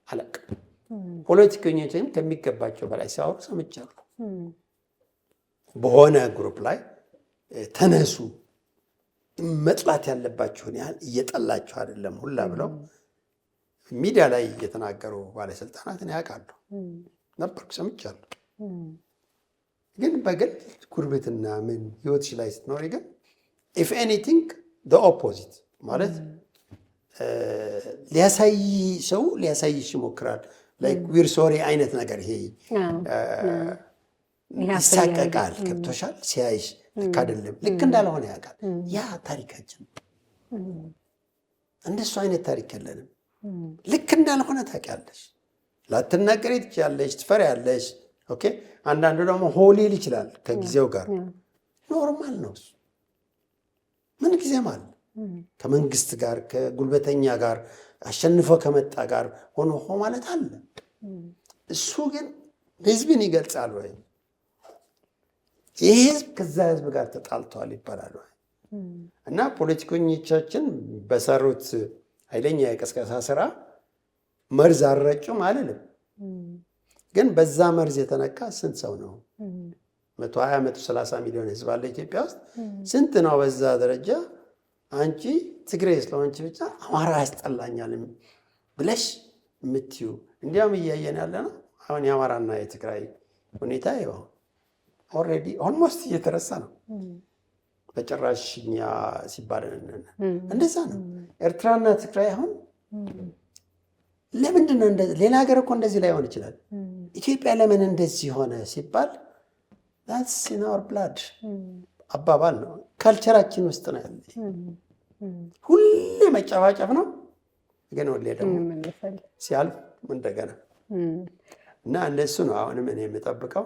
አላውቅም። ፖለቲከኞችም ከሚገባቸው በላይ ሲያወሩ ሰምቻለሁ። በሆነ ግሩፕ ላይ ተነሱ መጥላት ያለባችሁን ያህል እየጠላችሁ አይደለም ሁላ ብለው ሚዲያ ላይ እየተናገሩ ባለስልጣናትን ያውቃሉ ነበርኩ ሰምቻለሁ። ግን በግል ጉርብትና ምን ህይወትሽ ላይ ስትኖሪ ግን ኢፍ ኤኒቲንግ ዘ ኦፖዚት ማለት ሊያሳይ ሰው ሊያሳይሽ ይሞክራል። ላይክ ዊር ሶሪ አይነት ነገር ይሄ ይሳቀቃል። ገብቶሻል? ሲያይሽ ልክ አይደለም ልክ እንዳልሆነ ያውቃል። ያ ታሪካችን እንደሱ አይነት ታሪክ የለንም። ልክ እንዳልሆነ ታውቂያለሽ። ላትናገሪ ትችያለሽ፣ ትፈሪያለሽ። ኦኬ አንዳንዱ ደግሞ ሆሊል ይችላል ከጊዜው ጋር ኖርማል ነው። ምን ጊዜም አለ ከመንግስት ጋር ከጉልበተኛ ጋር አሸንፎ ከመጣ ጋር ሆኖ ማለት አለ። እሱ ግን ህዝብን ይገልጻል ወይ? ይህ ህዝብ ከዛ ህዝብ ጋር ተጣልተዋል ይባላል ወይ? እና ፖለቲከኞቻችን በሰሩት ኃይለኛ የቀስቀሳ ስራ መርዝ አልረጩም አልልም። ግን በዛ መርዝ የተነካ ስንት ሰው ነው? 120 130 ሚሊዮን ህዝብ አለ ኢትዮጵያ ውስጥ። ስንት ነው በዛ ደረጃ አንቺ ትግሬ ስለሆንች ብቻ አማራ ያስጠላኛል ብለሽ የምትዩ? እንዲያውም እያየን ያለ ነው አሁን የአማራና የትግራይ ሁኔታ ይኸው ኦልሬዲ ኦልሞስት እየተረሳ ነው። በጭራሽኛ ሲባል እንደዛ ነው። ኤርትራና ትግራይ አሁን ለምንድን ነው እንደዚህ? ሌላ ሀገር እኮ እንደዚህ ላይሆን ይችላል። ኢትዮጵያ ለምን እንደዚህ ሆነ ሲባል that's in our blood አባባል ነው። ካልቸራችን ውስጥ ነው ያለ። ሁሌ መጨፋጨፍ ነው። ግን ሁሌ ደግሞ ሲያልፍ እንደገና እና እንደሱ ነው አሁንም እኔ የምጠብቀው።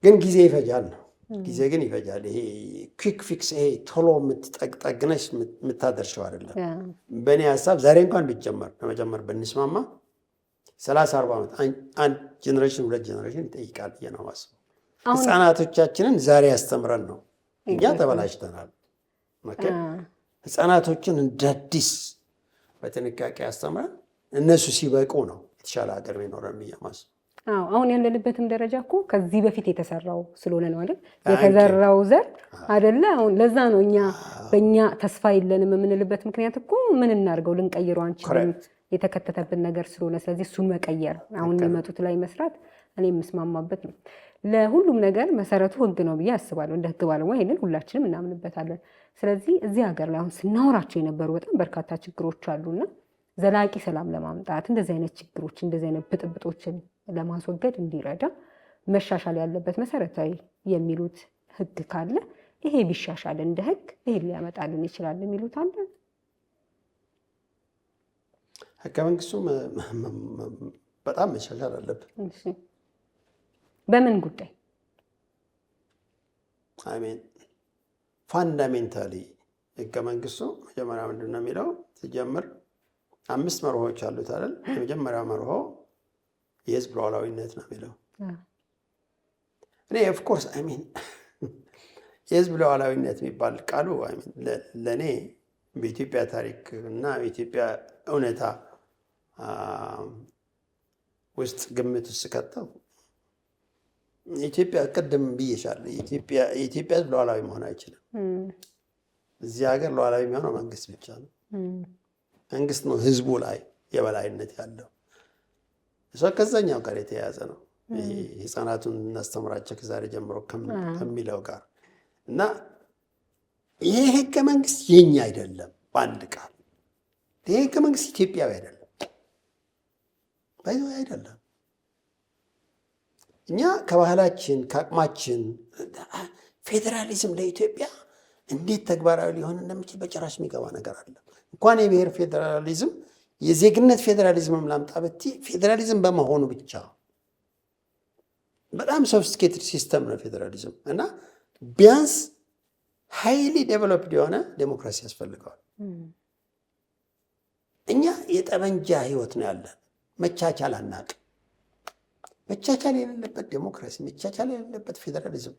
ግን ጊዜ ይፈጃል ነው። ጊዜ ግን ይፈጃል። ይሄ ኩዊክ ፊክስ ይሄ ቶሎ የምትጠግነሽ የምታደርሸው አይደለም። በእኔ ሀሳብ ዛሬ እንኳን ቢጀመር ለመጀመር ብንስማማ 30-40 ዓመት አንድ ጀኔሬሽን 2 ጀኔሬሽን ይጠይቃል ብዬ ነው የማስበው። ህፃናቶቻችንን ዛሬ ያስተምረን ነው። እኛ ተበላሽተናል። ህፃናቶችን እንደ አዲስ በጥንቃቄ ያስተምረን እነሱ ሲበቁ ነው የተሻለ ሀገር የሚኖረን ብዬ የማስበው። አሁን ያለንበትም ደረጃ እኮ ከዚህ በፊት የተሰራው ስለሆነ ነው አይደል? የተዘራው ዘር አይደለ? አሁን ለዛ ነው እኛ በእኛ ተስፋ የለንም የምንልበት ምክንያት እኮ ምን እናድርገው ልንቀይረው አንችልም የተከተተብን ነገር ስለሆነ፣ ስለዚህ እሱን መቀየር አሁን የሚመጡት ላይ መስራት እኔ የምስማማበት ነው። ለሁሉም ነገር መሰረቱ ህግ ነው ብዬ አስባለሁ። እንደ ህግ ባለሙያ ይሄንን ሁላችንም እናምንበታለን። ስለዚህ እዚህ ሀገር ላይ አሁን ስናወራቸው የነበሩ በጣም በርካታ ችግሮች አሉና ዘላቂ ሰላም ለማምጣት እንደዚህ አይነት ችግሮች እንደዚህ አይነት ብጥብጦችን ለማስወገድ እንዲረዳ መሻሻል ያለበት መሰረታዊ የሚሉት ህግ ካለ ይሄ ቢሻሻል እንደ ህግ ይሄ ሊያመጣልን ይችላል የሚሉት አለ። ህገ መንግስቱ በጣም መሻሻል አለበት። በምን ጉዳይ? አሜን ፋንዳሜንታሊ ህገ መንግስቱ መጀመሪያ ምንድን ነው የሚለው ሲጀምር 5 መርሆች አሉት አይደል? የመጀመሪያው መርሆ የህዝብ ሉዓላዊነት ነው የሚለው። እኔ ኦፍ ኮርስ አሜን የህዝብ ሉዓላዊነት የሚባል ቃሉ አሜን ለኔ በኢትዮጵያ ታሪክ እና በኢትዮጵያ እውነታ ውስጥ ግምት ውስጥ ከተው ኢትዮጵያ ቅድም ብዬሻለሁ። የኢትዮጵያ ህዝብ ሉዓላዊ መሆን አይችልም። እዚህ ሀገር ሉዓላዊ የሚሆነው መንግስት ብቻ ነው። መንግስት ነው ህዝቡ ላይ የበላይነት ያለው። እሷ ከዛኛው ጋር የተያያዘ ነው። ህፃናቱን እናስተምራቸው ከዛሬ ጀምሮ ከሚለው ጋር እና ይሄ ህገ መንግስት የኛ አይደለም። በአንድ ቃል ይሄ ህገ መንግስት ኢትዮጵያዊ አይደለም፣ ባይዞ አይደለም። እኛ ከባህላችን ከአቅማችን ፌዴራሊዝም ለኢትዮጵያ እንዴት ተግባራዊ ሊሆን እንደሚችል በጭራሽ የሚገባ ነገር አለ። እንኳን የብሔር ፌዴራሊዝም የዜግነት ፌዴራሊዝምም ላምጣ ብትይ ፌዴራሊዝም በመሆኑ ብቻ በጣም ሶፊስቲኬትድ ሲስተም ነው ፌዴራሊዝም እና ቢያንስ ሃይሊ ዴቨሎፕድ የሆነ ዴሞክራሲ ያስፈልገዋል። እኛ የጠመንጃ ህይወት ነው ያለን። መቻቻል አናውቅም። መቻቻል የሌለበት ዴሞክራሲ፣ መቻቻል የሌለበት ፌዴራሊዝም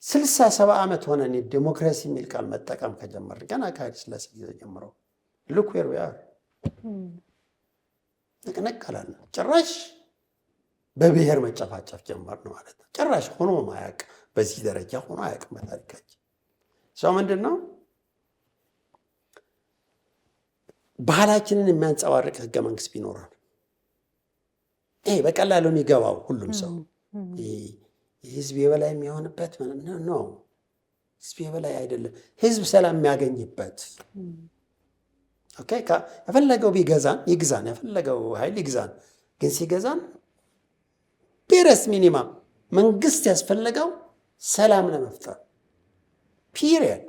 60-70 ዓመት ሆነን ዴሞክራሲ የሚል ቃል መጠቀም ከጀመር ገና ከኃይለ ሥላሴ ጊዜ ጀምሮ ሉክ ዌር ዊ አር ንቅንቅ አላልን። ጭራሽ በብሔር መጨፋጨፍ ጀመር ነው ማለት ነው። ጭራሽ ሆኖ ማያውቅ በዚህ ደረጃ ሆኖ አያውቅም በታሪካችን። ሰው ምንድን ነው ባህላችንን የሚያንጸባርቅ ህገ መንግስት ቢኖራል ይሄ በቀላሉ የሚገባው ሁሉም ሰው ህዝብ የበላይ የሚሆንበት ነው። ህዝብ የበላይ አይደለም፣ ህዝብ ሰላም የሚያገኝበት ኦኬ። የፈለገው ቢገዛን ይግዛን፣ የፈለገው ኃይል ይግዛን፣ ግን ሲገዛን ቢረስ ሚኒማም መንግስት ያስፈለገው ሰላም ለመፍጠር ፒሪየድ።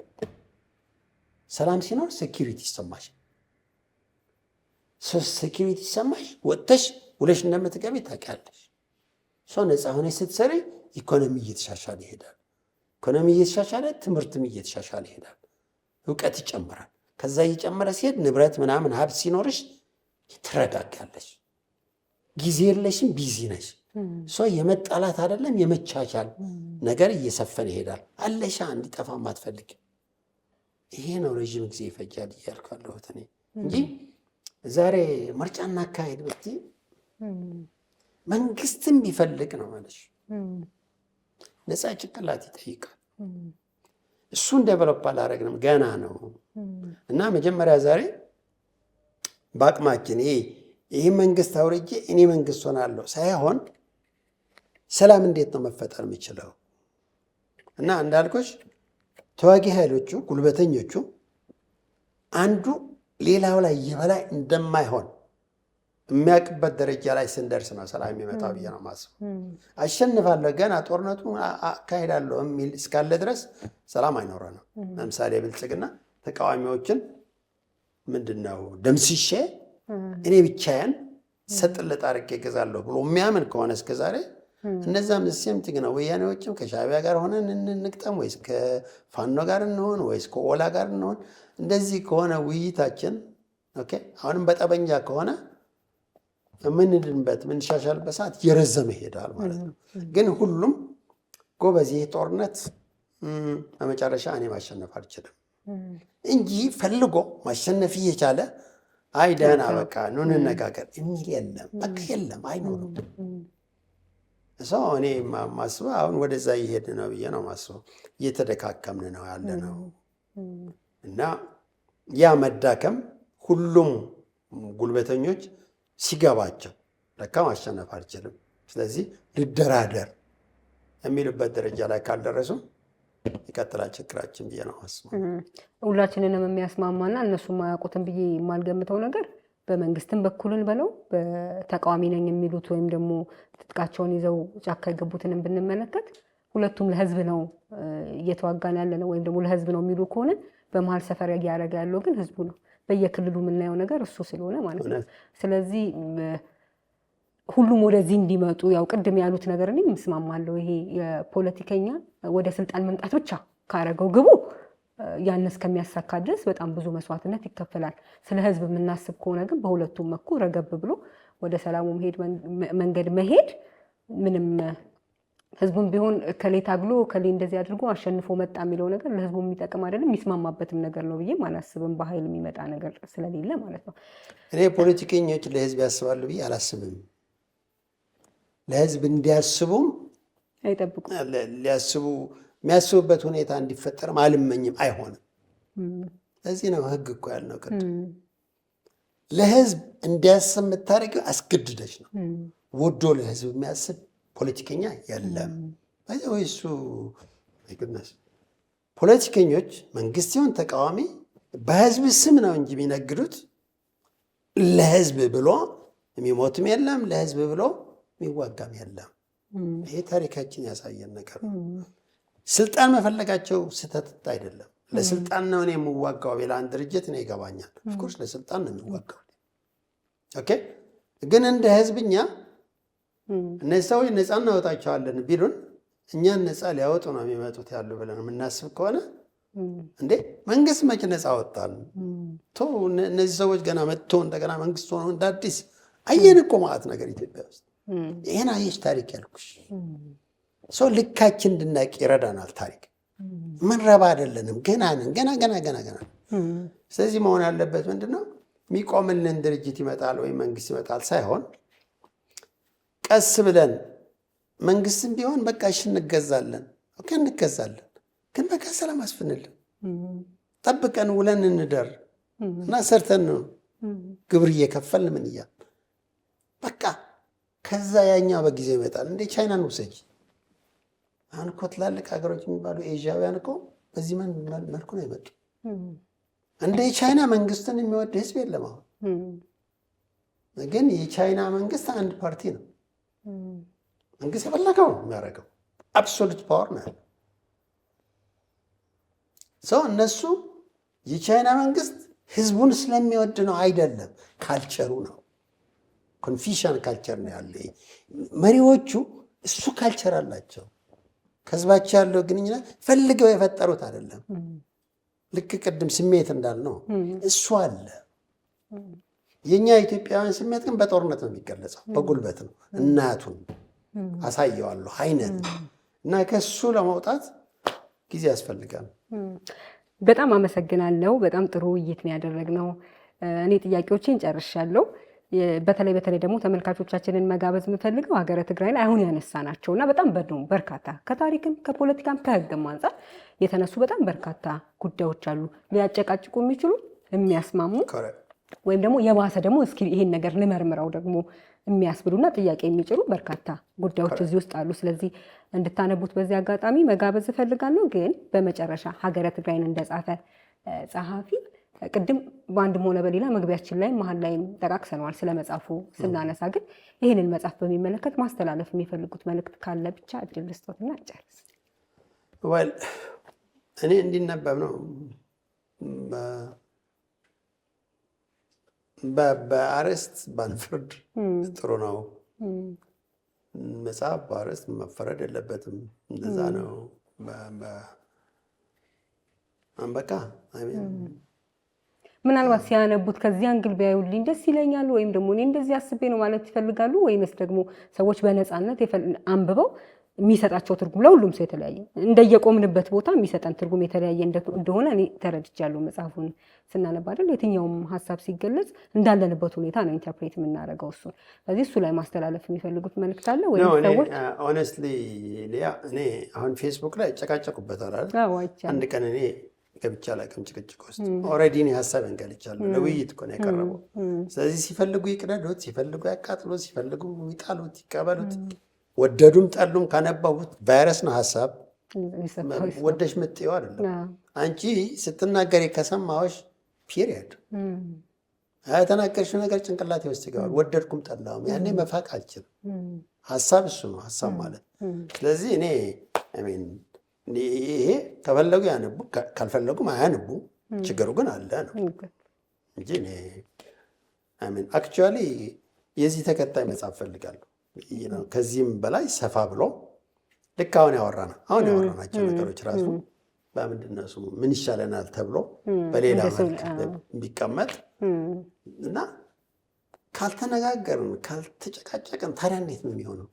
ሰላም ሲኖር ሴኪሪቲ ይሰማሽ፣ ሴኪሪቲ ይሰማሽ፣ ወጥተሽ ውለሽ እንደምትገቢ ታውቂያለሽ። ሰው ነፃ ሆነሽ ስትሰሪ ኢኮኖሚ እየተሻሻለ ይሄዳል። ኢኮኖሚ እየተሻሻለ ትምህርትም እየተሻሻለ ይሄዳል። እውቀት ይጨምራል። ከዛ እየጨመረ ሲሄድ ንብረት ምናምን ሀብት ሲኖርሽ ትረጋጋለሽ። ጊዜ የለሽም፣ ቢዚ ነሽ። ሰው የመጣላት አይደለም የመቻቻል ነገር እየሰፈነ ይሄዳል። አለሻ እንዲጠፋ ማትፈልግ ይሄ ነው ረዥም ጊዜ ይፈጃል እያልኩ ያለሁት እኔ እንጂ ዛሬ ምርጫ እናካሄድ ብትይ መንግስትም ቢፈልግ ነው ማለት ነፃ ጭንቅላት ይጠይቃል። እሱን ዴቨሎፕ አላደረግንም፣ ገና ነው። እና መጀመሪያ ዛሬ በአቅማችን ይህ መንግስት አውርጄ እኔ መንግስት ሆናለሁ ሳይሆን ሰላም እንዴት ነው መፈጠር የሚችለው? እና እንዳልኩሽ ተዋጊ ኃይሎቹ ጉልበተኞቹ አንዱ ሌላው ላይ የበላይ እንደማይሆን የሚያውቅበት ደረጃ ላይ ስንደርስ ነው ሰላም የሚመጣው ብዬ ነው የማስበው። አሸንፋለሁ ገና ጦርነቱ አካሄዳለሁ የሚል እስካለ ድረስ ሰላም አይኖረንም። ለምሳሌ ብልጽግና ተቃዋሚዎችን ምንድነው ደምስሼ እኔ ብቻዬን ሰጥልጥ አድርጌ እገዛለሁ ብሎ የሚያምን ከሆነ እስከዛሬ እነዛም ሴምቲንግ ነው። ወያኔዎችም ከሻዕቢያ ጋር ሆነን እንግጠም ወይስ ከፋኖ ጋር እንሆን ወይስ ከኦላ ጋር እንሆን፣ እንደዚህ ከሆነ ውይይታችን ኦኬ። አሁንም በጠበንጃ ከሆነ የምንድንበት የምንሻሻልበት ሰዓት እየረዘመ ይሄዳል ማለት ነው። ግን ሁሉም ጎበዝ ይሄ ጦርነት በመጨረሻ እኔ ማሸነፍ አልችልም እንጂ ፈልጎ ማሸነፍ እየቻለ አይ ደህና በቃ ኑ እንነጋገር የሚል የለም። በቃ የለም፣ አይኖርም። ሰው እኔ ማስበው አሁን ወደዛ እየሄድ ነው ብዬ ነው ማስበው። እየተደካከምን ነው ያለ ነው እና ያ መዳከም ሁሉም ጉልበተኞች ሲገባቸው ለካ ማሸነፍ አልችልም፣ ስለዚህ ልደራደር የሚሉበት ደረጃ ላይ ካልደረሱ ይቀጥላል ችግራችን ብዬ ነው ማስበው። ሁላችንንም የሚያስማማና እነሱ የማያውቁትን ብዬ የማልገምተው ነገር በመንግስትም በኩልን በለው በተቃዋሚ ነኝ የሚሉት ወይም ደግሞ ትጥቃቸውን ይዘው ጫካ የገቡትንም ብንመለከት ሁለቱም ለህዝብ ነው እየተዋጋን ያለ ነው ወይም ደግሞ ለህዝብ ነው የሚሉ ከሆነ በመሀል ሰፈር ያደረገ ያለው ግን ህዝቡ ነው። በየክልሉ የምናየው ነገር እሱ ስለሆነ ማለት ነው። ስለዚህ ሁሉም ወደዚህ እንዲመጡ ያው ቅድም ያሉት ነገር እኔም እስማማለሁ። ይሄ የፖለቲከኛ ወደ ስልጣን መምጣት ብቻ ካረገው ግቡ ያን እስከሚያሳካ ድረስ በጣም ብዙ መስዋዕትነት ይከፈላል። ስለ ህዝብ የምናስብ ከሆነ ግን በሁለቱም በኩል ረገብ ብሎ ወደ ሰላሙ መንገድ መሄድ ምንም ህዝቡም ቢሆን ከሌ ታግሎ ከሌ እንደዚህ አድርጎ አሸንፎ መጣ የሚለው ነገር ለህዝቡ የሚጠቅም አይደለም፣ የሚስማማበትም ነገር ነው ብዬ አላስብም። በኃይል የሚመጣ ነገር ስለሌለ ማለት ነው። እኔ ፖለቲከኞች ለህዝብ ያስባሉ ብዬ አላስብም። ለህዝብ እንዲያስቡም አይጠብቁም። ሊያስቡ የሚያስቡበት ሁኔታ እንዲፈጠርም አልመኝም፣ አይሆንም። ለዚህ ነው ህግ እኮ ያልነው ቅድም ለህዝብ እንዲያስብ የምታደርጊው አስገድደች ነው። ወዶ ለህዝብ የሚያስብ ፖለቲከኛ የለም። ወይ እሱ አይገናስ ፖለቲከኞች መንግስት ይሁን ተቃዋሚ በህዝብ ስም ነው እንጂ የሚነግዱት ለህዝብ ብሎ የሚሞትም የለም፣ ለህዝብ ብሎ የሚዋጋም የለም። ይሄ ታሪካችን ያሳየን ነገር ነው። ስልጣን መፈለጋቸው ስህተት አይደለም። ለስልጣን ነው እኔ የምዋጋው ሌላ አንድ ድርጅት እኔ ይገባኛል። ኦፍኮርስ ለስልጣን ነው የሚዋጋው። ኦኬ ግን እንደ ህዝብኛ እነዚህ ሰዎች ነፃ እናወጣቸዋለን ቢሉን እኛን ነፃ ሊያወጡ ነው የሚመጡት ያሉ ብለን የምናስብ ከሆነ እንዴ መንግስት መች ነፃ ወጣን? እነዚህ ሰዎች ገና መጥቶ እንደገና መንግስት ሆኖ እንደ አዲስ አየን እኮ ማለት ነገር ኢትዮጵያ ውስጥ ይሄን አየሽ ታሪክ ያልኩሽ ሰው ልካችን እንድናቅ ይረዳናል። ታሪክ ምን ረባ አይደለንም፣ ገና ነን፣ ገና። ስለዚህ መሆን ያለበት ምንድነው የሚቆምልን ድርጅት ይመጣል ወይም መንግስት ይመጣል ሳይሆን ቀስ ብለን መንግስትም ቢሆን በቃ እሺ እንገዛለን፣ ኦኬ እንገዛለን፣ ግን በቃ ሰላም አስፍንልን፣ ጠብቀን ውለን እንደር እና ሰርተን ነው ግብር እየከፈልን ምን እያል በቃ ከዛ ያኛው በጊዜው ይመጣል። እንደ ቻይናን ውሰጅ። አሁን እኮ ትላልቅ ሀገሮች የሚባሉ ኤዥያውያን እኮ በዚህ መልኩ ነው የመጡ። እንደ ቻይና መንግስትን የሚወድ ህዝብ የለም። አሁን ግን የቻይና መንግስት አንድ ፓርቲ ነው። መንግስት የፈለገው ነው የሚያደርገው። አብሶሉት ፓወር ነው ያለው። ሰው እነሱ የቻይና መንግስት ህዝቡን ስለሚወድ ነው አይደለም፣ ካልቸሩ ነው። ኮንፊሽን ካልቸር ነው ያለ። መሪዎቹ እሱ ካልቸር አላቸው። ከህዝባቸው ያለው ግንኙነት ፈልገው የፈጠሩት አይደለም። ልክ ቅድም ስሜት እንዳልነው እሱ አለ። የኛ ኢትዮጵያውያን ስሜት ግን በጦርነት ነው የሚገለጸው፣ በጉልበት ነው። እናቱን አሳየዋለሁ አይነት እና ከሱ ለመውጣት ጊዜ ያስፈልጋል። በጣም አመሰግናለሁ። በጣም ጥሩ ውይይት ነው ያደረግነው። እኔ ጥያቄዎችን ጨርሻለሁ። በተለይ ደግሞ ተመልካቾቻችንን መጋበዝ የምፈልገው ሀገረ ትግራይ ላይ አሁን ያነሳናቸው እና በጣም በርካታ ከታሪክም ከፖለቲካም ከህግም አንጻር የተነሱ በጣም በርካታ ጉዳዮች አሉ። ሊያጨቃጭቁ የሚችሉ የሚያስማሙ ወይም ደግሞ የባሰ ደግሞ እስኪ ይሄን ነገር ልመርምረው ደግሞ የሚያስብሉና ጥያቄ የሚጭሩ በርካታ ጉዳዮች እዚህ ውስጥ አሉ። ስለዚህ እንድታነቡት በዚህ አጋጣሚ መጋበዝ እፈልጋለሁ። ግን በመጨረሻ ሀገረ ትግራይን እንደጻፈ ጸሐፊ ቅድም በአንድም ሆነ በሌላ መግቢያችን ላይ መሀል ላይም ጠቃቅሰነዋል ስለ መጽሐፉ ስናነሳ፣ ግን ይህንን መጽሐፍ በሚመለከት ማስተላለፍ የሚፈልጉት መልእክት ካለ ብቻ እድል ልስጦትና ጨርስ። እኔ እንዲነበብ ነው። በአርዕስት ባንፈርድ ጥሩ ነው። መጽሐፍ በአርዕስት መፈረድ የለበትም። እንደዛ ነው። በቃ ምናልባት ሲያነቡት ከዚህ አንግል ቢያዩልኝ ደስ ይለኛል፣ ወይም ደግሞ እኔ እንደዚህ አስቤ ነው ማለት ይፈልጋሉ፣ ወይንስ ደግሞ ሰዎች በነፃነት አንብበው የሚሰጣቸው ትርጉም ለሁሉም ሰው የተለያየ እንደየቆምንበት ቦታ የሚሰጠን ትርጉም የተለያየ እንደሆነ እኔ ተረድቻለሁ። መጽሐፉን ስናነብ አይደል የትኛውም ሀሳብ ሲገለጽ እንዳለንበት ሁኔታ ነው ኢንተርፕሬት የምናደርገው እሱ። ስለዚህ እሱ ላይ ማስተላለፍ የሚፈልጉት መልእክት አለ ወይ? ሰዎች ሆነስትሊ ሊያ እኔ አሁን ፌስቡክ ላይ ጨቃጨቁበታል አይደል? አንድ ቀን እኔ ገብቻ ላቅም ጭቅጭቅ ውስጥ ኦልሬዲ እኔ ሀሳቤን ገልጫለሁ። ለውይይት እኮ ነው የቀረበው። ስለዚህ ሲፈልጉ ይቅደዱት፣ ሲፈልጉ ያቃጥሉት፣ ሲፈልጉ ይጣሉት፣ ይቀበሉት። ወደዱም ጠሉም ካነበቡት ቫይረስ ነው ሀሳብ። ወደሽ ምትየው አይደለም። አንቺ ስትናገሪ ከሰማዎች ፒሪየድ የተናገርሽው ነገር ጭንቅላቴ ውስጥ ይገባል። ወደድኩም ጠላሁም ያኔ መፋቅ አልችልም። ሀሳብ እሱ ነው ሀሳብ ማለት። ስለዚህ እኔ ይሄ ከፈለጉ ያነቡ ካልፈለጉም አያነቡ። ችግሩ ግን አለ ነው እንጂ አክቹዋሊ የዚህ ተከታይ መጽሐፍ ፈልጋለሁ። ከዚህም በላይ ሰፋ ብሎ ልክ አሁን ያወራናቸው ነገሮች ራሱ በምንድን ነው ስሙ ምን ይሻለናል ተብሎ በሌላ መልክ ቢቀመጥ እና ካልተነጋገርን ካልተጨቃጨቅን ታዲያ እንዴት ነው የሚሆነው?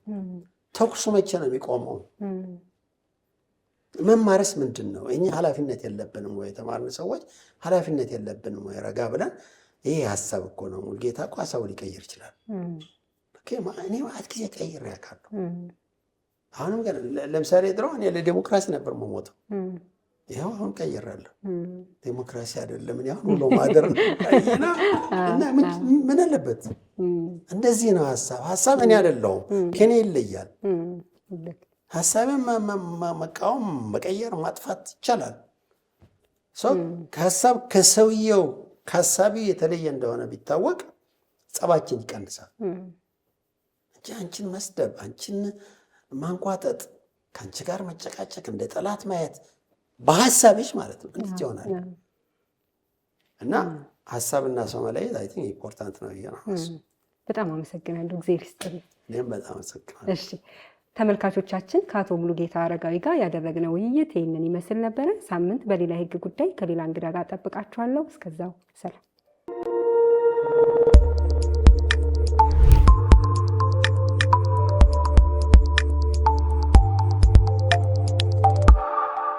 ተኩሱ መቼ ነው የሚቆመው? መማረስ ምንድን ነው? እኛ ኃላፊነት የለብንም ወይ? የተማርን ሰዎች ኃላፊነት የለብንም ወይ? ረጋ ብለን ይሄ ሀሳብ እኮ ነው ሙልጌታ እኮ ሀሳቡ ሊቀይር ይችላል። እኔ ማለት ጊዜ ቀይር ያውቃለሁ። አሁንም ግን ለምሳሌ ድሮ እኔ ለዴሞክራሲ ነበር መሞተው። ይኸው አሁን ቀይራለሁ። ዴሞክራሲ አይደለም እኔ አሁን ሁሉ ማደር ነው። እና ምን አለበት? እንደዚህ ነው ሀሳብ እኔ አይደለሁም ከኔ ይለያል። ሀሳብን መቃወም፣ መቀየር፣ ማጥፋት ይቻላል። ሰው ከሀሳብ ከሰውየው ከሀሳቢ የተለየ እንደሆነ ቢታወቅ ጸባችን ይቀንሳል። አንቺን መስደብ፣ አንቺን ማንቋጠጥ፣ ከአንቺ ጋር መጨቃጨቅ፣ እንደ ጠላት ማየት በሀሳብሽ ማለት ነው እንዴት ይሆናል? እና ሀሳብና ሰው መለየት አይ ቲንክ ኢምፖርታንት ነው ብዬ ነው። በጣም አመሰግናለሁ። እግዚአብሔር ይስጥልኝ። እኔም በጣም አመሰግናለሁ። እሺ ተመልካቾቻችን ከአቶ ሙሉጌታ አረጋዊ ጋር ያደረግነው ውይይት ይህንን ይመስል ነበረ። ሳምንት በሌላ የህግ ጉዳይ ከሌላ እንግዳ ጋር ጠብቃችኋለሁ። እስከዛው ሰላም።